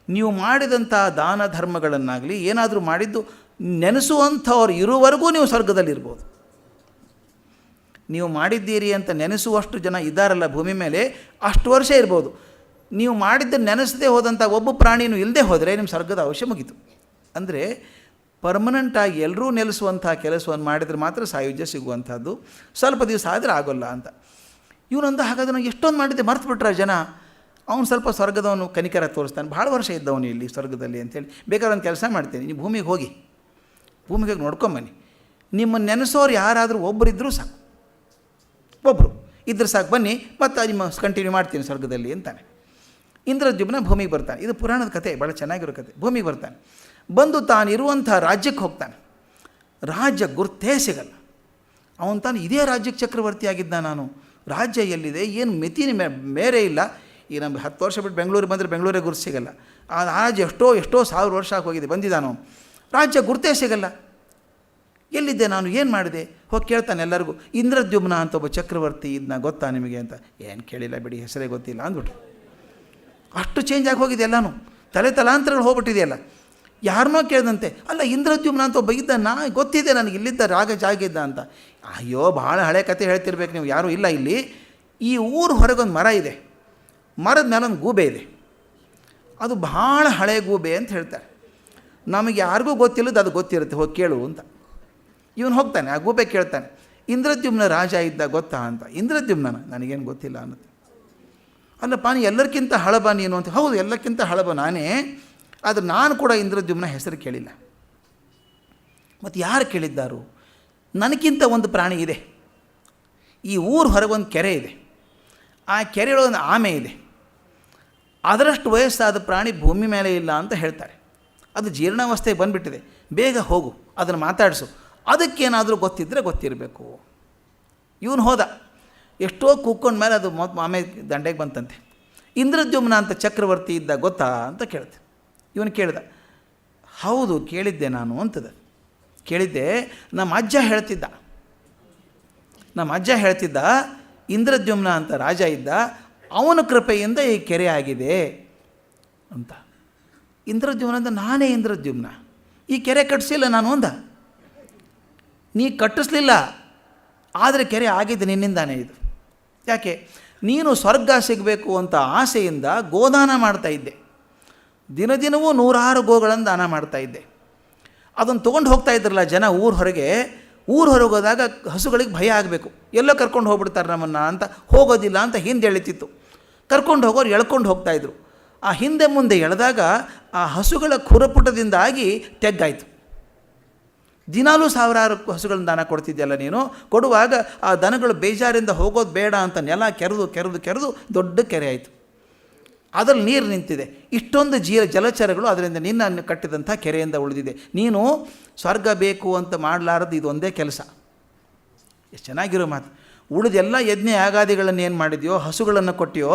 ನೀವು ಮಾಡಿದಂಥ ದಾನ ಧರ್ಮಗಳನ್ನಾಗಲಿ ಏನಾದರೂ ಮಾಡಿದ್ದು ನೆನೆಸುವಂಥವ್ರು ಇರುವವರೆಗೂ ನೀವು ಸ್ವರ್ಗದಲ್ಲಿರ್ಬೋದು. ನೀವು ಮಾಡಿದ್ದೀರಿ ಅಂತ ನೆನೆಸುವಷ್ಟು ಜನ ಇದ್ದಾರಲ್ಲ ಭೂಮಿ ಮೇಲೆ, ಅಷ್ಟು ವರ್ಷ ಇರ್ಬೋದು. ನೀವು ಮಾಡಿದ್ದನ್ನು ನೆನೆಸದೇ ಹೋದಂಥ ಒಬ್ಬ ಪ್ರಾಣಿನೂ ಇಲ್ಲದೆ ಹೋದರೆ ನಿಮ್ಮ ಸ್ವರ್ಗದ ಅವಶ್ಯ ಮುಗೀತು. ಅಂದರೆ ಪರ್ಮನೆಂಟಾಗಿ ಎಲ್ಲರೂ ನೆಲೆಸುವಂಥ ಕೆಲಸವನ್ನು ಮಾಡಿದರೆ ಮಾತ್ರ ಸಾಯುಜ್ಯ ಸಿಗುವಂಥದ್ದು, ಸ್ವಲ್ಪ ದಿವಸ ಆದರೆ ಆಗೋಲ್ಲ ಅಂತ. ಇವನೊಂದು ಹಾಗಾದ್ರೆ ನಾನು ಎಷ್ಟೊಂದು ಮಾಡಿದ್ದೆ ಮರ್ತು ಬಿಟ್ರೆ ಜನ, ಅವನು ಸ್ವಲ್ಪ ಸ್ವರ್ಗದವನು ಕನಿಕರ ತೋರಿಸ್ತಾನೆ, ಭಾಳ ವರ್ಷ ಇದ್ದವನು ಇಲ್ಲಿ ಸ್ವರ್ಗದಲ್ಲಿ ಅಂತೇಳಿ. ಬೇಕಾದ್ರೆ ಒಂದು ಕೆಲಸ ಮಾಡ್ತೇನೆ, ನೀವು ಭೂಮಿಗೆ ಹೋಗಿ ನೋಡ್ಕೊಂಬನ್ನಿ, ನಿಮ್ಮನ್ನು ನೆನೆಸೋರು ಯಾರಾದರೂ ಒಬ್ಬರಿದ್ದರೂ ಸಾಕು, ಒಬ್ಬರು ಇದ್ರೆ ಸಾಕು, ಬನ್ನಿ ಮತ್ತು ನಿಮ್ಮ ಕಂಟಿನ್ಯೂ ಮಾಡ್ತೀನಿ ಸ್ವರ್ಗದಲ್ಲಿ ಅಂತಾನೆ. ಇಂದ್ರದ್ಯುಮ್ನ ಭೂಮಿಗೆ ಬರ್ತಾನೆ. ಇದು ಪುರಾಣದ ಕಥೆ, ಭಾಳ ಚೆನ್ನಾಗಿರೋ ಕಥೆ. ಭೂಮಿಗೆ ಬರ್ತಾನೆ, ಬಂದು ತಾನಿರುವಂಥ ರಾಜ್ಯಕ್ಕೆ ಹೋಗ್ತಾನೆ. ರಾಜ್ಯ ಗುರ್ತೇ ಸಿಗಲ್ಲ. ಅವನು ತಾನು ಇದೇ ರಾಜ್ಯಕ್ಕೆ ಚಕ್ರವರ್ತಿ ಆಗಿದ್ದ, ನಾನು ರಾಜ್ಯ ಎಲ್ಲಿದೆ ಏನು ಮಿತಿನ ಮೇರೆ ಇಲ್ಲ. ಈಗ ನಮ್ಗೆ 10 ವರ್ಷ ಬಿಟ್ಟು ಬೆಂಗಳೂರಿಗೆ ಬಂದರೆ ಬೆಂಗಳೂರಿಗೆ ಗುರ್ತು ಸಿಗಲ್ಲ. ಆ ರಾಜ್ಯ ಎಷ್ಟೋ ಸಾವಿರ ವರ್ಷ ಹೋಗಿದೆ, ಬಂದಿದ್ದಾನು, ರಾಜ್ಯ ಗುರ್ತೇ ಸಿಗಲ್ಲ. ಎಲ್ಲಿದ್ದೆ ನಾನು, ಏನು ಮಾಡಿದೆ? ಹೋಗಿ ಕೇಳ್ತಾನೆ ಎಲ್ಲರಿಗೂ, ಇಂದ್ರದ್ಯುಮ್ನ ಅಂತ ಒಬ್ಬ ಚಕ್ರವರ್ತಿ ಇದನ್ನ ಗೊತ್ತಾ ನಿಮಗೆ ಅಂತ. ಏನು ಕೇಳಿಲ್ಲ ಬಿಡಿ, ಹೆಸರೇ ಗೊತ್ತಿಲ್ಲ ಅಂದ್ಬಿಟ್ರು. ಅಷ್ಟು ಚೇಂಜ್ ಆಗಿ ಹೋಗಿದೆ ಎಲ್ಲನೂ, ತಲಾಂತರಗಳು ಹೋಗ್ಬಿಟ್ಟಿದೆಯಲ್ಲ. ಯಾರನ್ನೋ ಕೇಳಿದಂತೆ, ಅಲ್ಲ ಇಂದ್ರದ್ಯುಮ್ನ ಅಂತ ಒಬ್ಬ ಇದ್ದ, ಗೊತ್ತಿದೆ ನನಗೆ, ಇಲ್ಲಿದ್ದ ಜಾಗ ಇದ್ದ ಅಂತ. ಅಯ್ಯೋ ಭಾಳ ಹಳೆ ಕತೆ ಹೇಳ್ತಿರ್ಬೇಕು ನೀವು, ಯಾರೂ ಇಲ್ಲ ಇಲ್ಲಿ. ಈ ಊರು ಹೊರಗೊಂದು ಮರ ಇದೆ, ಮರದ ಮೇಲೆ ಒಂದು ಗೂಬೆ ಇದೆ, ಅದು ಭಾಳ ಹಳೆ ಗೂಬೆ ಅಂತ ಹೇಳ್ತಾರೆ. ನಮಗೆ ಯಾರಿಗೂ ಗೊತ್ತಿಲ್ಲದ ಅದು ಗೊತ್ತಿರುತ್ತೆ, ಹೋಗಿ ಕೇಳು ಅಂತ. ಇವನು ಹೋಗ್ತಾನೆ, ಆ ಗೂಬೆ ಕೇಳ್ತಾನೆ, ಇಂದ್ರದ್ಯುಮ್ನ ರಾಜ ಇದ್ದ ಗೊತ್ತಾ ಅಂತ. ಇಂದ್ರದ್ಯುಮ್ನ ನನಗೇನು ಗೊತ್ತಿಲ್ಲ ಅನ್ನತ್ತೆ. ಅಲ್ಲಪ್ಪ ನೀ ಎಲ್ಲರಿಗಿಂತ ಹಳಬ ನೀನು ಅಂತ. ಹೌದು, ಎಲ್ಲಕ್ಕಿಂತ ಹಳಬ ನಾನೇ, ಆದರೆ ನಾನು ಕೂಡ ಇಂದ್ರದ್ಯುಮ್ನ ಹೆಸರು ಕೇಳಿಲ್ಲ. ಮತ್ತು ಯಾರು ಕೇಳಿದ್ದಾರು? ನನಗಿಂತ ಒಂದು ಪ್ರಾಣಿ ಇದೆ, ಈ ಊರು ಹೊರಗೊಂದು ಕೆರೆ ಇದೆ, ಆ ಕೆರೆಯೊಳಗೊಂದು ಆಮೆ ಇದೆ, ಅದರಷ್ಟು ವಯಸ್ಸಾದ ಪ್ರಾಣಿ ಭೂಮಿ ಮೇಲೆ ಇಲ್ಲ ಅಂತ ಹೇಳ್ತಾರೆ. ಅದು ಜೀರ್ಣಾವಸ್ಥೆಗೆ ಬಂದುಬಿಟ್ಟಿದೆ, ಬೇಗ ಹೋಗು ಅದನ್ನು ಮಾತಾಡಿಸು, ಅದಕ್ಕೇನಾದರೂ ಗೊತ್ತಿದ್ದರೆ ಗೊತ್ತಿರಬೇಕು. ಇವನು ಹೋದ, ಎಷ್ಟೋ ಕೂಕ್ಕೊಂಡ ಮೇಲೆ ಅದು ಆಮೇಲೆ ದಂಡೆಗೆ ಬಂತಂತೆ. ಇಂದ್ರದ್ಯುಮ್ನ ಅಂತ ಚಕ್ರವರ್ತಿ ಇದ್ದ ಗೊತ್ತಾ ಅಂತ ಕೇಳಿದೆ. ಇವನು ಕೇಳಿದ, ಹೌದು ಕೇಳಿದ್ದೆ ನಾನು ಅಂತದ. ಕೇಳಿದ್ದೆ, ನಮ್ಮ ಅಜ್ಜ ಹೇಳ್ತಿದ್ದ ಇಂದ್ರದ್ಯುಮ್ನ ಅಂತ ರಾಜ ಇದ್ದ, ಅವನ ಕೃಪೆಯಿಂದ ಈ ಕೆರೆ ಆಗಿದೆ ಅಂತ. ಇಂದ್ರದ್ಯುಮ್ನ ಅಂತ ನಾನೇ ಇಂದ್ರದ್ಯುಮ್ನ, ಈ ಕೆರೆ ಕಟ್ಟಿಸಿಲ್ಲ ನಾನು ಅಂದ. ನೀ ಕಟ್ಟಿಸ್ಲಿಲ್ಲ, ಆದರೆ ಕೆರೆ ಆಗಿದ್ದು ನಿನ್ನಿಂದಾನೇ. ಇದು ಯಾಕೆ? ನೀನು ಸ್ವರ್ಗ ಸಿಗಬೇಕು ಅಂತ ಆಸೆಯಿಂದ ಗೋದಾನ ಮಾಡ್ತಾಯಿದ್ದೆ, ದಿನದಿನವೂ 100 ಗೋಗಳನ್ನು ದಾನ ಮಾಡ್ತಾಯಿದ್ದೆ. ಅದನ್ನು ತೊಗೊಂಡು ಹೋಗ್ತಾ ಇದ್ರಲ್ಲ ಜನ ಊರು ಹೊರಗೆ ಹೋದಾಗ ಹಸುಗಳಿಗೆ ಭಯ ಆಗಬೇಕು, ಎಲ್ಲೋ ಕರ್ಕೊಂಡು ಹೋಗ್ಬಿಡ್ತಾರೆ ನಮ್ಮನ್ನು ಅಂತ, ಹೋಗೋದಿಲ್ಲ ಅಂತ ಹಿಂದೆ ಎಳಿತಿತ್ತು. ಕರ್ಕೊಂಡು ಹೋಗೋರು ಎಳ್ಕೊಂಡು ಹೋಗ್ತಾಯಿದ್ರು. ಆ ಹಿಂದೆ ಮುಂದೆ ಎಳೆದಾಗ ಆ ಹಸುಗಳ ಖುರಪುಟದಿಂದಾಗಿ ತೆಗ್ಗಾಯಿತು. ದಿನಾಲೂ 1000 ಹಸುಗಳನ್ನ ದಾನ ಕೊಡ್ತಿದ್ದೆಲ್ಲ ನೀನು. ಕೊಡುವಾಗ ಆ ದನಗಳು ಬೇಜಾರಿಂದ ಹೋಗೋದು ಬೇಡ ಅಂತ ನೆಲ ಕೆರೆದು ದೊಡ್ಡ ಕೆರೆ ಆಯಿತು. ಅದರಲ್ಲಿ ನೀರು ನಿಂತಿದೆ. ಇಷ್ಟೊಂದು ಜಲಚರಗಳು ಅದರಿಂದ ನಿನ್ನ ಕಟ್ಟಿದಂಥ ಕೆರೆಯಿಂದ ಉಳಿದಿದೆ. ನೀನು ಸ್ವರ್ಗ ಬೇಕು ಅಂತ ಮಾಡಲಾರದು ಇದೊಂದೇ ಕೆಲಸ. ಎಷ್ಟು ಚೆನ್ನಾಗಿರೋ ಮಾತು. ಉಳಿದೆಲ್ಲ ಯಜ್ಞ ಯಾಗಾದಿಗಳನ್ನು ಏನು ಮಾಡಿದೆಯೋ, ಹಸುಗಳನ್ನು ಕೊಟ್ಟಿಯೋ,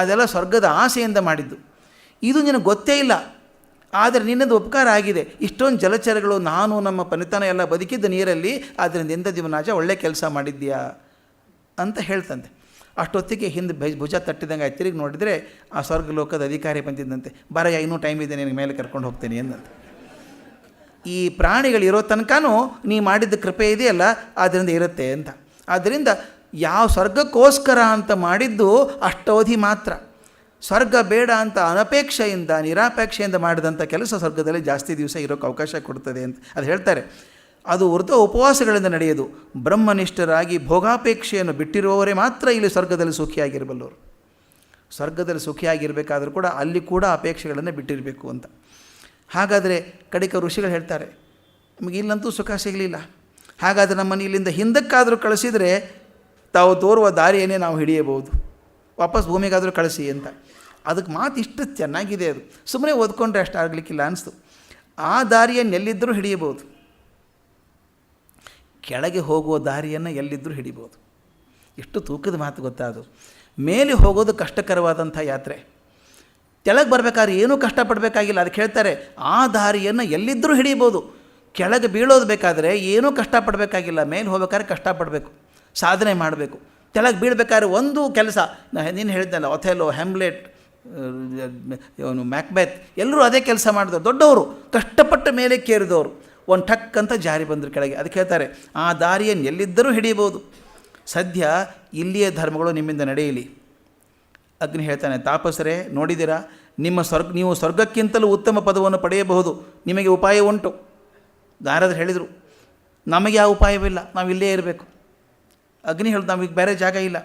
ಅದೆಲ್ಲ ಸ್ವರ್ಗದ ಆಸೆಯಿಂದ ಮಾಡಿದ್ದು. ಇದು ನಿನಗೆ ಗೊತ್ತೇ ಇಲ್ಲ, ಆದರೆ ನಿನ್ನದು ಉಪಕಾರ ಆಗಿದೆ. ಇಷ್ಟೊಂದು ಜಲಚರಗಳು, ನಾನು ನಮ್ಮ ಪನಿತನ ಎಲ್ಲ ಬದುಕಿದ್ದ ನೀರಲ್ಲಿ, ಆದ್ದರಿಂದ ಇಂದ್ರದ್ಯುಮ್ನಾಜ ಒಳ್ಳೆ ಕೆಲಸ ಮಾಡಿದ್ದೀಯಾ ಅಂತ ಹೇಳ್ತಂತೆ. ಅಷ್ಟೊತ್ತಿಗೆ ಹಿಂದೆ ಭುಜ ತಟ್ಟಿದಂಗೆ ತಿರುಗಿ ನೋಡಿದರೆ ಆ ಸ್ವರ್ಗ ಲೋಕದ ಅಧಿಕಾರಿ ಬಂದಿದ್ದಂತೆ. ಬರಯ್ಯ, ಇನ್ನೂ ಟೈಮ್ ಇದೆ, ನಿನಗೆ ಮೇಲೆ ಕರ್ಕೊಂಡು ಹೋಗ್ತೇನೆ ಎಂದಂತೆ. ಈ ಪ್ರಾಣಿಗಳಿರೋ ತನಕನೂ ನೀ ಮಾಡಿದ್ದ ಕೃಪೆ ಇದೆಯಲ್ಲ, ಆದ್ದರಿಂದ ಇರುತ್ತೆ ಅಂತ. ಆದ್ದರಿಂದ ಯಾವ ಸ್ವರ್ಗಕ್ಕೋಸ್ಕರ ಅಂತ ಮಾಡಿದ್ದು ಅಷ್ಟವಧಿ ಮಾತ್ರ. ಸ್ವರ್ಗ ಬೇಡ ಅಂತ ಅನಪೇಕ್ಷೆಯಿಂದ ನಿರಾಪೇಕ್ಷೆಯಿಂದ ಮಾಡಿದಂಥ ಕೆಲಸ ಸ್ವರ್ಗದಲ್ಲಿ ಜಾಸ್ತಿ ದಿವಸ ಇರೋಕ್ಕೆ ಅವಕಾಶ ಕೊಡ್ತದೆ ಅಂತ ಅದು ಹೇಳ್ತಾರೆ. ಅದು ವೃತ ಉಪವಾಸಗಳಿಂದ ನಡೆಯೋದು. ಬ್ರಹ್ಮನಿಷ್ಠರಾಗಿ ಭೋಗಾಪೇಕ್ಷೆಯನ್ನು ಬಿಟ್ಟಿರುವವರೇ ಮಾತ್ರ ಇಲ್ಲಿ ಸ್ವರ್ಗದಲ್ಲಿ ಸುಖಿಯಾಗಿರಬಲ್ಲವರು. ಸ್ವರ್ಗದಲ್ಲಿ ಸುಖಿಯಾಗಿರಬೇಕಾದ್ರೂ ಕೂಡ ಅಲ್ಲಿ ಕೂಡ ಅಪೇಕ್ಷೆಗಳನ್ನು ಬಿಟ್ಟಿರಬೇಕು ಅಂತ. ಹಾಗಾದರೆ ಕಡಿಕ ಋಷಿಗಳು ಹೇಳ್ತಾರೆ, ನಮಗೆ ಇಲ್ಲಂತೂ ಸುಖ ಸಿಗಲಿಲ್ಲ, ಹಾಗಾದರೆ ನಮ್ಮನ್ನು ಇಲ್ಲಿಂದ ಹಿಂದಕ್ಕಾದರೂ ಕಳಿಸಿದರೆ ತಾವು ತೋರುವ ದಾರಿಯನ್ನೇ ನಾವು ಹಿಡಿಯಬಹುದು, ವಾಪಸ್ ಭೂಮಿಗಾದರೂ ಕಳಿಸಿ ಅಂತ. ಅದಕ್ಕೆ ಮಾತು ಇಷ್ಟು ಚೆನ್ನಾಗಿದೆ. ಅದು ಸುಮ್ಮನೆ ಓದ್ಕೊಂಡ್ರೆ ಅಷ್ಟು ಆಗಲಿಕ್ಕಿಲ್ಲ ಅನಿಸ್ತು. ಆ ದಾರಿಯನ್ನು ಎಲ್ಲಿದ್ದರೂ ಹಿಡಿಯಬಹುದು, ಕೆಳಗೆ ಹೋಗುವ ದಾರಿಯನ್ನು ಎಲ್ಲಿದ್ದರೂ ಹಿಡಿಬೋದು. ಎಷ್ಟು ತೂಕದ ಮಾತು ಗೊತ್ತಾ ಅದು. ಮೇಲೆ ಹೋಗೋದು ಕಷ್ಟಕರವಾದಂಥ ಯಾತ್ರೆ. ಕೆಳಗೆ ಬರಬೇಕಾದ್ರೆ ಏನೂ ಕಷ್ಟಪಡಬೇಕಾಗಿಲ್ಲ. ಅದಕ್ಕೆ ಹೇಳ್ತಾರೆ ಆ ದಾರಿಯನ್ನು ಎಲ್ಲಿದ್ದರೂ ಹಿಡಿಬೋದು. ಕೆಳಗೆ ಬೀಳೋದು ಬೇಕಾದರೆ ಏನೂ ಕಷ್ಟಪಡಬೇಕಾಗಿಲ್ಲ, ಮೇಲೆ ಹೋಗ್ಬೇಕಾದ್ರೆ ಕಷ್ಟಪಡಬೇಕು, ಸಾಧನೆ ಮಾಡಬೇಕು. ಕೆಳಗೆ ಬೀಳಬೇಕಾದ್ರೆ ಒಂದು ಕೆಲಸ, ನೀನು ಹೇಳಿದ್ನಲ್ಲ, ಒಥೆಲೋ, ಹ್ಯಾಮ್ಲೆಟ್, ಇವನು ಮ್ಯಾಕ್ಬೆತ್, ಎಲ್ಲರೂ ಅದೇ ಕೆಲಸ ಮಾಡಿದವರು. ದೊಡ್ಡವರು ಕಷ್ಟಪಟ್ಟ ಮೇಲೆ ಕೇರಿದವರು ಒಂದು ಟಕ್ ಅಂತ ಜಾರಿ ಬಂದರು ಕೆಳಗೆ. ಅದಕ್ಕೆ ಹೇಳ್ತಾರೆ ಆ ದಾರಿಯನ್ನು ಎಲ್ಲಿದ್ದರೂ ಹಿಡಿಯಬಹುದು. ಸದ್ಯ ಇಲ್ಲಿಯ ಧರ್ಮಗಳು ನಿಮ್ಮಿಂದ ನಡೆಯಲಿ. ಅಗ್ನಿ ಹೇಳ್ತಾನೆ, ತಾಪಸರೇ ನೋಡಿದ್ದೀರಾ, ನೀವು ಸ್ವರ್ಗಕ್ಕಿಂತಲೂ ಉತ್ತಮ ಪದವನ್ನು ಪಡೆಯಬಹುದು, ನಿಮಗೆ ಉಪಾಯ ಉಂಟು. ನಾರದರು ಹೇಳಿದರು, ನಮಗೆ ಆ ಉಪಾಯವಿಲ್ಲ, ನಾವು ಇಲ್ಲೇ ಇರಬೇಕು. ಅಗ್ನಿ ಹೇಳಿದು, ನಮಗೆ ಬೇರೆ ಜಾಗ ಇಲ್ಲ.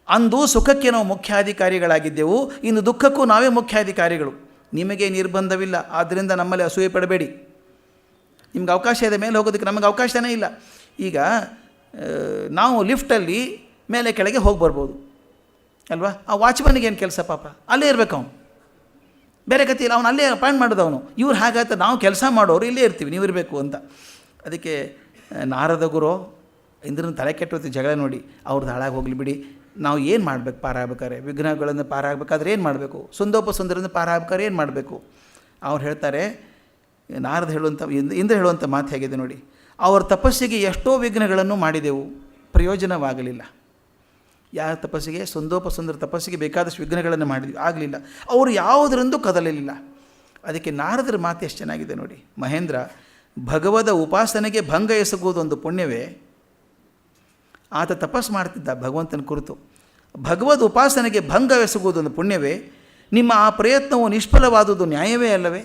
ಅಂದು ಸುಖಕ್ಕೆ ನಾವು ಮುಖ್ಯಾಧಿಕಾರಿಗಳಾಗಿದ್ದೆವು, ಇನ್ನು ದುಃಖಕ್ಕೂ ನಾವೇ ಮುಖ್ಯಾಧಿಕಾರಿಗಳು. ನಿಮಗೆ ನಿರ್ಬಂಧವಿಲ್ಲ, ಆದ್ದರಿಂದ ನಮ್ಮಲ್ಲಿ ಅಸೂಯೆ ಪಡಬೇಡಿ. ನಿಮ್ಗೆ ಅವಕಾಶ ಇದೆ ಮೇಲೆ ಹೋಗೋದಕ್ಕೆ, ನಮಗೆ ಅವಕಾಶನೇ ಇಲ್ಲ. ಈಗ ನಾವು ಲಿಫ್ಟಲ್ಲಿ ಮೇಲೆ ಕೆಳಗೆ ಹೋಗಿ ಬರ್ಬೋದು ಅಲ್ವಾ? ಆ ವಾಚ್ಮನ್ನಿಗೆ ಏನು ಕೆಲಸ ಪಾಪ, ಅಲ್ಲೇ ಇರಬೇಕು ಅವನು, ಬೇರೆ ಗತಿ ಇಲ್ಲ, ಅವನು ಅಲ್ಲೇ ಅಪಾಯಿಂಟ್ ಮಾಡಿದವನು. ಇವ್ರು ಹಾಗಾಯ್ತು, ನಾವು ಕೆಲಸ ಮಾಡೋರು ಇಲ್ಲೇ ಇರ್ತೀವಿ, ನೀವು ಇರಬೇಕು ಅಂತ. ಅದಕ್ಕೆ ನಾರದ ಗುರು ಇಂದ್ರನ ತಲೆ ಕೆಟ್ಟೋತಿ ಜಗಳ ನೋಡಿ, ಅವ್ರದ್ದು ಹಾಳಾಗಿ ಹೋಗಲಿ ಬಿಡಿ, ನಾವು ಏನು ಮಾಡಬೇಕು ಪಾರಾಗಬೇಕಾದ್ರೆ, ವಿಘ್ನಗಳನ್ನು ಪಾರಾಗಬೇಕಾದ್ರೆ ಏನು ಮಾಡಬೇಕು, ಸುಂದರದಿಂದ ಪಾರಾಗಬೇಕಾದ್ರೆ ಏನು ಮಾಡಬೇಕು? ಅವ್ರು ಹೇಳ್ತಾರೆ, ನಾರದ ಹೇಳುವಂಥ ಇಂದ್ರ ಹೇಳುವಂಥ ಮಾತು ಹೇಗಿದೆ ನೋಡಿ, ಅವರ ತಪಸ್ಸಿಗೆ ಎಷ್ಟೋ ವಿಘ್ನಗಳನ್ನು ಮಾಡಿದೆವು, ಪ್ರಯೋಜನವಾಗಲಿಲ್ಲ. ಯಾರ ತಪಸ್ಸಿಗೆ, ಸುಂದರ ತಪಸ್ಸಿಗೆ ಬೇಕಾದಷ್ಟು ವಿಘ್ನಗಳನ್ನು ಮಾಡಿದ್ವಿ, ಆಗಲಿಲ್ಲ. ಅವರು ಯಾವುದರಿಂದೂ ಕದಲಲಿಲ್ಲ. ಅದಕ್ಕೆ ನಾರದರ ಮಾತು ಎಷ್ಟು ಚೆನ್ನಾಗಿದೆ ನೋಡಿ. ಮಹೇಂದ್ರ, ಭಗವದ ಉಪಾಸನೆಗೆ ಭಂಗ ಎಸಗುವುದೊಂದು ಪುಣ್ಯವೇ? ಆತ ತಪಸ್ಸು ಮಾಡ್ತಿದ್ದ ಭಗವಂತನ ಕುರಿತು. ಭಗವದ್ ಉಪಾಸನೆಗೆ ಭಂಗ ಎಸಗುವುದೊಂದು ಪುಣ್ಯವೇ? ನಿಮ್ಮ ಆ ಪ್ರಯತ್ನವು ನಿಷ್ಫಲವಾದುದು ನ್ಯಾಯವೇ ಅಲ್ಲವೇ?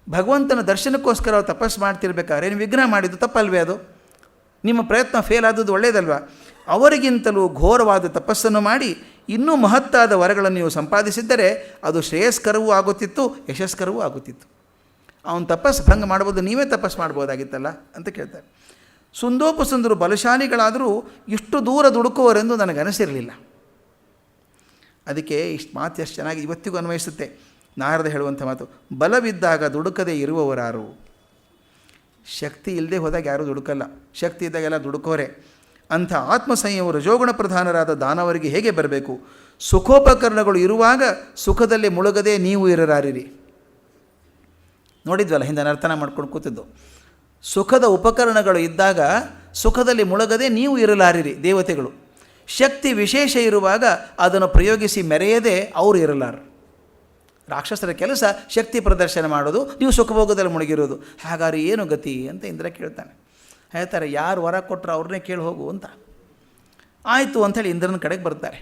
ಭಗವಂತನ ದರ್ಶನಕ್ಕೋಸ್ಕರ ಅವ್ರು ತಪಸ್ಸು ಮಾಡ್ತಿರ್ಬೇಕಾದ್ರೆ ನೀವು ವಿಘ್ನ ಮಾಡಿದ್ದು ತಪ್ಪಲ್ವೇ? ಅದು ನಿಮ್ಮ ಪ್ರಯತ್ನ ಫೇಲ್ ಆದದ್ದು ಒಳ್ಳೆಯದಲ್ವ? ಅವರಿಗಿಂತಲೂ ಘೋರವಾದ ತಪಸ್ಸನ್ನು ಮಾಡಿ ಇನ್ನೂ ಮಹತ್ತಾದ ವರಗಳನ್ನು ನೀವು ಸಂಪಾದಿಸಿದ್ದರೆ ಅದು ಶ್ರೇಯಸ್ಕರವೂ ಆಗುತ್ತಿತ್ತು, ಯಶಸ್ಕರವೂ ಆಗುತ್ತಿತ್ತು. ಅವನು ತಪಸ್ಸು ಭಂಗ ಮಾಡ್ಬೋದು, ನೀವೇ ತಪಸ್ಸು ಮಾಡ್ಬೋದಾಗಿತ್ತಲ್ಲ ಅಂತ ಕೇಳ್ತಾರೆ. ಸುಂದೋಪಸುಂದರು ಬಲಶಾಲಿಗಳಾದರೂ ಇಷ್ಟು ದೂರ ದುಡುಕುವರೆಂದು ನನಗನಿಸಿರಲಿಲ್ಲ. ಅದಕ್ಕೆ ಇಷ್ಟು ಮಾತು ಎಷ್ಟು ಚೆನ್ನಾಗಿ ಇವತ್ತಿಗೂ ಅನ್ವಯಿಸುತ್ತೆ. ನಾರದ ಹೇಳುವಂಥ ಮಾತು, ಬಲವಿದ್ದಾಗ ದುಡುಕದೇ ಇರುವವರಾರು? ಶಕ್ತಿ ಇಲ್ಲದೆ ಹೋದಾಗ ಯಾರೂ ದುಡುಕಲ್ಲ, ಶಕ್ತಿ ಇದ್ದಾಗೆಲ್ಲ ದುಡುಕೋರೆ. ಅಂಥ ಆತ್ಮಸಂಯಮ ರಜೋಗುಣ ಪ್ರಧಾನರಾದ ದಾನವರಿಗೆ ಹೇಗೆ ಬರಬೇಕು? ಸುಖೋಪಕರಣಗಳು ಇರುವಾಗ ಸುಖದಲ್ಲಿ ಮುಳುಗದೆ ನೀವು ಇರರಾರಿರಿ. ನೋಡಿದ್ವಲ್ಲ, ಹಿಂದೆ ನರ್ತನ ಮಾಡ್ಕೊಂಡು ಕೂತಿದ್ದು. ಸುಖದ ಉಪಕರಣಗಳು ಇದ್ದಾಗ ಸುಖದಲ್ಲಿ ಮುಳುಗದೆ ನೀವು ಇರಲಾರಿರಿ ದೇವತೆಗಳು. ಶಕ್ತಿ ವಿಶೇಷ ಇರುವಾಗ ಅದನ್ನು ಪ್ರಯೋಗಿಸಿ ಮೆರೆಯದೆ ಅವರು ಇರಲಾರು. ರಾಕ್ಷಸರ ಕೆಲಸ ಶಕ್ತಿ ಪ್ರದರ್ಶನ ಮಾಡೋದು, ನೀವು ಸುಖಭೋಗದಲ್ಲಿ ಮುಳುಗಿರೋದು. ಹಾಗಾದ್ರೆ ಏನು ಗತಿ ಅಂತ ಇಂದ್ರ ಕೇಳ್ತಾನೆ. ಹೇಳ್ತಾರೆ, ಯಾರು ವರ ಕೊಟ್ಟರು ಅವ್ರನ್ನೇ ಕೇಳಿ ಹೋಗು ಅಂತ. ಆಯಿತು ಅಂಥೇಳಿ ಇಂದ್ರನ ಕಡೆಗೆ ಬರ್ತಾರೆ.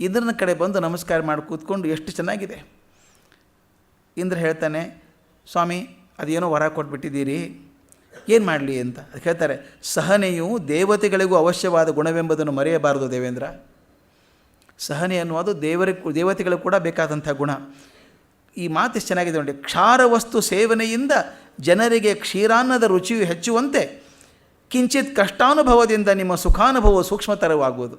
ಇಂದ್ರನ ಕಡೆ ಬಂದು ನಮಸ್ಕಾರ ಮಾಡಿ ಕೂತ್ಕೊಂಡು ಎಷ್ಟು ಚೆನ್ನಾಗಿದೆ. ಇಂದ್ರ ಹೇಳ್ತಾನೆ, ಸ್ವಾಮಿ ಅದೇನೋ ವರ ಕೊಟ್ಬಿಟ್ಟಿದ್ದೀರಿ, ಏನು ಮಾಡಲಿ ಅಂತ. ಅದಕ್ಕೆ ಹೇಳ್ತಾರೆ, ಸಹನೆಯು ದೇವತೆಗಳಿಗೂ ಅವಶ್ಯವಾದ ಗುಣವೆಂಬುದನ್ನು ಮರೆಯಬಾರದು ದೇವೇಂದ್ರ. ಸಹನೆ ಅನ್ನುವುದು ದೇವತೆಗಳಿಗೂ ಕೂಡ ಬೇಕಾದಂಥ ಗುಣ. ಈ ಮಾತು ಎಷ್ಟು ಚೆನ್ನಾಗಿದೆ ನೋಡಿ. ಕ್ಷಾರ ವಸ್ತು ಸೇವನೆಯಿಂದ ಜನರಿಗೆ ಕ್ಷೀರಾನ್ನದ ರುಚಿಯು ಹೆಚ್ಚುವಂತೆ ಕಿಂಚಿತ್ ಕಷ್ಟಾನುಭವದಿಂದ ನಿಮ್ಮ ಸುಖಾನುಭವ ಸೂಕ್ಷ್ಮತರವಾಗುವುದು.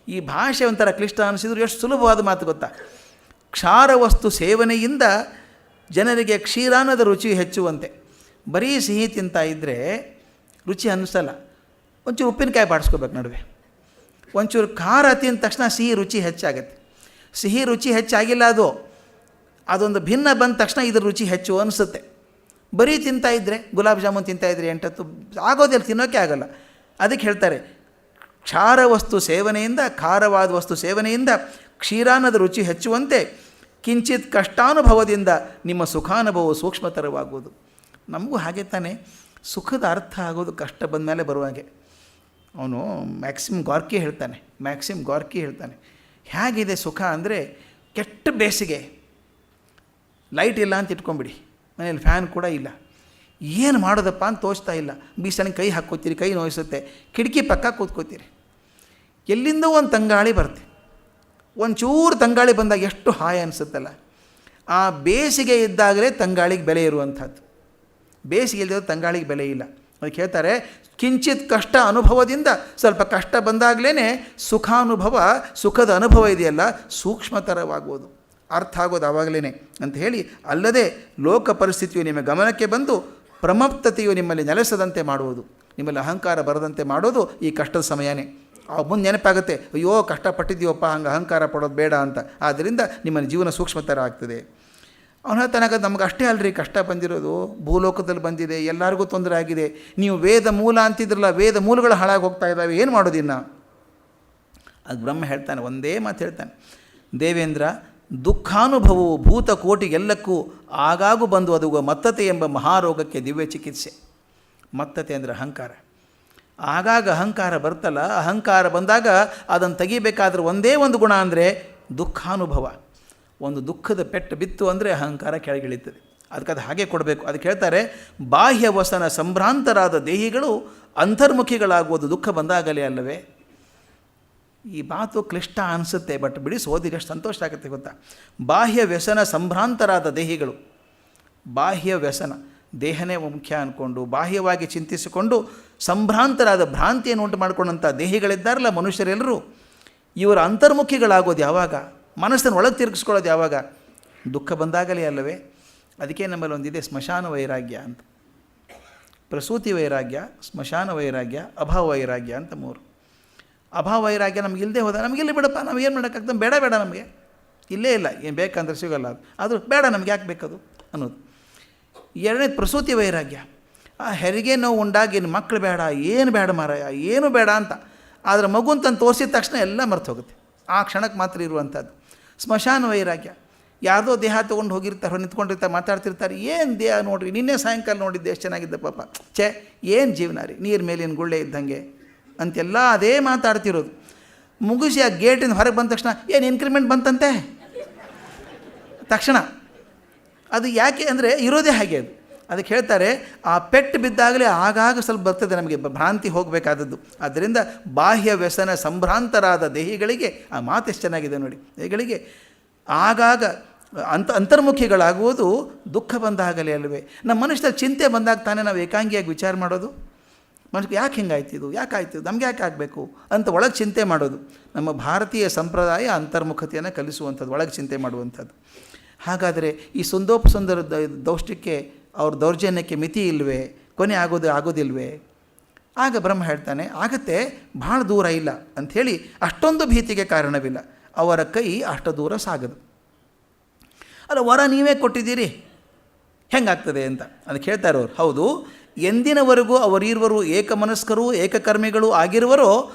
ಈ ಭಾಷೆ ಒಂಥರ ಕ್ಲಿಷ್ಟ ಅನಿಸಿದ್ರು ಎಷ್ಟು ಸುಲಭವಾದ ಮಾತು ಗೊತ್ತಾ? ಕ್ಷಾರ ವಸ್ತು ಸೇವನೆಯಿಂದ ಜನರಿಗೆ ಕ್ಷೀರಾನ್ನದ ರುಚಿಯು ಹೆಚ್ಚುವಂತೆ. ಬರೀ ಸಿಹಿ ತಿಂತಾ ಇದ್ದರೆ ರುಚಿ ಅನ್ನಿಸಲ್ಲ, ಒಂಚೂರು ಉಪ್ಪಿನಕಾಯಿ ಬಾಡಿಸ್ಕೋಬೇಕು ನಡುವೆ. ಒಂಚೂರು ಖಾರ ತಿಂದ ತಕ್ಷಣ ಸಿಹಿ ರುಚಿ ಹೆಚ್ಚಾಗತ್ತೆ. ಸಿಹಿ ರುಚಿ ಹೆಚ್ಚಾಗಿಲ್ಲ, ಅದೊಂದು ಭಿನ್ನ ಬಂದ ತಕ್ಷಣ ಇದ್ರ ರುಚಿ ಹೆಚ್ಚು ಅನಿಸುತ್ತೆ. ಬರೀ ತಿಂತಾಯಿದ್ರೆ, ಗುಲಾಬ್ ಜಾಮೂನ್ ತಿಂತಾಯಿದ್ರೆ 8 ಆಗೋದಿಲ್ಲ, ತಿನ್ನೋಕ್ಕೆ ಆಗಲ್ಲ. ಅದಕ್ಕೆ ಹೇಳ್ತಾರೆ, ಕ್ಷಾರ ವಸ್ತು ಸೇವನೆಯಿಂದ, ಖಾರವಾದ ವಸ್ತು ಸೇವನೆಯಿಂದ ಕ್ಷೀರಾನ್ನದ ರುಚಿ ಹೆಚ್ಚುವಂತೆ ಕಿಂಚಿತ್ ಕಷ್ಟಾನುಭವದಿಂದ ನಿಮ್ಮ ಸುಖಾನುಭವ ಸೂಕ್ಷ್ಮತರವಾಗುವುದು. ನಮಗೂ ಹಾಗೆ ತಾನೇ ಸುಖದ ಅರ್ಥ ಆಗೋದು ಕಷ್ಟ ಬಂದ ಮೇಲೆ ಬರುವಾಗೆ. ಅವನು ಮ್ಯಾಕ್ಸಿಮ್ ಗಾರ್ಕಿ ಹೇಳ್ತಾನೆ, ಹೇಗಿದೆ ಸುಖ ಅಂದರೆ, ಕೆಟ್ಟ ಬೇಸಿಗೆ, ಲೈಟ್ ಇಲ್ಲ ಅಂತ ಇಟ್ಕೊಂಬಿಡಿ, ಮನೇಲಿ ಫ್ಯಾನ್ ಕೂಡ ಇಲ್ಲ, ಏನು ಮಾಡೋದಪ್ಪ ಅಂತ ತೋಚ್ತಾ ಇಲ್ಲ, ಬೀಸಣಿಗೆ ಕೈ ಹಾಕ್ಕೋತೀರಿ, ಕೈ ನೋಯಿಸುತ್ತೆ, ಕಿಟಕಿ ಪಕ್ಕ ಕೂತ್ಕೋತೀರಿ, ಎಲ್ಲಿಂದ ಒಂದು ತಂಗಾಳಿ ಬರುತ್ತೆ. ಒಂಚೂರು ತಂಗಾಳಿ ಬಂದಾಗ ಎಷ್ಟು ಹಾಯ ಅನಿಸುತ್ತಲ್ಲ. ಆ ಬೇಸಿಗೆ ಇದ್ದಾಗಲೇ ತಂಗಾಳಿಗೆ ಬೆಲೆ ಇರುವಂಥದ್ದು. ಬೇಸಿಗೆ ಇಲ್ಲದೆ ತಂಗಾಳಿಗೆ ಬೆಲೆ ಇಲ್ಲ. ಅದಕ್ಕೆ ಹೇಳ್ತಾರೆ, ಕಿಂಚಿತ್ ಕಷ್ಟ ಅನುಭವದಿಂದ, ಸ್ವಲ್ಪ ಕಷ್ಟ ಬಂದಾಗಲೇ ಸುಖದ ಅನುಭವ ಇದೆಯಲ್ಲ ಸೂಕ್ಷ್ಮತರವಾಗುವುದು, ಅರ್ಥ ಆಗೋದು ಆವಾಗಲೇ ಅಂತ ಹೇಳಿ, ಅಲ್ಲದೆ ಲೋಕ ಪರಿಸ್ಥಿತಿಯು ನಿಮ್ಮ ಗಮನಕ್ಕೆ ಬಂದು ಪ್ರಮಪ್ತತೆಯು ನಿಮ್ಮಲ್ಲಿ ನೆಲೆಸದಂತೆ ಮಾಡುವುದು, ನಿಮ್ಮಲ್ಲಿ ಅಹಂಕಾರ ಬರದಂತೆ ಮಾಡೋದು ಈ ಕಷ್ಟದ ಸಮಯನೇ. ಮುಂದೆ ನೆನಪಾಗುತ್ತೆ, ಅಯ್ಯೋ ಕಷ್ಟಪಟ್ಟಿದ್ದೀವಪ್ಪ, ಹಂಗೆ ಅಹಂಕಾರ ಪಡೋದು ಬೇಡ ಅಂತ. ಆದ್ದರಿಂದ ನಿಮ್ಮ ಜೀವನ ಸೂಕ್ಷ್ಮತರ ಆಗ್ತದೆ. ಅವನು ಹೇಳ್ತಾನಾಗ, ನಮ್ಗೆ ಅಷ್ಟೇ ಅಲ್ಲರಿ ಕಷ್ಟ ಬಂದಿರೋದು, ಭೂಲೋಕದಲ್ಲಿ ಬಂದಿದೆ, ಎಲ್ಲರಿಗೂ ತೊಂದರೆ ಆಗಿದೆ. ನೀವು ವೇದ ಮೂಲ ಅಂತಿದ್ರಲ್ಲ, ವೇದ ಮೂಲಗಳು ಹಾಳಾಗಿ ಹೋಗ್ತಾ ಇದ್ದಾವೆ, ಏನು ಮಾಡೋದಿನ್ನ? ಅದು ಬ್ರಹ್ಮ ಹೇಳ್ತಾನೆ, ಒಂದೇ ಮಾತು ಹೇಳ್ತಾನೆ, ದೇವೇಂದ್ರ, ದುಃಖಾನುಭವವು ಭೂತಕೋಟಿಗೆಲ್ಲಕ್ಕೂ ಆಗಾಗೂ ಬಂದು ಅದು ಮತ್ತತೆ ಎಂಬ ಮಹಾರೋಗಕ್ಕೆ ದಿವ್ಯ ಚಿಕಿತ್ಸೆ. ಮತ್ತತೆ ಅಂದರೆ ಅಹಂಕಾರ. ಆಗಾಗ ಅಹಂಕಾರ ಬರ್ತಲ್ಲ, ಅಹಂಕಾರ ಬಂದಾಗ ಅದನ್ನು ತೆಗಿಬೇಕಾದ್ರೆ ಒಂದೇ ಒಂದು ಗುಣ ಅಂದರೆ ದುಃಖಾನುಭವ. ಒಂದು ದುಃಖದ ಪೆಟ್ಟು ಬಿತ್ತು ಅಂದರೆ ಅಹಂಕಾರ ಕೆಳಗಿಳಿತದೆ. ಅದಕ್ಕೆ ಅದು ಹಾಗೆ ಕೊಡಬೇಕು. ಅದಕ್ಕೆ ಹೇಳ್ತಾರೆ, ಬಾಹ್ಯ ವಸನ ಸಂಭ್ರಾಂತರಾದ ದೇಹಿಗಳು ಅಂತರ್ಮುಖಿಗಳಾಗುವುದು ದುಃಖ ಬಂದಾಗಲೇ ಅಲ್ಲವೇ. ಈ ಮಾತು ಕ್ಲಿಷ್ಟ ಅನಿಸುತ್ತೆ, ಬಟ್ ಬಿಡಿಸಿ ಓದಿದ್ರೆ ಎಷ್ಟು ಸಂತೋಷ ಆಗುತ್ತೆ ಗೊತ್ತಾ. ಬಾಹ್ಯ ವ್ಯಸನ ಸಂಭ್ರಾಂತರಾದ ದೇಹಿಗಳು, ಬಾಹ್ಯ ವ್ಯಸನ ದೇಹನೇ ಮುಖ್ಯ ಅಂದ್ಕೊಂಡು ಬಾಹ್ಯವಾಗಿ ಚಿಂತಿಸಿಕೊಂಡು ಸಂಭ್ರಾಂತರಾದ ಭ್ರಾಂತಿಯನ್ನು ಉಂಟು ಮಾಡಿಕೊಂಡಂಥ ದೇಹಿಗಳಿದ್ದಾರಲ್ಲ ಮನುಷ್ಯರೆಲ್ಲರೂ, ಇವರ ಅಂತರ್ಮುಖಿಗಳಾಗೋದು ಯಾವಾಗ? ಮನಸ್ಸನ್ನು ಒಳಗೆ ತಿರುಗಿಸ್ಕೊಳ್ಳೋದು ಯಾವಾಗ? ದುಃಖ ಬಂದಾಗಲೇ ಅಲ್ಲವೇ. ಅದಕ್ಕೆ ನಮ್ಮಲ್ಲಿ ಒಂದಿದೆ ಸ್ಮಶಾನ ವೈರಾಗ್ಯ ಅಂತ. ಪ್ರಸೂತಿ ವೈರಾಗ್ಯ, ಸ್ಮಶಾನ ವೈರಾಗ್ಯ, ಅಭಾವ ವೈರಾಗ್ಯ ಅಂತ ಮೂರು. ಅಭಾವ ವೈರಾಗ್ಯ ನಮ್ಗೆ ಇಲ್ಲದೆ ಹೋದ, ನಮಗಿಲ್ಲಿ ಬಿಡಪ್ಪ, ನಮಗೇನು ಮಾಡೋಕ್ಕಾಗ್ತದೆ, ಬೇಡ ಬೇಡ ನಮಗೆ, ಇಲ್ಲೇ ಇಲ್ಲ, ಏನು ಬೇಕಂದ್ರೆ ಸಿಗೋಲ್ಲ, ಅದು ಬೇಡ ನಮ್ಗೆ ಯಾಕೆ ಬೇಕದು ಅನ್ನೋದು. ಎರಡನೇದು ಪ್ರಸೂತಿ ವೈರಾಗ್ಯ. ಆ ಹೆರಿಗೆ ನೋವು ಉಂಡಾಗಿ ಮಕ್ಕಳು ಬೇಡ, ಏನು ಬೇಡ ಮಾರಾಯ, ಏನು ಬೇಡ ಅಂತ. ಆದರೆ ಮಗು ಅಂತ ತೋರಿಸಿದ ತಕ್ಷಣ ಎಲ್ಲ ಮರ್ತು ಹೋಗುತ್ತೆ, ಆ ಕ್ಷಣಕ್ಕೆ ಮಾತ್ರ ಇರುವಂಥದ್ದು. ಸ್ಮಶಾನ ವೈರಾಗ್ಯ, ಯಾವುದೋ ದೇಹ ತೊಗೊಂಡು ಹೋಗಿರ್ತಾರೆ, ನಿಂತ್ಕೊಂಡಿರ್ತಾರೆ, ಮಾತಾಡ್ತಿರ್ತಾರೆ, ಏನು ದೇಹ ನೋಡ್ರಿ, ನಿನ್ನೆ ಸಾಯಂಕಾಲ ನೋಡಿದ್ದೆ ಎಷ್ಟು ಚೆನ್ನಾಗಿದ್ದೆ ಪಾಪ, ಛೇ ಏನು ಜೀವನ ರೀ, ನೀರು ಮೇಲಿನ ಗುಳ್ಳೆ ಇದ್ದಂಗೆ ಅಂತೆಲ್ಲ ಅದೇ ಮಾತಾಡ್ತಿರೋದು. ಮುಗಿಸಿ ಆ ಗೇಟಿಂದ ಹೊರಗೆ ಬಂದ ತಕ್ಷಣ ಏನು ಇನ್ಕ್ರಿಮೆಂಟ್ ಬಂತಂತೆ ತಕ್ಷಣ. ಅದು ಯಾಕೆ ಅಂದರೆ ಇರೋದೇ ಹಾಗೆ ಅದು. ಅದಕ್ಕೆ ಹೇಳ್ತಾರೆ, ಆ ಪೆಟ್ಟು ಬಿದ್ದಾಗಲೇ ಆಗಾಗ ಸ್ವಲ್ಪ ಬರ್ತದೆ ನಮಗೆ ಭ್ರಾಂತಿ ಹೋಗಬೇಕಾದದ್ದು. ಆದ್ದರಿಂದ ಬಾಹ್ಯ ವ್ಯಸನ ಸಂಭ್ರಾಂತರಾದ ದೇಹಿಗಳಿಗೆ, ಆ ಮಾತು ಎಷ್ಟು ಚೆನ್ನಾಗಿದೆ ನೋಡಿ, ದೇಹಿಗಳಿಗೆ ಆಗಾಗ ಅಂತರ್ಮುಖಿಗಳಾಗುವುದು ದುಃಖ ಬಂದಾಗಲೇ ಅಲ್ಲವೇ. ನಮ್ಮ ಮನುಷ್ಯರ ಚಿಂತೆ ಬಂದಾಗ ತಾನೇ ನಾವು ಏಕಾಂಗಿಯಾಗಿ ವಿಚಾರ ಮಾಡೋದು. ಮನುಷ್ಯ ಯಾಕೆ ಹಿಂಗಾಯ್ತಿದ್ದು, ಯಾಕೆ ಆಯ್ತಿದ್ದು, ನಮ್ಗೆ ಯಾಕೆ ಆಗಬೇಕು ಅಂತ ಒಳಗೆ ಚಿಂತೆ ಮಾಡೋದು. ನಮ್ಮ ಭಾರತೀಯ ಸಂಪ್ರದಾಯ ಅಂತರ್ಮುಖತೆಯನ್ನು ಕಲಿಸುವಂಥದ್ದು, ಒಳಗೆ ಚಿಂತೆ ಮಾಡುವಂಥದ್ದು. ಹಾಗಾದರೆ ಈ ಸುಂದರ ದೌಷ್ಟ್ಯಕ್ಕೆ, ಅವ್ರ ದೌರ್ಜನ್ಯಕ್ಕೆ ಮಿತಿ ಇಲ್ವೇ, ಕೊನೆ ಆಗೋದಿಲ್ವೇ? ಆಗ ಬ್ರಹ್ಮ ಹೇಳ್ತಾನೆ, ಆಗತ್ತೆ, ಭಾಳ ದೂರ ಇಲ್ಲ ಅಂಥೇಳಿ ಅಷ್ಟೊಂದು ಭೀತಿಗೆ ಕಾರಣವಿಲ್ಲ, ಅವರ ಕೈ ಅಷ್ಟು ದೂರ ಸಾಗದು. ಅಲ್ಲ, ವರ ನೀವೇ ಕೊಟ್ಟಿದ್ದೀರಿ, ಹೆಂಗಾಗ್ತದೆ ಅಂತ ಅದಕ್ಕೆ ಹೇಳ್ತಾರೆ ಅವರು. ಹೌದು, ಎಂದಿನವರೆಗೂ ಅವರಿರುವರು ಏಕಮನಸ್ಕರು ಏಕಕರ್ಮಿಗಳು ಆಗಿರುವರೋ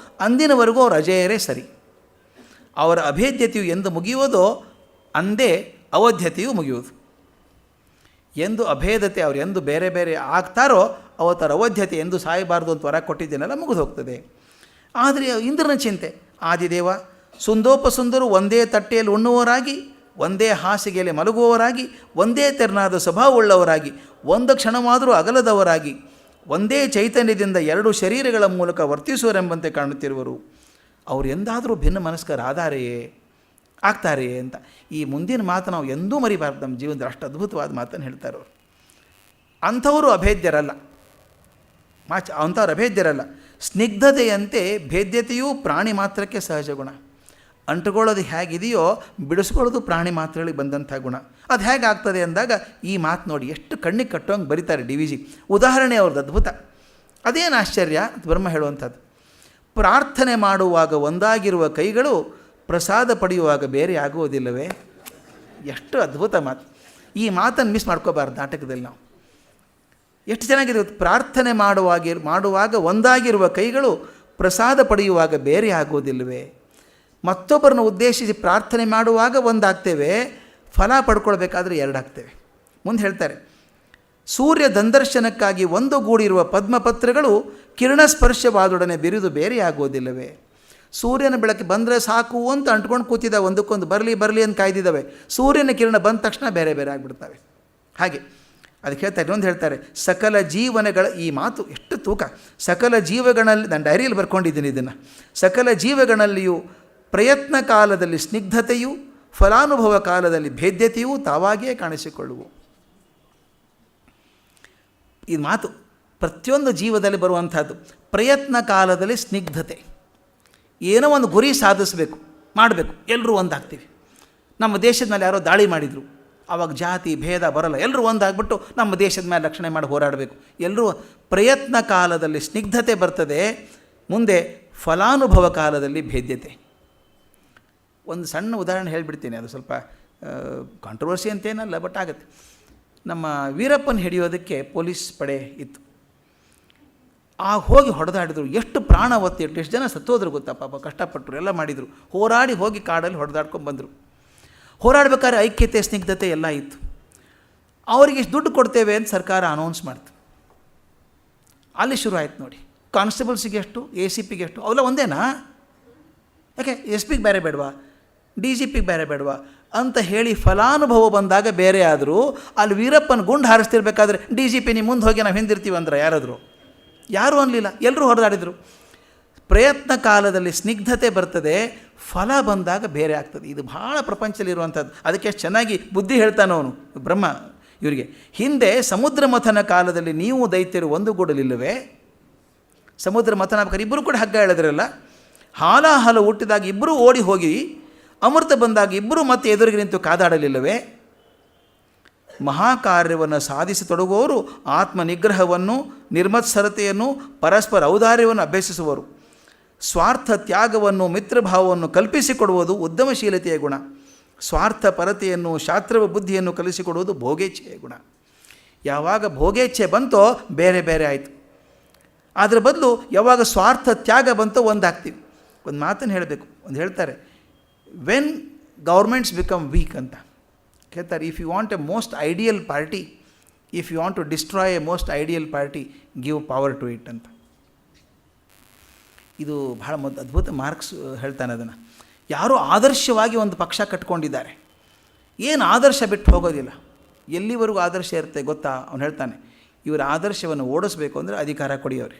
ಅಂದಿನವರೆಗೂ ಅವರು ಅಜೇಯರೇ ಸರಿ. ಅವರ ಅಭೇದ್ಯತೆಯು ಎಂದು ಮುಗಿಯುವುದೋ ಅಂದೇ ಅವಧ್ಯತೆಯು ಮುಗಿಯುವುದು. ಎಂದು ಅಭೇದತೆ, ಅವರು ಎಂದು ಬೇರೆ ಬೇರೆ ಆಗ್ತಾರೋ ಅವತ್ತರ ಅವಧ್ಯತೆ, ಎಂದು ಸಾಯಬಾರ್ದು ಅಂತ ವರ ಕೊಟ್ಟಿದ್ದೇನೆಲ್ಲ ಮುಗಿದು ಹೋಗ್ತದೆ. ಆದರೆ ಇಂದ್ರನ ಚಿಂತೆ, ಆದಿದೇವ ಸುಂದೋಪಸುಂದರು ಒಂದೇ ತಟ್ಟೆಯಲ್ಲಿ ಉಣ್ಣುವವರಾಗಿ, ಒಂದೇ ಹಾಸಿಗೆಯಲ್ಲಿ ಮಲಗುವವರಾಗಿ, ಒಂದೇ ತೆರನಾದ ಸ್ವಭಾವವುಳ್ಳವರಾಗಿ, ಒಂದು ಕ್ಷಣವಾದರೂ ಅಗಲದವರಾಗಿ, ಒಂದೇ ಚೈತನ್ಯದಿಂದ ಎರಡು ಶರೀರಗಳ ಮೂಲಕ ವರ್ತಿಸುವರೆಂಬಂತೆ ಕಾಣುತ್ತಿರುವರು. ಅವರು ಎಂದಾದರೂ ಭಿನ್ನ ಮನಸ್ಕರಾದಾರೆಯೇ, ಆಗ್ತಾರೆಯೇ ಅಂತ. ಈ ಮುಂದಿನ ಮಾತು ನಾವು ಎಂದೂ ಮರಿಬಾರ್ದು ನಮ್ಮ ಜೀವನದಲ್ಲಿ. ಅಷ್ಟು ಅದ್ಭುತವಾದ ಮಾತನ್ನು ಹೇಳ್ತಾರೆ ಅವರು. ಅಂಥವರು ಅಭೇದ್ಯರಲ್ಲ, ಅಂಥವ್ರು ಅಭೇದ್ಯರಲ್ಲ. ಸ್ನಿಗ್ಧತೆಯಂತೆ ಭೇದ್ಯತೆಯೂ ಪ್ರಾಣಿ ಮಾತ್ರಕ್ಕೆ ಸಹಜ ಗುಣ. ಅಂಟುಕೊಳ್ಳೋದು ಹೇಗಿದೆಯೋ ಬಿಡಿಸ್ಕೊಳ್ಳೋದು ಪ್ರಾಣಿ ಮಾತ್ರಗಳಿಗೆ ಬಂದಂಥ ಗುಣ. ಅದು ಹೇಗಾಗ್ತದೆ ಅಂದಾಗ ಈ ಮಾತು ನೋಡಿ, ಎಷ್ಟು ಕಣ್ಣಿಗೆ ಕಟ್ಟೋಂಗೆ ಬರೀತಾರೆ DVG. ಉದಾಹರಣೆ ಅವ್ರದ್ದು ಅದ್ಭುತ. ಅದೇನು ಆಶ್ಚರ್ಯ ಬ್ರಹ್ಮ ಹೇಳುವಂಥದ್ದು. ಪ್ರಾರ್ಥನೆ ಮಾಡುವಾಗ ಒಂದಾಗಿರುವ ಕೈಗಳು ಪ್ರಸಾದ ಪಡೆಯುವಾಗ ಬೇರೆ ಆಗುವುದಿಲ್ಲವೇ? ಎಷ್ಟು ಅದ್ಭುತ ಮಾತು. ಈ ಮಾತನ್ನು ಮಿಸ್ ಮಾಡ್ಕೋಬಾರ್ದು ನಾಟಕದಲ್ಲಿ ನಾವು. ಎಷ್ಟು ಚೆನ್ನಾಗಿದೆ. ಪ್ರಾರ್ಥನೆ ಮಾಡುವಾಗ ಒಂದಾಗಿರುವ ಕೈಗಳು ಪ್ರಸಾದ ಪಡೆಯುವಾಗ ಬೇರೆ ಆಗುವುದಿಲ್ಲವೇ? ಮತ್ತೊಬ್ಬರನ್ನು ಉದ್ದೇಶಿಸಿ ಪ್ರಾರ್ಥನೆ ಮಾಡುವಾಗ ಒಂದಾಗ್ತೇವೆ, ಫಲ ಪಡ್ಕೊಳ್ಬೇಕಾದ್ರೆ ಎರಡಾಗ್ತೇವೆ. ಮುಂದೆ ಹೇಳ್ತಾರೆ, ಸೂರ್ಯ ದಂದರ್ಶನಕ್ಕಾಗಿ ಒಂದು ಗೂಡಿರುವ ಪದ್ಮಪತ್ರಗಳು ಕಿರಣಸ್ಪರ್ಶವಾದೊಡನೆ ಬಿರಿದು ಬೇರೆ ಆಗೋದಿಲ್ಲವೇ? ಸೂರ್ಯನ ಬೆಳಕು ಬಂದರೆ ಸಾಕು ಅಂತ ಅಂಟ್ಕೊಂಡು ಕೂತಿದ್ದಾವೆ, ಒಂದಕ್ಕೊಂದು ಬರಲಿ ಅಂತ ಕಾಯ್ದಿದ್ದಾವೆ. ಸೂರ್ಯನ ಕಿರಣ ಬಂದ ತಕ್ಷಣ ಬೇರೆ ಬೇರೆ ಆಗಿಬಿಡ್ತವೆ. ಹಾಗೆ ಅದಕ್ಕೆ ಹೇಳ್ತಾರೆ, ಇನ್ನೊಂದು ಹೇಳ್ತಾರೆ, ಸಕಲ ಜೀವನಗಳ, ಈ ಮಾತು ಎಷ್ಟು ತೂಕ. ಸಕಲ ಜೀವಗಳಲ್ಲಿ, ನಾನು ಡೈರಿಯಲ್ಲಿ ಬರ್ಕೊಂಡಿದ್ದೀನಿ ಇದನ್ನು, ಸಕಲ ಜೀವಗಳಲ್ಲಿಯೂ ಪ್ರಯತ್ನ ಕಾಲದಲ್ಲಿ ಸ್ನಿಗ್ಧತೆಯು, ಫಲಾನುಭವ ಕಾಲದಲ್ಲಿ ಭೇದ್ಯತೆಯೂ ತಾವಾಗಿಯೇ ಕಾಣಿಸಿಕೊಳ್ಳುವು. ಈ ಮಾತು ಪ್ರತಿಯೊಂದು ಜೀವದಲ್ಲಿ ಬರುವಂಥದ್ದು. ಪ್ರಯತ್ನ ಕಾಲದಲ್ಲಿ ಸ್ನಿಗ್ಧತೆ, ಏನೋ ಒಂದು ಗುರಿ ಸಾಧಿಸಬೇಕು, ಮಾಡಬೇಕು, ಎಲ್ಲರೂ ಒಂದಾಗ್ತೀವಿ. ನಮ್ಮ ದೇಶದ ಮೇಲೆ ಯಾರೋ ದಾಳಿ ಮಾಡಿದರು, ಆವಾಗ ಜಾತಿ ಭೇದ ಬರಲ್ಲ, ಎಲ್ಲರೂ ಒಂದಾಗ್ಬಿಟ್ಟು ನಮ್ಮ ದೇಶದ ಮೇಲೆ ರಕ್ಷಣೆ ಮಾಡಿ ಹೋರಾಡಬೇಕು. ಎಲ್ಲರೂ ಪ್ರಯತ್ನ ಕಾಲದಲ್ಲಿ ಸ್ನಿಗ್ಧತೆ ಬರ್ತದೆ, ಮುಂದೆ ಫಲಾನುಭವ ಕಾಲದಲ್ಲಿ ಭೇದ್ಯತೆ. ಒಂದು ಸಣ್ಣ ಉದಾಹರಣೆ ಹೇಳಿಬಿಡ್ತೀನಿ, ಅದು ಸ್ವಲ್ಪ ಕಾಂಟ್ರವರ್ಸಿ ಅಂತೇನಲ್ಲ, ಬಟ್ ಆಗುತ್ತೆ. ನಮ್ಮ ವೀರಪ್ಪನ ಹಿಡಿಯೋದಕ್ಕೆ ಪೊಲೀಸ್ ಪಡೆ ಇತ್ತು. ಹೋಗಿ ಹೊಡೆದಾಡಿದ್ರು, ಎಷ್ಟು ಪ್ರಾಣ ಒತ್ತಿಟ್ಟು ಎಷ್ಟು ಜನ ಸತ್ತೋದ್ರು ಗೊತ್ತಾ, ಪಾಪ ಕಷ್ಟಪಟ್ಟರು, ಎಲ್ಲ ಮಾಡಿದರು, ಹೋರಾಡಿ ಹೋಗಿ ಕಾಡಲ್ಲಿ ಹೊಡೆದಾಡ್ಕೊಂಡು ಬಂದರು. ಹೋರಾಡಬೇಕಾದ್ರೆ ಐಕ್ಯತೆ ಸ್ನಿಗ್ಧತೆ ಎಲ್ಲ ಇತ್ತು. ಅವರಿಗೆ ಇಷ್ಟು ದುಡ್ಡು ಕೊಡ್ತೇವೆ ಅಂತ ಸರ್ಕಾರ ಅನೌನ್ಸ್ ಮಾಡ್ತು. ಅಲ್ಲಿ ಶುರು ಆಯ್ತು ನೋಡಿ, ಕಾನ್ಸ್ಟೇಬಲ್ಸಿಗೆ ಎಷ್ಟು, ACPಗೆ ಎಷ್ಟು, ಅವೆಲ್ಲ ಒಂದೇನಾ? ಯಾಕೆ SP ಗೆ ಬೇರೆ ಬೇಡವಾ, DGPಗೆ ಬೇರೆ ಬೇಡವಾ ಅಂತ ಹೇಳಿ ಫಲಾನುಭವ ಬಂದಾಗ ಬೇರೆ ಆದರೂ, ಅಲ್ಲಿ ವೀರಪ್ಪನ ಗುಂಡು ಹಾರಿಸ್ತಿರ್ಬೇಕಾದ್ರೆ DGP ನೀವು ಮುಂದೆ ಹೋಗಿ ನಾವು ಹಿಂದಿರ್ತೀವಿ ಅಂದ್ರೆ ಯಾರಾದರೂ? ಯಾರೂ ಅನ್ನಲಿಲ್ಲ, ಎಲ್ಲರೂ ಹೊಡೆದಾಡಿದರು. ಪ್ರಯತ್ನ ಕಾಲದಲ್ಲಿ ಸ್ನಿಗ್ಧತೆ ಬರ್ತದೆ, ಫಲ ಬಂದಾಗ ಬೇರೆ ಆಗ್ತದೆ. ಇದು ಭಾಳ ಪ್ರಪಂಚದಲ್ಲಿರುವಂಥದ್ದು. ಅದಕ್ಕೆ ಎಷ್ಟು ಚೆನ್ನಾಗಿ ಬುದ್ಧಿ ಹೇಳ್ತಾನೋ ಅವನು ಬ್ರಹ್ಮ ಇವರಿಗೆ. ಹಿಂದೆ ಸಮುದ್ರ ಮಥನ ಕಾಲದಲ್ಲಿ ನೀವು ದೈತ್ಯರು ಒಂದು ಗೂಡಲಿಲ್ಲವೇ? ಸಮುದ್ರ ಮಥನ ಬೇಕಾದ್ರೆ ಇಬ್ಬರು ಕೂಡ ಹಗ್ಗ ಹೇಳಿದ್ರಲ್ಲ. ಹಾಲು ಹುಟ್ಟಿದಾಗ ಇಬ್ಬರೂ ಓಡಿ ಹೋಗಿ ಅಮೃತ ಬಂದಾಗ ಇಬ್ಬರು ಮತ್ತೆ ಎದುರಿಗೆ ನಿಂತು ಕಾದಾಡಲಿಲ್ಲವೇ? ಮಹಾಕಾರ್ಯವನ್ನು ಸಾಧಿಸತೊಡಗುವವರು ಆತ್ಮ ನಿಗ್ರಹವನ್ನು, ನಿರ್ಮತ್ಸರತೆಯನ್ನು, ಪರಸ್ಪರ ಔದಾರ್ಯವನ್ನು ಅಭ್ಯಸಿಸುವರು. ಸ್ವಾರ್ಥ ತ್ಯಾಗವನ್ನು, ಮಿತ್ರಭಾವವನ್ನು ಕಲ್ಪಿಸಿಕೊಡುವುದು ಉದ್ಯಮಶೀಲತೆಯ ಗುಣ. ಸ್ವಾರ್ಥ ಪರತೆಯನ್ನು, ಶಾಸ್ತ್ರವ ಬುದ್ಧಿಯನ್ನು ಕಲಿಸಿಕೊಡುವುದು ಭೋಗೇಚ್ಛೆಯ ಗುಣ. ಯಾವಾಗ ಭೋಗೇಚ್ಛೆ ಬಂತೋ ಬೇರೆ ಬೇರೆ ಆಯಿತು. ಅದರ ಬದಲು ಯಾವಾಗ ಸ್ವಾರ್ಥ ತ್ಯಾಗ ಬಂತೋ ಒಂದಾಗ್ತೀವಿ. ಒಂದು ಮಾತನ್ನು ಹೇಳಬೇಕು, ಒಂದು ಹೇಳ್ತಾರೆ, ವೆನ್ ಗೌರ್ಮೆಂಟ್ಸ್ ಬಿಕಮ್ ವೀಕ್ ಅಂತ ಹೇಳ್ತಾರೆ. If you want a most ideal party, if you want to destroy a most ideal party, give power to it ಅಂತ. ಇದು ಭಾಳ ಅದ್ಭುತ. ಮಾರ್ಕ್ಸ್ ಹೇಳ್ತಾನೆ ಅದನ್ನು. ಯಾರೋ ಆದರ್ಶವಾಗಿ ಒಂದು ಪಕ್ಷ ಕಟ್ಕೊಂಡಿದ್ದಾರೆ, ಏನು ಆದರ್ಶ ಬಿಟ್ಟು ಹೋಗೋದಿಲ್ಲ. ಎಲ್ಲಿವರೆಗೂ ಆದರ್ಶ ಇರುತ್ತೆ ಗೊತ್ತಾ? ಅವನು ಹೇಳ್ತಾನೆ, ಇವರ ಆದರ್ಶವನ್ನು ಓಡಿಸ್ಬೇಕು ಅಂದರೆ ಅಧಿಕಾರ ಕೊಡಿಯವ್ರಿ.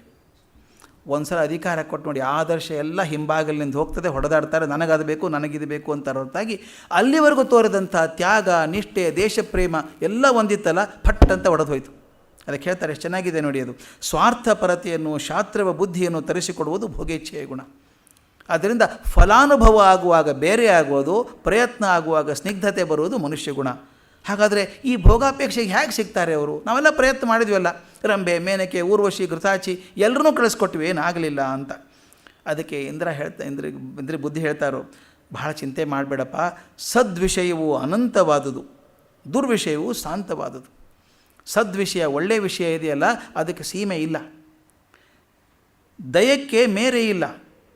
ಒಂದು ಸಲ ಅಧಿಕಾರ ಕೊಟ್ಟು ನೋಡಿ, ಆದರ್ಶ ಎಲ್ಲ ಹಿಂಬಾಗಲಿನಿಂದ ಹೋಗ್ತದೆ, ಹೊಡೆದಾಡ್ತಾರೆ, ನನಗದು ಬೇಕು ನನಗಿದು ಬೇಕು ಅಂತ ಹೊರತಾಗಿ ಅಲ್ಲಿವರೆಗೂ ತೋರಿದಂಥ ತ್ಯಾಗ, ನಿಷ್ಠೆ, ದೇಶಪ್ರೇಮ ಎಲ್ಲ ಒಂದಿತ್ತಲ್ಲ, ಫಟ್ ಅಂತ ಹೊಡೆದು ಹೋಯಿತು. ಅದಕ್ಕೆ ಹೇಳ್ತಾರೆ, ಎಷ್ಟು ಚೆನ್ನಾಗಿದೆ ನೋಡಿ ಅದು. ಸ್ವಾರ್ಥಪರತೆಯನ್ನು, ಶಾಸ್ತ್ರವ ಬುದ್ಧಿಯನ್ನು ತರಿಸಿಕೊಡುವುದು ಭೋಗೇಚ್ಛೆಯ ಗುಣ. ಆದ್ದರಿಂದ ಫಲಾನುಭವ ಆಗುವಾಗ ಬೇರೆ ಆಗುವುದು, ಪ್ರಯತ್ನ ಆಗುವಾಗ ಸ್ನಿಗ್ಧತೆ ಬರುವುದು ಮನುಷ್ಯ ಗುಣ. ಹಾಗಾದರೆ ಈ ಭೋಗಾಪೇಕ್ಷೆಗೆ ಹೇಗೆ ಸಿಗ್ತಾರೆ ಅವರು? ನಾವೆಲ್ಲ ಪ್ರಯತ್ನ ಮಾಡಿದ್ವಲ್ಲ, ರಂಬೆ, ಮೇನಕೆ, ಊರ್ವಶಿ, ಘೃತಾಚಿ ಎಲ್ಲರೂ ಕಳಿಸ್ಕೊಟ್ವಿ, ಏನಾಗಲಿಲ್ಲ ಅಂತ. ಅದಕ್ಕೆ ಇಂದ್ರ ಬುದ್ಧಿ ಹೇಳ್ತಾರೋ, ಬಹಳ ಚಿಂತೆ ಮಾಡಬೇಡಪ್ಪ, ಸದ್ವಿಷಯವು ಅನಂತವಾದುದು, ದುರ್ವಿಷಯವು ಶಾಂತವಾದುದು. ಸದ್ವಿಷಯ, ಒಳ್ಳೆಯ ವಿಷಯ ಇದೆಯಲ್ಲ, ಅದಕ್ಕೆ ಸೀಮೆ ಇಲ್ಲ. ದಯಕ್ಕೆ ಮೇರೆ ಇಲ್ಲ,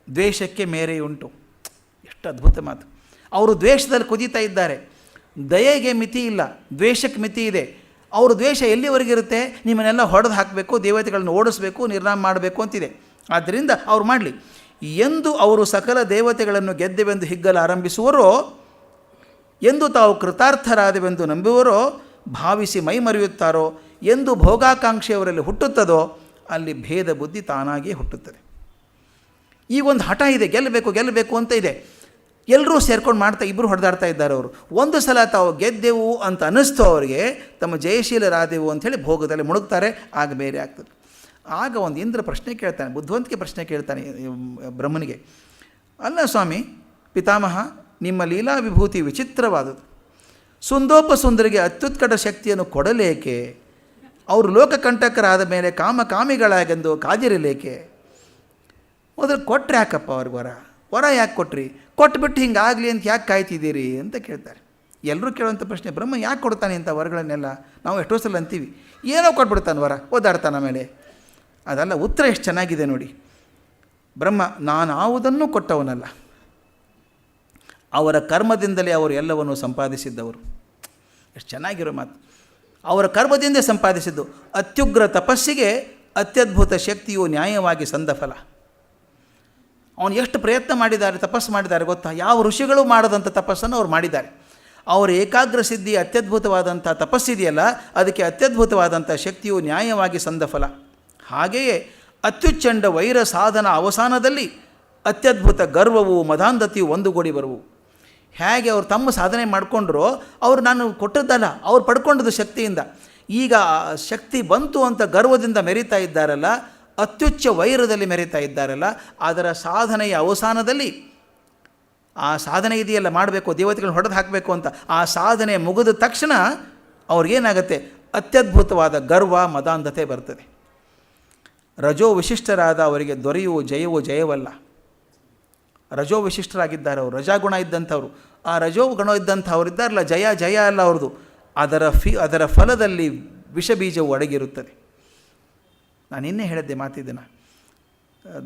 ದ್ವೇಷಕ್ಕೆ ಮೇರೆ ಉಂಟು. ಎಷ್ಟು ಅದ್ಭುತ ಮಾತು. ಅವರು ದ್ವೇಷದಲ್ಲಿ ಕುದೀತಾ ಇದ್ದಾರೆ, ದಯೆಗೆ ಮಿತಿ ಇಲ್ಲ, ದ್ವೇಷಕ್ಕೆ ಮಿತಿ ಇದೆ. ಅವರು ದ್ವೇಷ ಎಲ್ಲಿವರೆಗಿರುತ್ತೆ? ನಿಮ್ಮನ್ನೆಲ್ಲ ಹೊಡೆದು ಹಾಕಬೇಕು, ದೇವತೆಗಳನ್ನು ಓಡಿಸ್ಬೇಕು, ನಿರ್ನಾಮ ಮಾಡಬೇಕು ಅಂತಿದೆ. ಆದ್ದರಿಂದ ಅವ್ರು ಮಾಡಲಿ. ಎಂದು ಅವರು ಸಕಲ ದೇವತೆಗಳನ್ನು ಗೆದ್ದೆವೆಂದು ಹಿಗ್ಗಲು ಆರಂಭಿಸುವರೋ, ಎಂದು ತಾವು ಕೃತಾರ್ಥರಾದವೆಂದು ನಂಬುವರೋ, ಭಾವಿಸಿ ಮೈ ಮರೆಯುತ್ತಾರೋ, ಎಂದು ಭೋಗಾಕಾಂಕ್ಷೆಯವರಲ್ಲಿ ಹುಟ್ಟುತ್ತದೋ, ಅಲ್ಲಿ ಭೇದ ಬುದ್ಧಿ ತಾನಾಗಿಯೇ ಹುಟ್ಟುತ್ತದೆ. ಈಗ ಒಂದು ಹಠ ಇದೆ, ಗೆಲ್ಲಬೇಕು ಅಂತ ಇದೆ. ಎಲ್ಲರೂ ಸೇರ್ಕೊಂಡು ಮಾಡ್ತಾ ಇಬ್ಬರು ಹೊಡೆದಾಡ್ತಾ ಇದ್ದಾರೆ. ಅವರು ಒಂದು ಸಲ ತಾವು ಗೆದ್ದೆವು ಅಂತ ಅನ್ನಿಸ್ತು ಅವರಿಗೆ, ತಮ್ಮ ಜಯಶೀಲರಾದೆವು ಅಂಥೇಳಿ ಭೋಗದಲ್ಲಿ ಮುಳುಗ್ತಾರೆ. ಆಗ ಬೇರೆ ಆಗ್ತದೆ. ಆಗ ಒಂದು ಇಂದ್ರ ಪ್ರಶ್ನೆ ಕೇಳ್ತಾನೆ, ಬುದ್ಧಿವಂತಿಕೆ ಪ್ರಶ್ನೆ ಕೇಳ್ತಾನೆ ಬ್ರಹ್ಮನಿಗೆ. ಅಲ್ಲ ಸ್ವಾಮಿ ಪಿತಾಮಹ, ನಿಮ್ಮ ಲೀಲಾ ವಿಭೂತಿ ವಿಚಿತ್ರವಾದದ್ದು. ಸುಂದೋಪಸುಂದರಿಗೆ ಅತ್ಯುತ್ಕಟ ಶಕ್ತಿಯನ್ನು ಕೊಡಲೇಕೆ? ಅವರು ಲೋಕಕಂಟಕರಾದ ಮೇಲೆ ಕಾಮಿಗಳಾಗೆಂದು ಕಾದಿರಲೇಕೆ? ಮೊದಲು ಕೊಟ್ಟರೆ ಯಾಕಪ್ಪ ಅವ್ರಿಗೆ ವರ ಯಾಕೆ ಕೊಟ್ರಿ? ಕೊಟ್ಬಿಟ್ಟು ಹಿಂಗಾಗಲಿ ಅಂತ ಯಾಕೆ ಕಾಯ್ತಿದ್ದೀರಿ ಅಂತ ಕೇಳ್ತಾರೆ. ಎಲ್ಲರೂ ಕೇಳುವಂಥ ಪ್ರಶ್ನೆ, ಬ್ರಹ್ಮ ಯಾಕೆ ಕೊಡ್ತಾನೆ ಇಂಥ ವರಗಳನ್ನೆಲ್ಲ? ನಾವು ಎಷ್ಟೋ ಸಲ ಅಂತೀವಿ, ಏನೋ ಕೊಟ್ಬಿಡ್ತಾನೆ ವರ, ಓದಾಡ್ತಾನೆ ಆಮೇಲೆ. ಅದಲ್ಲ, ಉತ್ತರ ಎಷ್ಟು ಚೆನ್ನಾಗಿದೆ ನೋಡಿ. ಬ್ರಹ್ಮ ನಾನು ಯಾವುದನ್ನು ಕೊಟ್ಟವನಲ್ಲ, ಅವರ ಕರ್ಮದಿಂದಲೇ ಅವರು ಎಲ್ಲವನ್ನು ಸಂಪಾದಿಸಿದ್ದವರು. ಎಷ್ಟು ಚೆನ್ನಾಗಿರೋ ಮಾತು. ಅವರ ಕರ್ಮದಿಂದ ಸಂಪಾದಿಸಿದ್ದು. ಅತ್ಯುಗ್ರ ತಪಸ್ಸಿಗೆ ಅತ್ಯದ್ಭುತ ಶಕ್ತಿಯು ನ್ಯಾಯವಾಗಿ ಸಂದ ಫಲ. ಅವನು ಎಷ್ಟು ಪ್ರಯತ್ನ ಮಾಡಿದ್ದಾರೆ, ತಪಸ್ಸು ಮಾಡಿದ್ದಾರೆ ಗೊತ್ತಾ? ಯಾವ ಋಷಿಗಳು ಮಾಡದಂಥ ತಪಸ್ಸನ್ನು ಅವ್ರು ಮಾಡಿದ್ದಾರೆ. ಅವರ ಏಕಾಗ್ರ ಸಿದ್ಧಿ ಅತ್ಯದ್ಭುತವಾದಂಥ ತಪಸ್ಸಿದೆಯಲ್ಲ, ಅದಕ್ಕೆ ಅತ್ಯದ್ಭುತವಾದಂಥ ಶಕ್ತಿಯು ನ್ಯಾಯವಾಗಿ ಸಂದ ಫಲ. ಹಾಗೆಯೇ ಅತ್ಯುಚ್ಚಂಡ ವೈರ ಸಾಧನ ಅವಸಾನದಲ್ಲಿ ಅತ್ಯದ್ಭುತ ಗರ್ವವು, ಮದಾಂಧತೆಯು ಒಂದುಗೂಡಿ ಬರುವು. ಹೇಗೆ ಅವರು ತಮ್ಮ ಸಾಧನೆ ಮಾಡಿಕೊಂಡ್ರೋ, ಅವರು ನಾನು ಕೊಟ್ಟದ್ದಲ್ಲ, ಅವ್ರು ಪಡ್ಕೊಂಡದ್ದು ಶಕ್ತಿಯಿಂದ. ಈಗ ಶಕ್ತಿ ಬಂತು ಅಂತ ಗರ್ವದಿಂದ ಮೆರೀತಾ ಇದ್ದಾರಲ್ಲ, ಅತ್ಯುಚ್ಚ ವೈರದಲ್ಲಿ ಮೆರೀತಾ ಇದ್ದಾರಲ್ಲ, ಅದರ ಸಾಧನೆಯ ಅವಸಾನದಲ್ಲಿ ಆ ಸಾಧನೆ ಇದೆಯಲ್ಲ, ಮಾಡಬೇಕು, ದೇವತೆಗಳನ್ನ ಹೊಡೆದು ಹಾಕಬೇಕು ಅಂತ, ಆ ಸಾಧನೆ ಮುಗಿದ ತಕ್ಷಣ ಅವ್ರಿಗೇನಾಗುತ್ತೆ? ಅತ್ಯದ್ಭುತವಾದ ಗರ್ವ, ಮದಾಂಧತೆ ಬರ್ತದೆ. ರಜೋ ವಿಶಿಷ್ಟರಾದ ಅವರಿಗೆ ದೊರೆಯುವ ಜಯವೋ ಜಯವಲ್ಲ. ರಜೋ ವಿಶಿಷ್ಟರಾಗಿದ್ದಾರೆ ಅವರು, ರಜಾಗುಣ ಇದ್ದಂಥವ್ರು. ಆ ರಜೋಗುಣ ಇದ್ದಂಥವ್ರು ಇದ್ದಾರಲ್ಲ, ಜಯ ಜಯ ಅಲ್ಲ ಅವ್ರದ್ದು, ಅದರ ಫಲದಲ್ಲಿ ವಿಷಬೀಜವು ಅಡಗಿರುತ್ತದೆ. ನಾನು ನಿನ್ನೆ ಹೇಳಿದ್ದೆ ಮಾತಿದ್ದನ್ನು,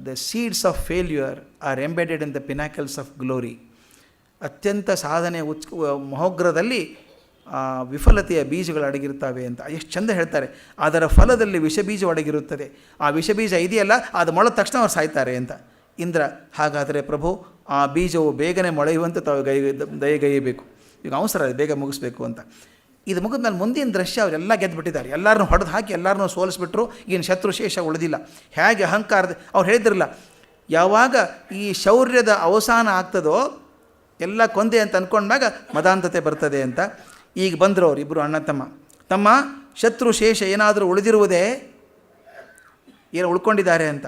the seeds of failure are embedded in the pinnacles of glory. ಅತ್ಯಂತ ಸಾಧನೆ ಮಹೋಗ್ರದಲ್ಲಿ ವಿಫಲತೆಯ ಬೀಜಗಳು ಅಡಗಿರುತ್ತವೆ ಅಂತ ಎಷ್ಟು ಚಂದ ಹೇಳ್ತಾರೆ. ಅದರ ಫಲದಲ್ಲಿ ವಿಷಬೀಜ ಅಡಗಿರುತ್ತದೆ. ಆ ವಿಷಬೀಜ ಇದೆಯಲ್ಲ, ಅದು ಮೊಳೆದ ತಕ್ಷಣ ಅವ್ರು ಸಾಯ್ತಾರೆ ಅಂತ. ಇಂದ್ರ, ಹಾಗಾದರೆ ಪ್ರಭು ಆ ಬೀಜವು ಬೇಗನೆ ಮೊಳೆಯುವಂತೆ ತಾವು ದಯಗೈಯಬೇಕು, ಈಗ ಅವಸರ ಬೇಗ ಮುಗಿಸ್ಬೇಕು ಅಂತ. ಇದು ಮುಗಿದ ಮೇಲೆ ಮುಂದಿನ ದೃಶ್ಯ ಅವರೆಲ್ಲ ಗೆದ್ದುಬಿಟ್ಟಿದ್ದಾರೆ. ಎಲ್ಲರನ್ನೂ ಹೊಡೆದು ಹಾಕಿ ಎಲ್ಲರನ್ನೂ ಸೋಲಿಸ್ಬಿಟ್ರು. ಏನು ಶತ್ರುಶೇಷ ಉಳಿದಿಲ್ಲ. ಹೇಗೆ ಅಹಂಕಾರದ ಅವ್ರು ಹೇಳಿದ್ರಲ್ಲ, ಯಾವಾಗ ಈ ಶೌರ್ಯದ ಅವಸಾನ ಆಗ್ತದೋ ಎಲ್ಲ ಕೊಂದೆ ಅಂತ ಅಂದ್ಕೊಂಡಾಗ ಮದಾಂಧತೆ ಬರ್ತದೆ ಅಂತ. ಈಗ ಬಂದರು ಅವರು ಇಬ್ಬರು ಅಣ್ಣ ತಮ್ಮ ಶತ್ರುಶೇಷ ಏನಾದರೂ ಉಳಿದಿರುವುದೇ, ಏನು ಉಳ್ಕೊಂಡಿದ್ದಾರೆ ಅಂತ.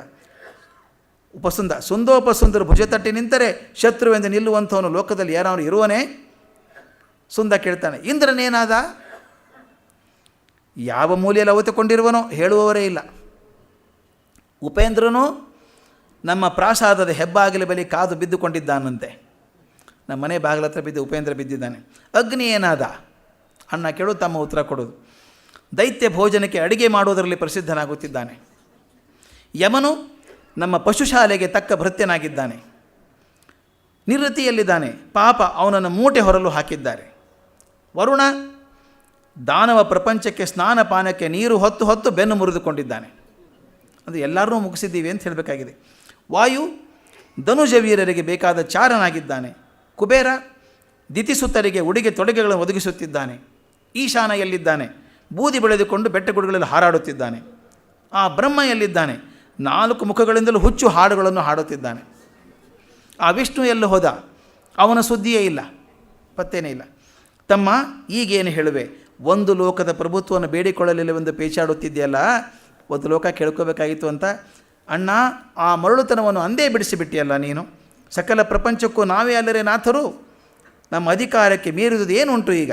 ಸುಂದೋಪಸುಂದರು ಭುಜತಟ್ಟಿ ನಿಂತರೆ ಶತ್ರುವೆಂದು ನಿಲ್ಲುವಂಥವನು ಲೋಕದಲ್ಲಿ ಯಾರು ಇರುವನೇ? ಸುಂದ ಕೇಳ್ತಾನೆ, ಇಂದ್ರನೇನಾದ? ಯಾವ ಮೂಲೆಯಲ್ಲಿ ಅವತುಕೊಂಡಿರುವನೋ ಹೇಳುವವರೇ ಇಲ್ಲ. ಉಪೇಂದ್ರನು ನಮ್ಮ ಪ್ರಾಸಾದದ ಹೆಬ್ಬಾಗಿಲ ಬಳಿ ಕಾದು ಬಿದ್ದುಕೊಂಡಿದ್ದಾನಂತೆ. ನಮ್ಮ ಮನೆ ಬಾಗಿಲ ಹತ್ರ ಬಿದ್ದು ಉಪೇಂದ್ರ ಬಿದ್ದಿದ್ದಾನೆ. ಅಗ್ನಿ ಏನಾದ? ಅಣ್ಣ ಕೇಳೋದು, ತಮ್ಮ ಉತ್ತರ ಕೊಡೋದು. ದೈತ್ಯ ಭೋಜನಕ್ಕೆ ಅಡಿಗೆ ಮಾಡುವುದರಲ್ಲಿ ಪ್ರಸಿದ್ಧನಾಗುತ್ತಿದ್ದಾನೆ. ಯಮನು ನಮ್ಮ ಪಶುಶಾಲೆಗೆ ತಕ್ಕ ಭೃತ್ಯನಾಗಿದ್ದಾನೆ. ನಿವೃತ್ತಿಯಲ್ಲಿದ್ದಾನೆ, ಪಾಪ ಅವನನ್ನು ಮೂಟೆ ಹೊರಲು ಹಾಕಿದ್ದಾರೆ. ವರುಣ ದಾನವ ಪ್ರಪಂಚಕ್ಕೆ ಸ್ನಾನಪಾನಕ್ಕೆ ನೀರು ಹೊತ್ತು ಬೆನ್ನು ಮುರಿದುಕೊಂಡಿದ್ದಾನೆ. ಅದು ಎಲ್ಲರೂ ಮುಗಿಸಿದ್ದೀವಿ ಅಂತ ಹೇಳಬೇಕಾಗಿದೆ. ವಾಯು ಧನುಜವೀರರಿಗೆ ಬೇಕಾದ ಚಾರನಾಗಿದ್ದಾನೆ. ಕುಬೇರ ದಿತಿಸುತ್ತರಿಗೆ ಉಡುಗೆ ತೊಡುಗೆಗಳನ್ನು ಒದಗಿಸುತ್ತಿದ್ದಾನೆ. ಈಶಾನ ಎಲ್ಲಿದ್ದಾನೆ? ಬೂದಿ ಬೆಳೆದುಕೊಂಡು ಬೆಟ್ಟಗುಡ್ಡಗಳಲ್ಲಿ ಹಾರಾಡುತ್ತಿದ್ದಾನೆ. ಆ ಬ್ರಹ್ಮ ಎಲ್ಲಿದ್ದಾನೆ? 4 ಮುಖಗಳಿಂದಲೂ ಹುಚ್ಚು ಹಾಡುಗಳನ್ನು ಹಾಡುತ್ತಿದ್ದಾನೆ. ಆ ವಿಷ್ಣು ಎಲ್ಲಿ ಹೋದ? ಅವನ ಸುದ್ದಿಯೇ ಇಲ್ಲ, ಪತ್ತೇನೇ ಇಲ್ಲ. ತಮ್ಮ, ಈಗೇನು ಹೇಳುವೆ? ಒಂದು ಲೋಕದ ಪ್ರಭುತ್ವವನ್ನು ಬೇಡಿಕೊಳ್ಳಲಿಲ್ಲವೆಂದು ಪೇಚಾಡುತ್ತಿದೆಯಲ್ಲ, ಒಂದು ಲೋಕ ಕೇಳ್ಕೋಬೇಕಾಗಿತ್ತು ಅಂತ. ಅಣ್ಣ, ಆ ಮರಳುತನವನ್ನು ಅಂದೇ ಬಿಡಿಸಿಬಿಟ್ಟಿಯಲ್ಲ ನೀನು. ಸಕಲ ಪ್ರಪಂಚಕ್ಕೂ ನಾವೇ ಅಲ್ಲರೇ ನಾಥರು. ನಮ್ಮ ಅಧಿಕಾರಕ್ಕೆ ಮೀರಿದುದು ಏನುಂಟು ಈಗ?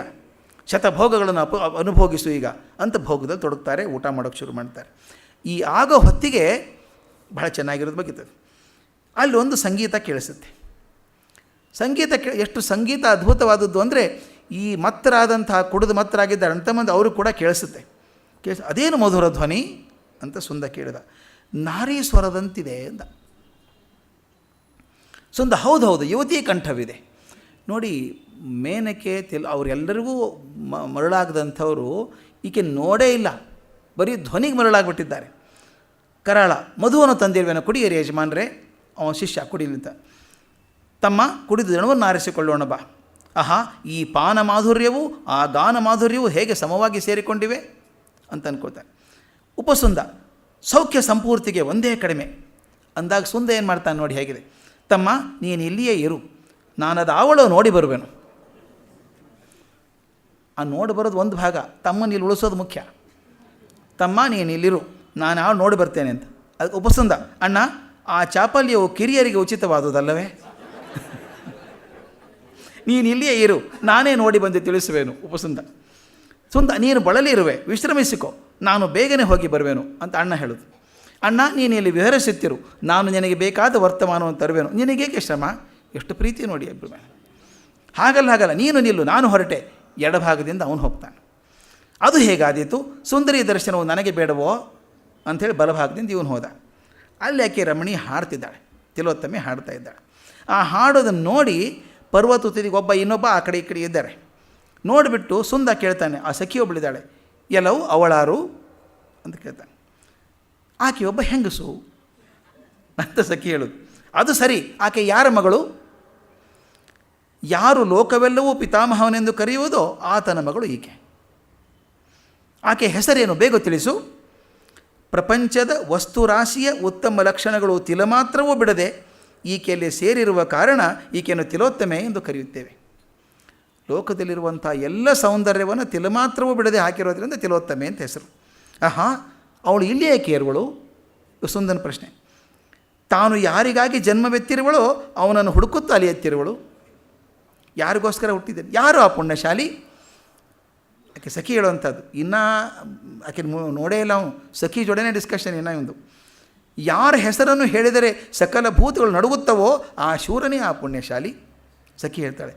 ಶತಭೋಗಗಳನ್ನು ಅನುಭೋಗಿಸು ಈಗ ಅಂತ ಭೋಗದಲ್ಲಿ ತೊಡಗ್ತಾರೆ, ಊಟ ಮಾಡೋಕ್ಕೆ ಶುರು ಮಾಡ್ತಾರೆ. ಈ ಆಗೋ ಹೊತ್ತಿಗೆ ಬಹಳ ಚೆನ್ನಾಗಿರೋದು ಬಗ್ಗಿತದೆ. ಅಲ್ಲಿ ಒಂದು ಸಂಗೀತ ಕೇಳಿಸುತ್ತೆ. ಸಂಗೀತ ಎಷ್ಟು ಸಂಗೀತ ಅದ್ಭುತವಾದದ್ದು ಅಂದರೆ, ಈ ಮತ್ತರಾದಂತಹ ಕುಡಿದು ಮತ್ತರಾಗಿದ್ದಾರೆ ಅಂತಂದು ಅವರು ಕೂಡ ಕೇಳಿಸುತ್ತೆ. ಅದೇನು ಮಧುರ ಧ್ವನಿ ಅಂತ ಸುಂದ ಕೇಳಿದ. ನಾರೀ ಸ್ವರದಂತಿದೆ ಅಂದ. ಸುಂದ, ಹೌದು ಯುವತಿ ಕಂಠವಿದೆ ನೋಡಿ. ಮೇನಕೆ ಅವರೆಲ್ಲರಿಗೂ ಮರಳಾಗದಂಥವರು ಈಕೆ ನೋಡೇ ಇಲ್ಲ, ಬರೀ ಧ್ವನಿಗೆ ಮರಳಾಗ್ಬಿಟ್ಟಿದ್ದಾರೆ. ಕರಾಳ, ಮಧುವನ್ನು ತಂದಿರುವೆನೋ, ಕುಡಿಯರಿ ಯಜಮಾನ್ರೆ. ಅವನ ಶಿಷ್ಯ ಕುಡಿಲಿಂತ. ತಮ್ಮ, ಕುಡಿದು ದಣವನ್ನು ಆರಿಸಿಕೊಳ್ಳೋಣ ಬಾ. ಆಹಾ, ಈ ಪಾನ ಮಾಧುರ್ಯವು ಆ ಗಾನ ಮಾಧುರ್ಯವು ಹೇಗೆ ಸಮವಾಗಿ ಸೇರಿಕೊಂಡಿವೆ ಅಂತ ಅನ್ಕೋತಾರೆ. ಉಪಸುಂದ, ಸೌಖ್ಯ ಸಂಪೂರ್ತಿಗೆ ಒಂದೇ ಕಡಿಮೆ ಅಂದಾಗ ಸುಂದ ಏನು ಮಾಡ್ತಾನೆ ನೋಡಿ ಹೇಗಿದೆ. ತಮ್ಮ, ನೀನು ಇಲ್ಲಿಯೇ ಇರು, ನಾನದು ಅವಳು ನೋಡಿ ಬರುವೆನು. ಆ ನೋಡಿ ಬರೋದು ಒಂದು ಭಾಗ, ತಮ್ಮನ ಇಲ್ಲಿ ಉಳಿಸೋದು ಮುಖ್ಯ. ತಮ್ಮ, ನೀನು ಇಲ್ಲಿರು, ನಾನು ಅವಳು ನೋಡಿ ಬರ್ತೇನೆ ಅಂತ. ಅದಕ್ಕೆ ಉಪಸುಂದ, ಅಣ್ಣ, ಆ ಚಾಪಲ್ಯವು ಕಿರಿಯರಿಗೆ ಉಚಿತವಾದುದಲ್ಲವೇ? ನೀನು ಇಲ್ಲಿಯೇ ಇರು, ನಾನೇ ನೋಡಿ ಬಂದು ತಿಳಿಸುವೆನು. ಉಪಸುಂದ, ಸುಂದ, ನೀನು ಬಳಲಿ ಇರುವೆ, ವಿಶ್ರಮಿಸಿಕೊ, ನಾನು ಬೇಗನೆ ಹೋಗಿ ಬರುವೆನು ಅಂತ ಅಣ್ಣ ಹೇಳೋದು. ಅಣ್ಣ, ನೀನು ಇಲ್ಲಿ ವಿಹರಿಸುತ್ತಿರು, ನಾನು ನಿನಗೆ ಬೇಕಾದ ವರ್ತಮಾನವನ್ನು ತರುವೆನು. ನಿನಗೇಕೆ ಶ್ರಮ? ಎಷ್ಟು ಪ್ರೀತಿ ನೋಡಿ ಇಬ್ಬರು ಮೇಲೆ. ಹಾಗಲ್ಲ, ನೀನು ನಿಲ್ಲು, ನಾನು ಹೊರಟೆ. ಎಡಭಾಗದಿಂದ ಅವನು ಹೋಗ್ತಾನೆ. ಅದು ಹೇಗಾದೀತು? ಸುಂದರಿ ದರ್ಶನವು ನನಗೆ ಬೇಡವೋ ಅಂಥೇಳಿ ಬಲಭಾಗದಿಂದ ಇವನು ಹೋದ. ಅಲ್ಲಿ ಆಕೆ ರಮಣಿ ಹಾಡ್ತಿದ್ದಾಳೆ, ತಿಲೋತ್ತಮೆ ಹಾಡ್ತಾ ಇದ್ದಾಳೆ. ಆ ಹಾಡೋದನ್ನು ನೋಡಿ ಪರ್ವತ ತುದಿಗೆ ಒಬ್ಬ ಇನ್ನೊಬ್ಬ ಆ ಕಡೆ ಈ ಕಡೆ ಇದ್ದಾರೆ. ನೋಡಿಬಿಟ್ಟು ಸುಂದ ಕೇಳ್ತಾನೆ, ಆ ಸಖಿ ಒಬ್ಬಳಿದ್ದಾಳೆ, ಎಲ್ಲವೂ ಅವಳಾರು ಅಂತ ಕೇಳ್ತಾನೆ. ಆಕೆ ಒಬ್ಬ ಹೆಂಗಸು ಅಂತ ಸಖಿ ಹೇಳೋದು. ಅದು ಸರಿ, ಆಕೆ ಯಾರ ಮಗಳು? ಯಾರು ಲೋಕವೆಲ್ಲವೂ ಪಿತಾಮಹವನೆಂದು ಕರೆಯುವುದೋ ಆತನ ಮಗಳು ಈಕೆ. ಆಕೆ ಹೆಸರೇನು ಬೇಗ ತಿಳಿಸು. ಪ್ರಪಂಚದ ವಸ್ತುರಾಶಿಯ ಉತ್ತಮ ಲಕ್ಷಣಗಳು ತಿಲಮಾತ್ರವೂ ಬಿಡದೆ ಈಕೆಯಲ್ಲಿ ಸೇರಿರುವ ಕಾರಣ ಈಕೆಯನ್ನು ತಿಲೋತ್ತಮೆ ಎಂದು ಕರೆಯುತ್ತೇವೆ. ಲೋಕದಲ್ಲಿರುವಂಥ ಎಲ್ಲ ಸೌಂದರ್ಯವನ್ನು ತಿಲಮಾತ್ರವೂ ಬಿಡದೆ ಹಾಕಿರೋದ್ರಿಂದ ತಿಲೋತ್ತಮೆ ಅಂತ ಹೆಸರು. ಆಹಾ, ಅವಳು ಇಲ್ಲಿ ಏಕೆ ಇರುವಳು? ಸುಂದನ ಪ್ರಶ್ನೆ. ತಾನು ಯಾರಿಗಾಗಿ ಜನ್ಮವೆತ್ತಿರುವಳೋ ಅವನನ್ನು ಹುಡುಕುತ್ತಾ ಅಲ್ಲಿ ಎತ್ತಿರುವಳು. ಯಾರಿಗೋಸ್ಕರ ಹುಟ್ಟಿದ್ದೇನೆ? ಯಾರು ಆ ಪುಣ್ಯಶಾಲಿ? ಆಕೆ ಸಖಿ ಹೇಳುವಂಥದ್ದು. ಇನ್ನೂ ಆಕೆ ನೋಡೇ ಇಲ್ಲ ಅವನು. ಸಖಿ ಜೋಡನೆ ಡಿಸ್ಕಷನ್ ಇನ್ನೂ ಒಂದು. ಯಾರ ಹೆಸರನ್ನು ಹೇಳಿದರೆ ಸಕಲ ಭೂತಗಳು ನಡುಗುತ್ತವೋ ಆ ಶೂರನೇ ಆ ಪುಣ್ಯಶಾಲಿ. ಸಖಿ ಹೇಳ್ತಾಳೆ,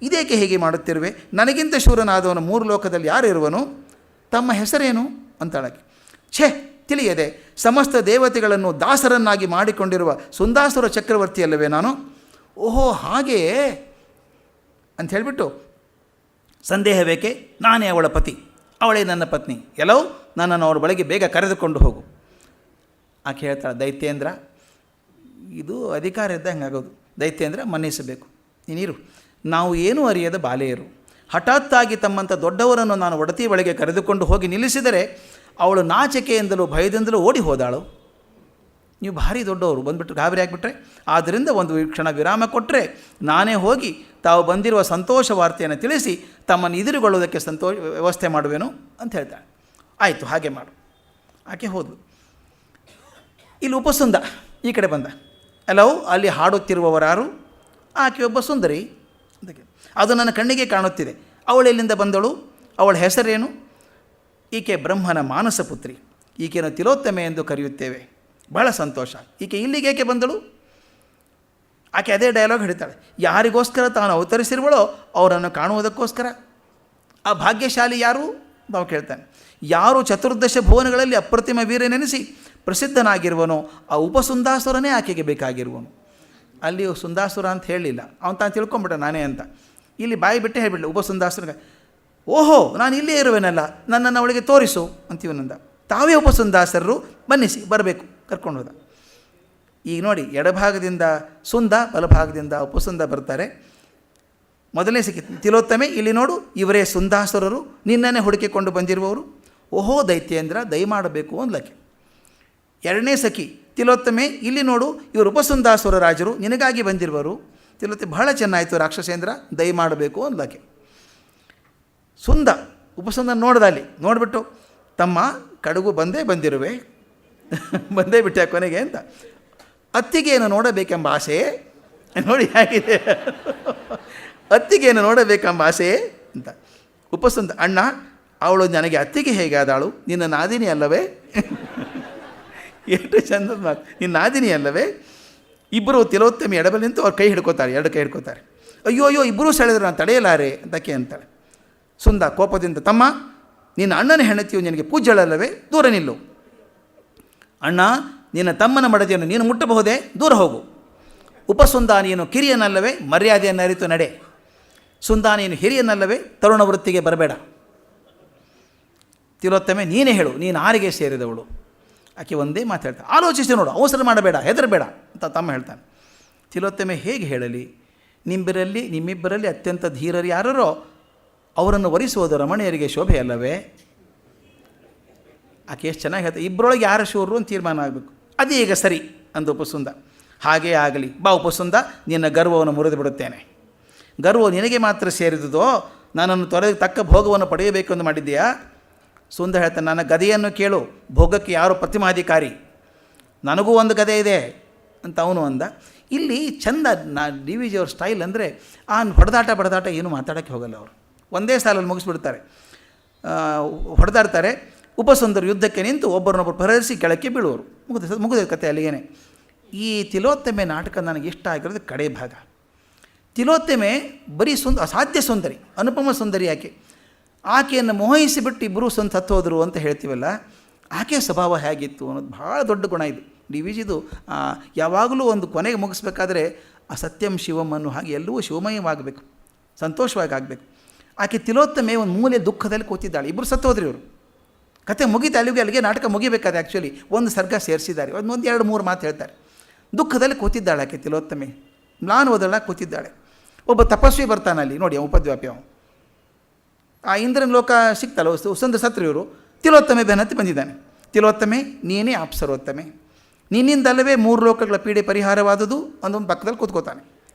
ಇದೇಕೆ ಹೇಗೆ ಮಾಡುತ್ತಿರುವೆ? ನನಗಿಂತ ಶೂರನಾದವನು 3 ಲೋಕದಲ್ಲಿ ಯಾರಿರುವನು? ತಮ್ಮ ಹೆಸರೇನು ಅಂತಾಳಕ್ಕೆ. ಛೇ, ತಿಳಿಯದೆ ಸಮಸ್ತ ದೇವತೆಗಳನ್ನು ದಾಸರನ್ನಾಗಿ ಮಾಡಿಕೊಂಡಿರುವ ಸುಂದಾಸುರ ಚಕ್ರವರ್ತಿಯಲ್ಲವೇ ನಾನು? ಓಹೋ ಹಾಗೆಯೇ ಅಂತ ಹೇಳಿಬಿಟ್ಟು, ಸಂದೇಹ ಬೇಕೆ, ನಾನೇ ಅವಳ ಪತಿ, ಅವಳೇ ನನ್ನ ಪತ್ನಿ, ಎಲ್ಲವೂ ನನ್ನನ್ನು ಅವಳ ಬಳಿಗೆ ಬೇಗ ಕರೆದುಕೊಂಡು ಹೋಗು. ಆಕೆ ಹೇಳ್ತಾಳೆ, ದೈತ್ಯೇಂದ್ರ, ಇದು ಅಧಿಕಾರ ಇದ್ದಂಗೆ ಆಗೋದು. ದೈತ್ಯೇಂದ್ರ ಮನ್ನಿಸಬೇಕು, ನೀನಿರು, ನಾವು ಏನೂ ಅರಿಯದ ಬಾಲೆಯರು. ಹಠಾತ್ತಾಗಿ ತಮ್ಮಂಥ ದೊಡ್ಡವರನ್ನು ನಾನು ಒಡತಿ ಬಳಿಗೆ ಕರೆದುಕೊಂಡು ಹೋಗಿ ನಿಲ್ಲಿಸಿದರೆ ಅವಳು ನಾಚಿಕೆಯಿಂದಲೂ ಭಯದಿಂದಲೂ ಓಡಿ ಹೋದಾಳು. ನೀವು ಭಾರಿ ದೊಡ್ಡವರು, ಬಂದುಬಿಟ್ಟು ಗಾಬರಿ ಆಗಿಬಿಟ್ರೆ, ಆದ್ದರಿಂದ ಒಂದು ಕ್ಷಣ ವಿರಾಮ ಕೊಟ್ಟರೆ ನಾನೇ ಹೋಗಿ ತಾವು ಬಂದಿರುವ ಸಂತೋಷ ವಾರ್ತೆಯನ್ನು ತಿಳಿಸಿ ತಮ್ಮನ್ನು ಎದುರುಗೊಳ್ಳುವುದಕ್ಕೆ ವ್ಯವಸ್ಥೆ ಮಾಡುವೆನು ಅಂತ ಹೇಳ್ತಾಳೆ. ಆಯಿತು, ಹಾಗೆ ಮಾಡು. ಆಕೆ ಹೋದಳು. ಇಲ್ಲಿ ಉಪಸುಂದ ಈ ಕಡೆ ಬಂದ. ಎಲ್ಲವೂ ಅಲ್ಲಿ ಹಾಡುತ್ತಿರುವವರಾರು? ಆಕೆ ಒಬ್ಬ ಸುಂದರಿ ಅಂತ. ಅದು ನನ್ನ ಕಣ್ಣಿಗೆ ಕಾಣುತ್ತಿದೆ. ಅವಳು ಎಲ್ಲಿಂದ ಬಂದಳು? ಅವಳ ಹೆಸರೇನು? ಈಕೆ ಬ್ರಹ್ಮನ ಮಾನಸ ಪುತ್ರಿ. ಈಕೆಯನ್ನು ತಿಲೋತ್ತಮೆ ಎಂದು ಕರೆಯುತ್ತೇವೆ. ಬಹಳ ಸಂತೋಷ. ಈಕೆ ಇಲ್ಲಿಗೇಕೆ ಬಂದಳು? ಆಕೆ ಅದೇ ಡೈಲಾಗ್ ಹಿಡಿತಾಳೆ. ಯಾರಿಗೋಸ್ಕರ ತಾನು ಅವತರಿಸಿರುವಳೋ ಅವರನ್ನು ಕಾಣುವುದಕ್ಕೋಸ್ಕರ. ಆ ಭಾಗ್ಯಶಾಲಿ ಯಾರು ನಾವು ಕೇಳ್ತಾನೆ. ಯಾರು ಚತುರ್ದಶ ಭುವನಗಳಲ್ಲಿ ಅಪ್ರತಿಮ ವೀರನೆನಿಸಿ ಪ್ರಸಿದ್ಧನಾಗಿರುವನೋ ಆ ಉಪಸುಂದಾಸುರನೇ ಆಕೆಗೆ ಬೇಕಾಗಿರುವನು. ಅಲ್ಲಿ ಸುಂದಾಸುರ ಅಂತ ಹೇಳಲಿಲ್ಲ, ಅವನು ತಾನು ತಿಳ್ಕೊಂಬಿಟ್ಟ ನಾನೇ ಅಂತ. ಇಲ್ಲಿ ಬಾಯಿ ಬಿಟ್ಟೆ ಹೇಳಿಬಿಡ್ಲಿ ಉಪಸುಂದಾಸುರಗೆ. ಓಹೋ, ನಾನು ಇಲ್ಲೇ ಇರುವೆನಲ್ಲ, ನನ್ನನ್ನು ಅವಳಿಗೆ ತೋರಿಸು ಅಂತೀವನಂದ. ತಾವೇ ಉಪಸುಂದಾಸರರು, ಬನ್ನಿಸಿ, ಬರಬೇಕು, ಕರ್ಕೊಂಡು ಹೋದ. ಈಗ ನೋಡಿ, ಎಡಭಾಗದಿಂದ ಸುಂದ, ಬಲಭಾಗದಿಂದ ಉಪಸುಂದ ಬರ್ತಾರೆ. ಮೊದಲನೇ ಸಿಕ್ಕಿ ತಿಲೋತ್ತಮೆ, ಇಲ್ಲಿ ನೋಡು, ಇವರೇ ಸುಂದಾಸುರರು, ನಿನ್ನನ್ನೇ ಹುಡುಕಿಕೊಂಡು ಬಂದಿರುವವರು. ಓಹೋ ದೈತ್ಯೇಂದ್ರ, ದಯಮಾಡಬೇಕು ಅಂದ್ಲಕ್ಕೆ. ಎರಡನೇ ಸಖಿ ತಿಲೋತ್ತಮೆ, ಇಲ್ಲಿ ನೋಡು, ಇವರು ಉಪಸುಂದಾಸುರ ರಾಜರು, ನಿನಗಾಗಿ ಬಂದಿರುವರು. ತಿಲೋತ್ತಮೆ, ಬಹಳ ಚೆನ್ನಾಯಿತು ರಾಕ್ಷಸೇಂದ್ರ, ದಯಮಾಡಬೇಕು ಅಂದ್ಲಕ್ಕೆ. ಸುಂದ ಉಪಸುಂದ ನೋಡ್ದ, ಅಲ್ಲಿ ನೋಡಿಬಿಟ್ಟು, ತಮ್ಮ ಕಡುಗು ಬಂದಿರುವೆ, ಬಂದೇ ಬಿಟ್ಟೆ ಕೊನೆಗೆ ಅಂತ. ಅತ್ತಿಗೆಯನ್ನು ನೋಡಬೇಕೆಂಬ ಆಸೆ ನೋಡಿ ಹೇಗಿದೆ, ಅತ್ತಿಗೆಯನ್ನು ನೋಡಬೇಕೆಂಬ ಆಸೆ ಅಂತ. ಉಪಸುಂದ, ಅಣ್ಣ, ಅವಳು ನನಗೆ ಅತ್ತಿಗೆ ಹೇಗೆ ಆದಾಳು? ನಿನ್ನ ನಾದಿನಿ ಅಲ್ಲವೇ? ಎಷ್ಟು ಚಂದದ ಮಾತು, ನಿನ್ನ ನಾದಿನಿ ಅಲ್ಲವೇ? ಇಬ್ಬರು ತಿಲೋತ್ತಮಿ ಎಡಬಲ್ ನಿಂತು ಅವ್ರು ಕೈ ಹಿಡ್ಕೋತಾರೆ, 2 ಕೈ ಹಿಡ್ಕೋತಾರೆ. ಅಯ್ಯೋ ಅಯ್ಯೋ, ಇಬ್ಬರೂ ಸೆಳೆದ್ರು, ನಾನು ತಡೆಯಲಾರೆ ಅಂತಕ್ಕೆ ಅಂತಾಳೆ. ಸುಂದ ಕೋಪದಿಂದ, ತಮ್ಮ, ನಿನ್ನ ಅಣ್ಣನ ಹೆಂಡತಿಯು ನಿನಗೆ ಪೂಜ್ಯಳಲ್ಲವೇ? ದೂರ ನಿಲ್ಲು. ಅಣ್ಣ, ನಿನ್ನ ತಮ್ಮನ ಮಡದಿಯನ್ನು ನೀನು ಮುಟ್ಟಬಹುದೇ? ದೂರ ಹೋಗು. ಉಪಸುಂದ, ನೀನು ಕಿರಿಯನಲ್ಲವೇ? ಮರ್ಯಾದೆಯನ್ನು ಅರಿತು ನಡೆ. ಸುಂದ, ನೀನು ಹಿರಿಯನಲ್ಲವೇ? ತರುಣ ವೃತ್ತಿಗೆ ಬರಬೇಡ. ತಿಲೋತ್ತಮೆ, ನೀನೇ ಹೇಳು, ನೀನು ಆರಿಗೆ ಸೇರಿದವಳು? ಆಕೆ ಒಂದೇ ಮಾತಾಡ್ತಾಳೆ, ಆಲೋಚಿಸಿ ನೋಡು, ಅವಸರ ಮಾಡಬೇಡ, ಹೆದರಬೇಡ ಅಂತ ತಮ್ಮ ಹೇಳ್ತಾನೆ. ತಿಲೋತ್ತಮೆ, ಹೇಗೆ ಹೇಳಲಿ? ನಿಮ್ಮಿಬ್ಬರಲ್ಲಿ ಅತ್ಯಂತ ಧೀರರು ಯಾರೋ ಅವರನ್ನು ವರಿಸುವುದು ರಮಣೀಯರಿಗೆ ಶೋಭೆ ಅಲ್ಲವೇ? ಆಕೆ ಎಷ್ಟು ಚೆನ್ನಾಗಿ ಹೇಳ್ತಾರೆ, ಇಬ್ಬರೊಳಗೆ ಯಾರು ಶೂರರು ಅಂತ ತೀರ್ಮಾನ ಆಗಬೇಕು. ಅದೇ ಈಗ ಸರಿ ಅಂದು ಉಪಸುಂದ. ಹಾಗೇ ಆಗಲಿ, ಬಾ ಉಪಸುಂದ, ನಿನ್ನ ಗರ್ವವನ್ನು ಮುರಿದು ಬಿಡುತ್ತೇನೆ. ಗರ್ವ ನಿನಗೆ ಮಾತ್ರ ಸೇರಿದುದೋ? ನನ್ನನ್ನು ತೊರೆದು ತಕ್ಕ ಭೋಗವನ್ನು ಪಡೆಯಬೇಕೆಂದು ಮಾಡಿದ್ದೀಯಾ? ಸುಂದ ಹೇಳ್ತಾನೆ, ನನ್ನ ಗದೆಯನ್ನು ಕೇಳು, ಭೋಗಕ್ಕೆ ಯಾರು ಪ್ರತಿಮಾಧಿಕಾರಿ? ನನಗೂ ಒಂದು ಗದೆ ಇದೆ ಅಂತ ಅವನು ಅಂದ. ಇಲ್ಲಿ ಚಂದ ಡಿ ವಿ ಜಿಯವ್ರ ಸ್ಟೈಲ್ ಅಂದರೆ, ಆ ಹೊಡೆದಾಟ ಏನು ಮಾತಾಡೋಕ್ಕೆ ಹೋಗಲ್ಲ ಅವರು, ಒಂದೇ ಸಾಲಲ್ಲಿ ಮುಗಿಸ್ಬಿಡ್ತಾರೆ. ಹೊಡೆದಾಡ್ತಾರೆ. ಉಪಸುಂದರು ಯುದ್ಧಕ್ಕೆ ನಿಂತು ಒಬ್ಬರನ್ನೊಬ್ಬರು ಪರಿಹರಿಸಿ ಕೆಳಕ್ಕೆ ಬೀಳುವರು. ಮುಗಿದ ಕತೆ ಅಲ್ಲಿಗೇನೆ. ಈ ತಿಲೋತ್ತಮೆ ನಾಟಕ ನನಗೆ ಇಷ್ಟ ಆಗಿರೋದು ಕಡೆ ಭಾಗ. ತಿಲೋತ್ತಮೆ ಬರೀ ಅಸಾಧ್ಯ ಸುಂದರಿ, ಅನುಪಮ ಸುಂದರಿ ಆಕೆಯನ್ನು ಮೋಹಿಸಿಬಿಟ್ಟು ಇಬ್ಬರೂ ಹತ್ತೋದ್ರು ಅಂತ ಹೇಳ್ತೀವಲ್ಲ, ಆಕೆ ಸ್ವಭಾವ ಹೇಗಿತ್ತು ಅನ್ನೋದು ಭಾಳ ದೊಡ್ಡ ಗುಣ ಇದು. ಡಿ ವಿ ಜಿದು ಯಾವಾಗಲೂ ಒಂದು ಕೊನೆಗೆ ಮುಗಿಸ್ಬೇಕಾದ್ರೆ ಆ ಸತ್ಯಂ ಶಿವಂ ಅನ್ನೋ ಹಾಗೆ ಎಲ್ಲವೂ ಶಿವಮಯವಾಗಬೇಕು, ಸಂತೋಷವಾಗಿ ಆಗಬೇಕು. ಆಕೆ ತಿಲೋತ್ತಮೆ ಒಂದು ಮೂಲೆ ದುಃಖದಲ್ಲಿ ಕೂತಿದ್ದಾಳೆ. ಇಬ್ಬರು ಸತ್ತೋದ್ರಿ ಇವರು. ಕತೆ ಮುಗಿತು, ಅಲ್ಲಿಗೆ ನಾಟಕ ಮುಗಿಬೇಕಾದ್ರೆ ಆ್ಯಕ್ಚುಲಿ ಒಂದು ಸರ್ಗ ಸೇರಿಸಿದ್ದಾರೆ, ಒಂದು 2-3 ಮಾತು ಹೇಳ್ತಾರೆ. ದುಃಖದಲ್ಲಿ ಕೂತಿದ್ದಾಳೆ ಆಕೆ ತಿಲೋತ್ತಮೆ, ಮ್ಲಾನ್ ಓದಳ ಕೂತಿದ್ದಾಳೆ. ಒಬ್ಬ ತಪಸ್ವಿ ಬರ್ತಾನೆ ಅಲ್ಲಿ ನೋಡಿ, ಉಪದ್ವ್ಯಾಪಿ ಅವನು. ಆ ಇಂದ್ರನ ಲೋಕ ಸಿಕ್ತಲ್ಲ, ಉಸಂದ ಸತ್ರು ಇವರು. ತಿಲೋತ್ತಮೆ ಬೆನ್ನತ್ತಿ ಬಂದಿದ್ದಾನೆ. ತಿಲೋತ್ತಮೆ, ನೀನೇ ಅಪ್ಸರೋತ್ತಮೆ, ನಿನ್ನಿಂದಲ್ಲವೇ 3 ಲೋಕಗಳ ಪೀಡೆ ಪರಿಹಾರವಾದುದು ಅಂದೊಂದು ಪಕ್ಕದಲ್ಲಿ ಕೂತ್ಕೋತಾನೆ.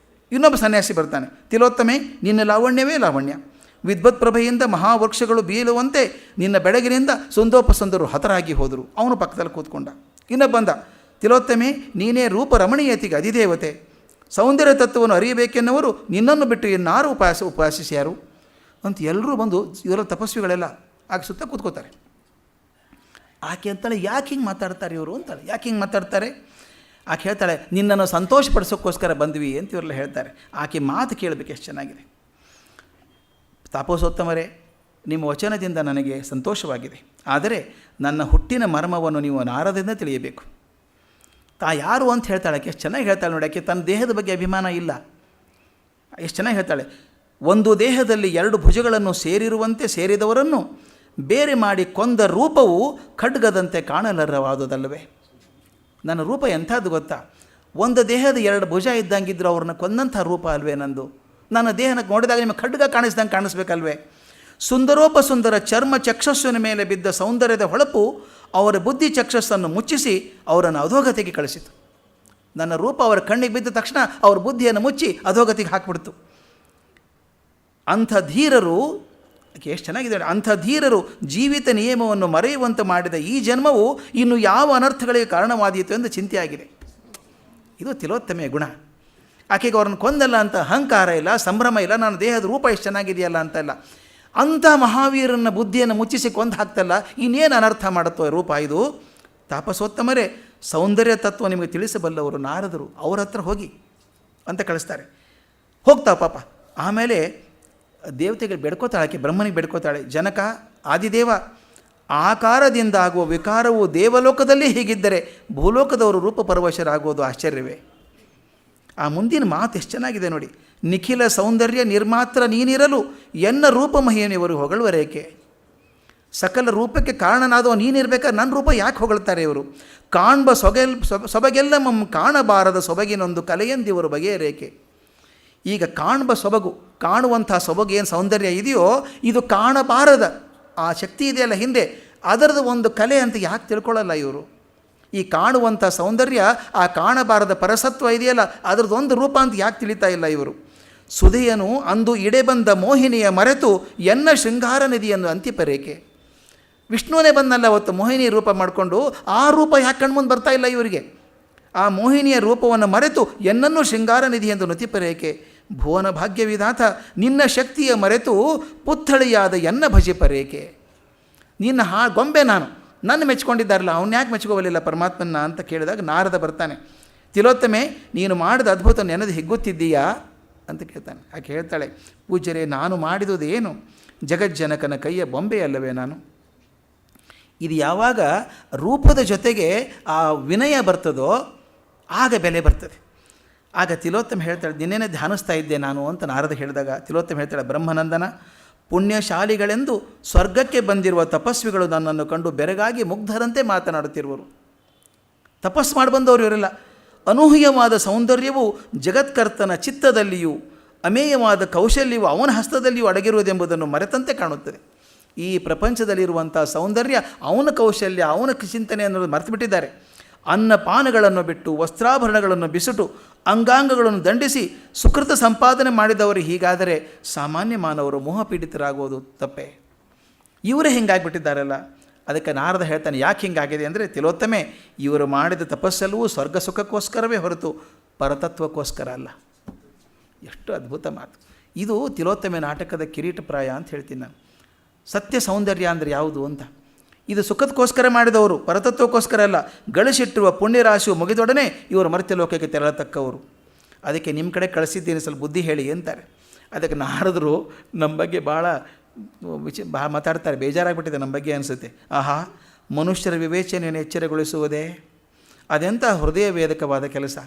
ಇನ್ನೊಬ್ಬ ಸನ್ಯಾಸಿ ಬರ್ತಾನೆ. ತಿಲೋತ್ತಮೆ, ನಿನ್ನ ಲಾವಣ್ಯವೇ ಲಾವಣ್ಯ, ವಿದ್ವತ್ ಪ್ರಭೆಯಿಂದ ಮಹಾವೃಕ್ಷಗಳು ಬೀಳುವಂತೆ ನಿನ್ನ ಬೆಳಗಿನಿಂದ ಸುಂದೋಪಸುಂದರು ಹತರಾಗಿ ಹೋದರು. ಅವನು ಪಕ್ಕದಲ್ಲಿ ಕೂತ್ಕೊಂಡ. ಇನ್ನೊಬ್ಬ ಬಂದ. ತಿಲೋತ್ತಮೆ, ನೀನೇ ರೂಪ ರಮಣೀಯತೆಗೆ ಅಧಿದೇವತೆ, ಸೌಂದರ್ಯ ತತ್ವವನ್ನು ಅರಿಯಬೇಕೆನ್ನುವರು ನಿನ್ನನ್ನು ಬಿಟ್ಟು ಇನ್ನಾರು ಉಪಾಸಿಸ್ಯಾರು ಅಂತ ಎಲ್ಲರೂ ಬಂದು ಇವರ ತಪಸ್ವಿಗಳೆಲ್ಲ ಆಗ ಸುತ್ತ ಕೂತ್ಕೋತಾರೆ. ಆಕೆ ಅಂತಾಳೆ, ಯಾಕೆ ಹಿಂಗೆ ಮಾತಾಡ್ತಾರೆ ಇವರು ಅಂತಾಳೆ. ಯಾಕೆ ಹಿಂಗೆ ಮಾತಾಡ್ತಾರೆ? ಆಕೆ ಹೇಳ್ತಾಳೆ, ನಿನ್ನನ್ನು ಸಂತೋಷಪಡಿಸೋಕ್ಕೋಸ್ಕರ ಬಂದ್ವಿ ಅಂತ ಇವರೆಲ್ಲ ಹೇಳ್ತಾರೆ. ಆಕೆ ಮಾತು ಕೇಳಬೇಕು, ಎಷ್ಟು ಚೆನ್ನಾಗಿದೆ. ತಾಪಸೋತ್ತಮರೇ, ನಿಮ್ಮ ವಚನದಿಂದ ನನಗೆ ಸಂತೋಷವಾಗಿದೆ. ಆದರೆ ನನ್ನ ಹುಟ್ಟಿನ ಮರ್ಮವನ್ನು ನೀವು ನಾರದಿಂದ ತಿಳಿಯಬೇಕು. ಯಾರು ಅಂತ ಹೇಳ್ತಾಳೆ. ಆಕೆ ಎಷ್ಟು ಚೆನ್ನಾಗಿ ಹೇಳ್ತಾಳೆ ನೋಡಿ. ಆಕೆ ತನ್ನ ದೇಹದ ಬಗ್ಗೆ ಅಭಿಮಾನ ಇಲ್ಲ. ಎಷ್ಟು ಚೆನ್ನಾಗಿ ಹೇಳ್ತಾಳೆ. ಒಂದು ದೇಹದಲ್ಲಿ 2 ಭುಜಗಳನ್ನು ಸೇರಿದವರನ್ನು ಬೇರೆ ಮಾಡಿ ಕೊಂದ ರೂಪವು ಖಡ್ಗದಂತೆ ಕಾಣಲರವಾದುದಲ್ಲವೇ? ನನ್ನ ರೂಪ ಎಂಥದ್ದು ಗೊತ್ತಾ? ಒಂದು ದೇಹದ 2 ಭುಜ ಇದ್ದಂಗಿದ್ರು ಅವ್ರನ್ನ ಕೊಂದಂಥ ರೂಪ ಅಲ್ವೇ ನಂದು? ನನ್ನ ದೇಹನ ನೋಡಿದಾಗ ನಿಮಗೆ ಖಡ್ಗ ಕಾಣಿಸ್ದಂಗೆ ಕಾಣಿಸ್ಬೇಕಲ್ವೇ? ಸುಂದರ ಚರ್ಮ ಚಕ್ಷಸ್ಸಿನ ಮೇಲೆ ಬಿದ್ದ ಸೌಂದರ್ಯದ ಹೊಳಪು ಅವರ ಬುದ್ಧಿ ಚಕ್ಷಸ್ಸನ್ನು ಮುಚ್ಚಿಸಿ ಅವರನ್ನು ಅಧೋಗತಿಗೆ ಕಳಿಸಿತು. ನನ್ನ ರೂಪ ಅವರ ಕಣ್ಣಿಗೆ ಬಿದ್ದ ತಕ್ಷಣ ಅವ್ರ ಬುದ್ಧಿಯನ್ನು ಮುಚ್ಚಿ ಅಧೋಗತಿಗೆ ಹಾಕಿಬಿಡ್ತು. ಅಂಥ ಧೀರರು, ಎಷ್ಟು ಚೆನ್ನಾಗಿದೆ, ಅಂಥ ಧೀರರು ಜೀವಿತ ನಿಯಮವನ್ನು ಮರೆಯುವಂತೆ ಮಾಡಿದ ಈ ಜನ್ಮವು ಇನ್ನು ಯಾವ ಅನರ್ಥಗಳಿಗೆ ಕಾರಣವಾದೀತು ಎಂದು ಚಿಂತೆಯಾಗಿದೆ. ಇದು ತಿಲೋತ್ತಮೆಯ ಗುಣ. ಆಕೆಗೆ ಅವ್ರನ್ನ ಕೊಂದಲ್ಲ ಅಂತ ಅಹಂಕಾರ ಇಲ್ಲ, ಸಂಭ್ರಮ ಇಲ್ಲ, ನನ್ನ ದೇಹದ ರೂಪ ಎಷ್ಟು ಚೆನ್ನಾಗಿದೆಯಲ್ಲ ಅಂತಲ್ಲ. ಅಂಥ ಮಹಾವೀರನ ಬುದ್ಧಿಯನ್ನು ಮುಚ್ಚಿಸಿ ಕೊಂದು ಹಾಕ್ತಲ್ಲ, ಇನ್ನೇನು ಅನರ್ಥ ಮಾಡುತ್ತೋ ರೂಪ ಇದು? ತಾಪಸೋತ್ತಮರೇ, ಸೌಂದರ್ಯ ತತ್ವ ನಿಮಗೆ ತಿಳಿಸಬಲ್ಲವರು ನಾರದರು, ಅವ್ರ ಹತ್ರ ಹೋಗಿ ಅಂತ ಕಳಿಸ್ತಾರೆ. ಹೋಗ್ತಾವೆ ಪಾಪ. ಆಮೇಲೆ ದೇವತೆಗಳು ಬೇಡ್ಕೋತಾಳೆ, ಆಕೆ ಬ್ರಹ್ಮನಿಗೆ ಬೇಡ್ಕೋತಾಳೆ, ಜನಕ ಆದಿದೇವ, ಆಕಾರದಿಂದ ಆಗುವ ವಿಕಾರವು ದೇವಲೋಕದಲ್ಲಿ ಹೀಗಿದ್ದರೆ ಭೂಲೋಕದವರು ರೂಪಪರವಶರಾಗುವುದು ಆಶ್ಚರ್ಯವೇ? ಆ ಮುಂದಿನ ಮಾತು ಎಷ್ಟು ಚೆನ್ನಾಗಿದೆ ನೋಡಿ. ನಿಖಿಲ ಸೌಂದರ್ಯ ನಿರ್ಮಾತ್ರ ನೀನಿರಲು ಎನ್ನ ರೂಪಮಹಿಯನ್ನು ಇವರು ಹೊಗಳುವರೇಕೆ? ಸಕಲ ರೂಪಕ್ಕೆ ಕಾರಣನಾದವ ನೀನಿರ್ಬೇಕಾದ್ರೆ ನನ್ನ ರೂಪ ಯಾಕೆ ಹೊಗಳ್ತಾರೆ ಇವರು? ಕಾಣ್ಬ ಸೊಬಗೆಲ್ಲ ಕಾಣಬಾರದ ಸೊಬಗಿನೊಂದು ಕಲೆಯೆಂದಿವರು ಬಗೆಯರೇಕೆ? ಈಗ ಕಾಣ್ಬ ಸೊಬಗು, ಕಾಣುವಂಥ ಸೊಬಗು ಏನು ಸೌಂದರ್ಯ ಇದೆಯೋ ಇದು ಕಾಣಬಾರದ ಆ ಶಕ್ತಿ ಇದೆಯಲ್ಲ ಹಿಂದೆ, ಅದರದ್ದು ಒಂದು ಕಲೆ ಅಂತ ಯಾಕೆ ತಿಳ್ಕೊಳ್ಳಲ್ಲ ಇವರು? ಈ ಕಾಣುವಂಥ ಸೌಂದರ್ಯ, ಆ ಕಾಣಬಾರದ ಪರಸತ್ವ ಇದೆಯಲ್ಲ ಅದರದ್ದು ಒಂದು ರೂಪ ಅಂತ ಯಾಕೆ ತಿಳಿತಾ ಇಲ್ಲ ಇವರು? ಸುಧೆಯನು ಅಂದು ಇಡೆ ಬಂದ ಮೋಹಿನಿಯ ಮರೆತು ಎನ್ನ ಶೃಂಗಾರ ನಿಧಿಯನ್ನು ಅಂತಿಪರೇಕೆ? ವಿಷ್ಣುವೇ ಬಂದಲ್ಲ ಅವತ್ತು ಮೋಹಿನಿ ರೂಪ ಮಾಡಿಕೊಂಡು, ಆ ರೂಪ ಯಾಕೆ ಕಣ್ಮುಂದೆ ಬರ್ತಾ ಇಲ್ಲ ಇವರಿಗೆ? ಆ ಮೋಹಿನಿಯ ರೂಪವನ್ನು ಮರೆತು ಎನ್ನನ್ನು ಶೃಂಗಾರ ನಿಧಿ ಎಂದು ನತಿಪರೇಕೆ? ಭುವನ ಭಾಗ್ಯವಿಧಾತ ನಿನ್ನ ಶಕ್ತಿಯ ಮರೆತು ಪುತ್ಥಳಿಯಾದ ಎನ್ನ ಭಜಿಪರೇಕೆ? ನಿನ್ನ ಗೊಂಬೆ ನಾನು, ನನ್ನ ಮೆಚ್ಕೊಂಡಿದ್ದಾರಲ್ಲ, ಅವನ್ನ ಯಾಕೆ ಮೆಚ್ಕೋಬಲಿಲ್ಲ ಪರಮಾತ್ಮನ ಅಂತ ಕೇಳಿದಾಗ ನಾರದ ಬರ್ತಾನೆ. ತಿಲೋತ್ತಮೆ, ನೀನು ಮಾಡಿದ ಅದ್ಭುತ ನೆನೆದು ಹಿಗ್ಗುತ್ತಿದ್ದೀಯಾ ಅಂತ ಕೇಳ್ತಾನೆ. ಆಕೆ ಹೇಳ್ತಾಳೆ, ಪೂಜ್ಯರೇ, ನಾನು ಮಾಡಿದುದೇನು? ಜಗಜ್ಜನಕನ ಕೈಯ ಬೊಂಬೆಯಲ್ಲವೇ ನಾನು? ಇದು ಯಾವಾಗ ರೂಪದ ಜೊತೆಗೆ ಆ ವಿನಯ ಬರ್ತದೋ ಆಗ ಬೆಲೆ ಬರ್ತದೆ. ಆಗ ತಿಲೋತ್ತಮ ಹೇಳ್ತಾಳೆ, ನಿನ್ನೇನೆ ಧ್ಯಾನಿಸ್ತಾ ಇದ್ದೆ ನಾನು ಅಂತ ನಾರದ ಹೇಳಿದಾಗ ತಿಲೋತ್ತಮ ಹೇಳ್ತಾಳೆ, ಬ್ರಹ್ಮನಂದನ, ಪುಣ್ಯಶಾಲಿಗಳೆಂದು ಸ್ವರ್ಗಕ್ಕೆ ಬಂದಿರುವ ತಪಸ್ವಿಗಳು ನನ್ನನ್ನು ಕಂಡು ಬೆರಗಾಗಿ ಮುಗ್ಧರಂತೆ ಮಾತನಾಡುತ್ತಿರುವರು. ತಪಸ್ಸು ಮಾಡಿ ಬಂದವರು ಇವರೆಲ್ಲ. ಅನೂಹ್ಯವಾದ ಸೌಂದರ್ಯವು ಜಗತ್ಕರ್ತನ ಚಿತ್ತದಲ್ಲಿಯೂ ಅಮೇಯವಾದ ಕೌಶಲ್ಯವು ಅವನ ಹಸ್ತದಲ್ಲಿಯೂ ಅಡಗಿರುವುದೆಂಬುದನ್ನು ಮರೆತಂತೆ ಕಾಣುತ್ತದೆ. ಈ ಪ್ರಪಂಚದಲ್ಲಿರುವಂಥ ಸೌಂದರ್ಯ ಅವನ ಕೌಶಲ್ಯ, ಅವನ ಚಿಂತನೆ ಅನ್ನೋದು ಮರೆತು ಬಿಟ್ಟಿದ್ದಾರೆ. ಅನ್ನಪಾನಗಳನ್ನು ಬಿಟ್ಟು, ವಸ್ತ್ರಾಭರಣಗಳನ್ನು ಬಿಸುಟು, ಅಂಗಾಂಗಗಳನ್ನು ದಂಡಿಸಿ ಸುಕೃತ ಸಂಪಾದನೆ ಮಾಡಿದವರು ಹೀಗಾದರೆ ಸಾಮಾನ್ಯ ಮಾನವರು ಮೋಹಪೀಡಿತರಾಗುವುದು ತಪ್ಪೇ? ಇವರೇ ಹಿಂಗಾಗಿಬಿಟ್ಟಿದ್ದಾರಲ್ಲ. ಅದಕ್ಕೆ ನಾರದ ಹೇಳ್ತಾನೆ, ಯಾಕೆ ಹಿಂಗಾಗಿದೆ ಅಂದರೆ, ತಿಲೋತ್ತಮೆ, ಇವರು ಮಾಡಿದ ತಪಸ್ಸೆಲ್ಲವೂ ಸ್ವರ್ಗ ಸುಖಕ್ಕೋಸ್ಕರವೇ ಹೊರತು ಪರತತ್ವಕ್ಕೋಸ್ಕರ ಅಲ್ಲ. ಎಷ್ಟು ಅದ್ಭುತ ಮಾತು ಇದು! ತಿಲೋತ್ತಮೆ ನಾಟಕದ ಕಿರೀಟಪ್ರಾಯ ಅಂತ ಹೇಳ್ತೀನಿ ನಾನು. ಸತ್ಯ ಸೌಂದರ್ಯ ಅಂದರೆ ಯಾವುದು ಅಂತ. ಇದು ಸುಖದಕ್ಕೋಸ್ಕರ ಮಾಡಿದವರು, ಪರತತ್ವಕ್ಕೋಸ್ಕರ ಅಲ್ಲ. ಗಳಿಸಿಟ್ಟಿರುವ ಪುಣ್ಯರಾಶಿಯು ಮುಗಿದೊಡನೆ ಇವರು ಮರ್ತ್ಯಲೋಕಕ್ಕೆ ತೆರಳತಕ್ಕವರು. ಅದಕ್ಕೆ ನಿಮ್ಮ ಕಡೆ ಕಳಿಸಿದ್ದೀನಿ, ಸ್ವಲ್ಪ ಬುದ್ಧಿ ಹೇಳಿ ಅಂತಾರೆ. ಅದಕ್ಕೆ ನಾರದರು ನಮ್ಮ ಬಗ್ಗೆ ಭಾಳ ಮಾತಾಡ್ತಾರೆ. ಬೇಜಾರಾಗ್ಬಿಟ್ಟಿದೆ ನಮ್ಮ ಬಗ್ಗೆ ಅನಿಸುತ್ತೆ. ಆಹಾ, ಮನುಷ್ಯರ ವಿವೇಚನೆಯನ್ನು ಎಚ್ಚರಗೊಳಿಸುವುದೇ ಅದೆಂಥ ಹೃದಯ ವೇದಕವಾದ ಕೆಲಸ.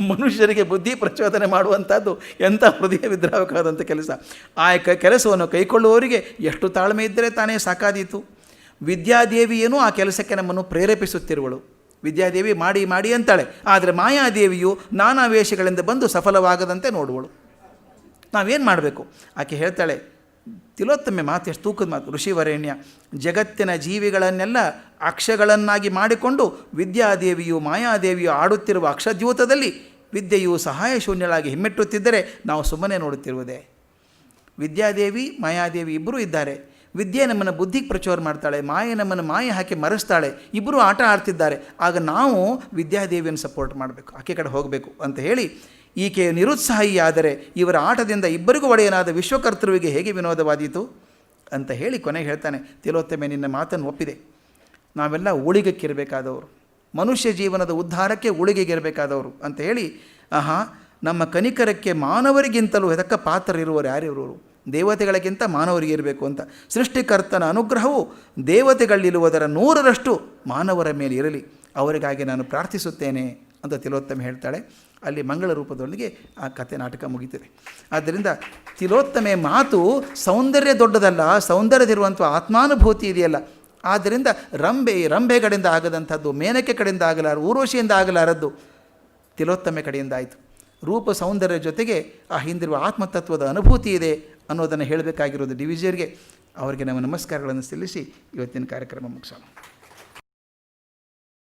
ಮನುಷ್ಯರಿಗೆ ಬುದ್ಧಿ ಪ್ರಚೋದನೆ ಮಾಡುವಂಥದ್ದು ಎಂಥ ಹೃದಯ ವಿದ್ರಾವಕವಾದಂಥ ಕೆಲಸ. ಆ ಕೆಲಸವನ್ನು ಕೈಕೊಳ್ಳುವವರಿಗೆ ಎಷ್ಟು ತಾಳ್ಮೆ ಇದ್ದರೆ ತಾನೇ ಸಾಕಾದೀತು. ವಿದ್ಯಾದೇವಿಯೇನೂ ಆ ಕೆಲಸಕ್ಕೆ ನಮ್ಮನ್ನು ಪ್ರೇರೇಪಿಸುತ್ತಿರುವಳು. ವಿದ್ಯಾದೇವಿ ಮಾಡಿ ಮಾಡಿ ಅಂತಾಳೆ, ಆದರೆ ಮಾಯಾದೇವಿಯು ನಾನಾ ವೇಷಗಳಿಂದ ಬಂದು ಸಫಲವಾಗದಂತೆ ನೋಡುವಳು. ನಾವೇನು ಮಾಡಬೇಕು? ಆಕೆ ಹೇಳ್ತಾಳೆ, ತಿಲೋತ್ತಮೆ ಮಾತು ಎಷ್ಟು ತೂಕದ ಮಾತು. ಋಷಿವರೇಣ್ಯ, ಜಗತ್ತಿನ ಜೀವಿಗಳನ್ನೆಲ್ಲ ಅಕ್ಷಗಳನ್ನಾಗಿ ಮಾಡಿಕೊಂಡು ವಿದ್ಯಾದೇವಿಯು ಮಾಯಾದೇವಿಯು ಆಡುತ್ತಿರುವ ಅಕ್ಷದ್ಯೂತದಲ್ಲಿ ವಿದ್ಯೆಯು ಸಹಾಯ ಶೂನ್ಯಳಾಗಿ ಹಿಮ್ಮೆಟ್ಟುತ್ತಿದ್ದರೆ ನಾವು ಸುಮ್ಮನೆ ನೋಡುತ್ತಿರುವುದೇ? ವಿದ್ಯಾದೇವಿ ಮಾಯಾದೇವಿ ಇಬ್ಬರೂ ಇದ್ದಾರೆ. ವಿದ್ಯೆ ನಮ್ಮನ್ನು ಬುದ್ಧಿಗೆ ಪ್ರಚೋರ ಮಾಡ್ತಾಳೆ, ಮಾಯೆ ನಮ್ಮನ್ನು ಮಾಯೆ ಹಾಕಿ ಮರೆಸ್ತಾಳೆ. ಇಬ್ಬರೂ ಆಟ ಆಡ್ತಿದ್ದಾರೆ. ಆಗ ನಾವು ವಿದ್ಯಾದೇವಿಯನ್ನು ಸಪೋರ್ಟ್ ಮಾಡಬೇಕು, ಆಕೆ ಕಡೆ ಹೋಗಬೇಕು ಅಂತ ಹೇಳಿ, ಈಕೆ ನಿರುತ್ಸಾಹಿಯಾದರೆ ಇವರ ಆಟದಿಂದ ಇಬ್ಬರಿಗೂ ಒಡೆಯನಾದ ವಿಶ್ವಕರ್ತೃವಿಗೆ ಹೇಗೆ ವಿನೋದವಾದೀತು ಅಂತ ಹೇಳಿ ಕೊನೆಗೆ ಹೇಳ್ತಾನೆ, ತಿಲೋತ್ತಮೆ, ನಿನ್ನ ಮಾತನ್ನು ಒಪ್ಪಿದೆ. ನಾವೆಲ್ಲ ಉಳಿಗಕ್ಕಿರಬೇಕಾದವರು, ಮನುಷ್ಯ ಜೀವನದ ಉದ್ಧಾರಕ್ಕೆ ಉಳಿಗೆಗಿರಬೇಕಾದವರು ಅಂತ ಹೇಳಿ, ಆಹಾ ನಮ್ಮ ಕನಿಕರಕ್ಕೆ ಮಾನವರಿಗಿಂತಲೂ ಹೆದಕ್ಕ ಪಾತ್ರರಿರುವರು ಯಾರಿರುವರು, ದೇವತೆಗಳಿಗಿಂತ ಮಾನವರಿಗೆ ಇರಬೇಕು ಅಂತ. ಸೃಷ್ಟಿಕರ್ತನ ಅನುಗ್ರಹವು ದೇವತೆಗಳಿರುವುದರ 100ರಷ್ಟು ಮಾನವರ ಮೇಲೆ ಇರಲಿ, ಅವರಿಗಾಗಿ ನಾನು ಪ್ರಾರ್ಥಿಸುತ್ತೇನೆ ಅಂತ ತಿಲೋತ್ತಮೆ ಹೇಳ್ತಾಳೆ. ಅಲ್ಲಿ ಮಂಗಳ ರೂಪದೊಂದಿಗೆ ಆ ಕಥೆ ನಾಟಕ ಮುಗಿತಿದೆ. ಆದ್ದರಿಂದ ತಿಲೋತ್ತಮೆ ಮಾತು ಸೌಂದರ್ಯ ದೊಡ್ಡದಲ್ಲ, ಸೌಂದರ್ಯದಿರುವಂಥ ಆತ್ಮಾನುಭೂತಿ ಇದೆಯಲ್ಲ. ಆದ್ದರಿಂದ ರಂಭೆ ಕಡೆಯಿಂದ ಆಗದಂಥದ್ದು, ಮೇನಕೆ ಕಡೆಯಿಂದ ಆಗಲಾರ, ಊರ್ವಶಿಯಿಂದ ಆಗಲಾರದ್ದು ತಿಲೋತ್ತಮೆ ಕಡೆಯಿಂದ ಆಯಿತು. ರೂಪ ಸೌಂದರ್ಯ ಜೊತೆಗೆ ಆ ಹಿಂದಿರುವ ಆತ್ಮತತ್ವದ ಅನುಭೂತಿ ಇದೆ ಅನ್ನೋದನ್ನು ಹೇಳಬೇಕಾಗಿರೋದು ಡಿವಿಜಿಯರ್ಗೆ. ಅವರಿಗೆ ನಮ್ಮ ನಮಸ್ಕಾರಗಳನ್ನು ಸಲ್ಲಿಸಿ ಇವತ್ತಿನ ಕಾರ್ಯಕ್ರಮ ಮುಗಿಸೋಣ.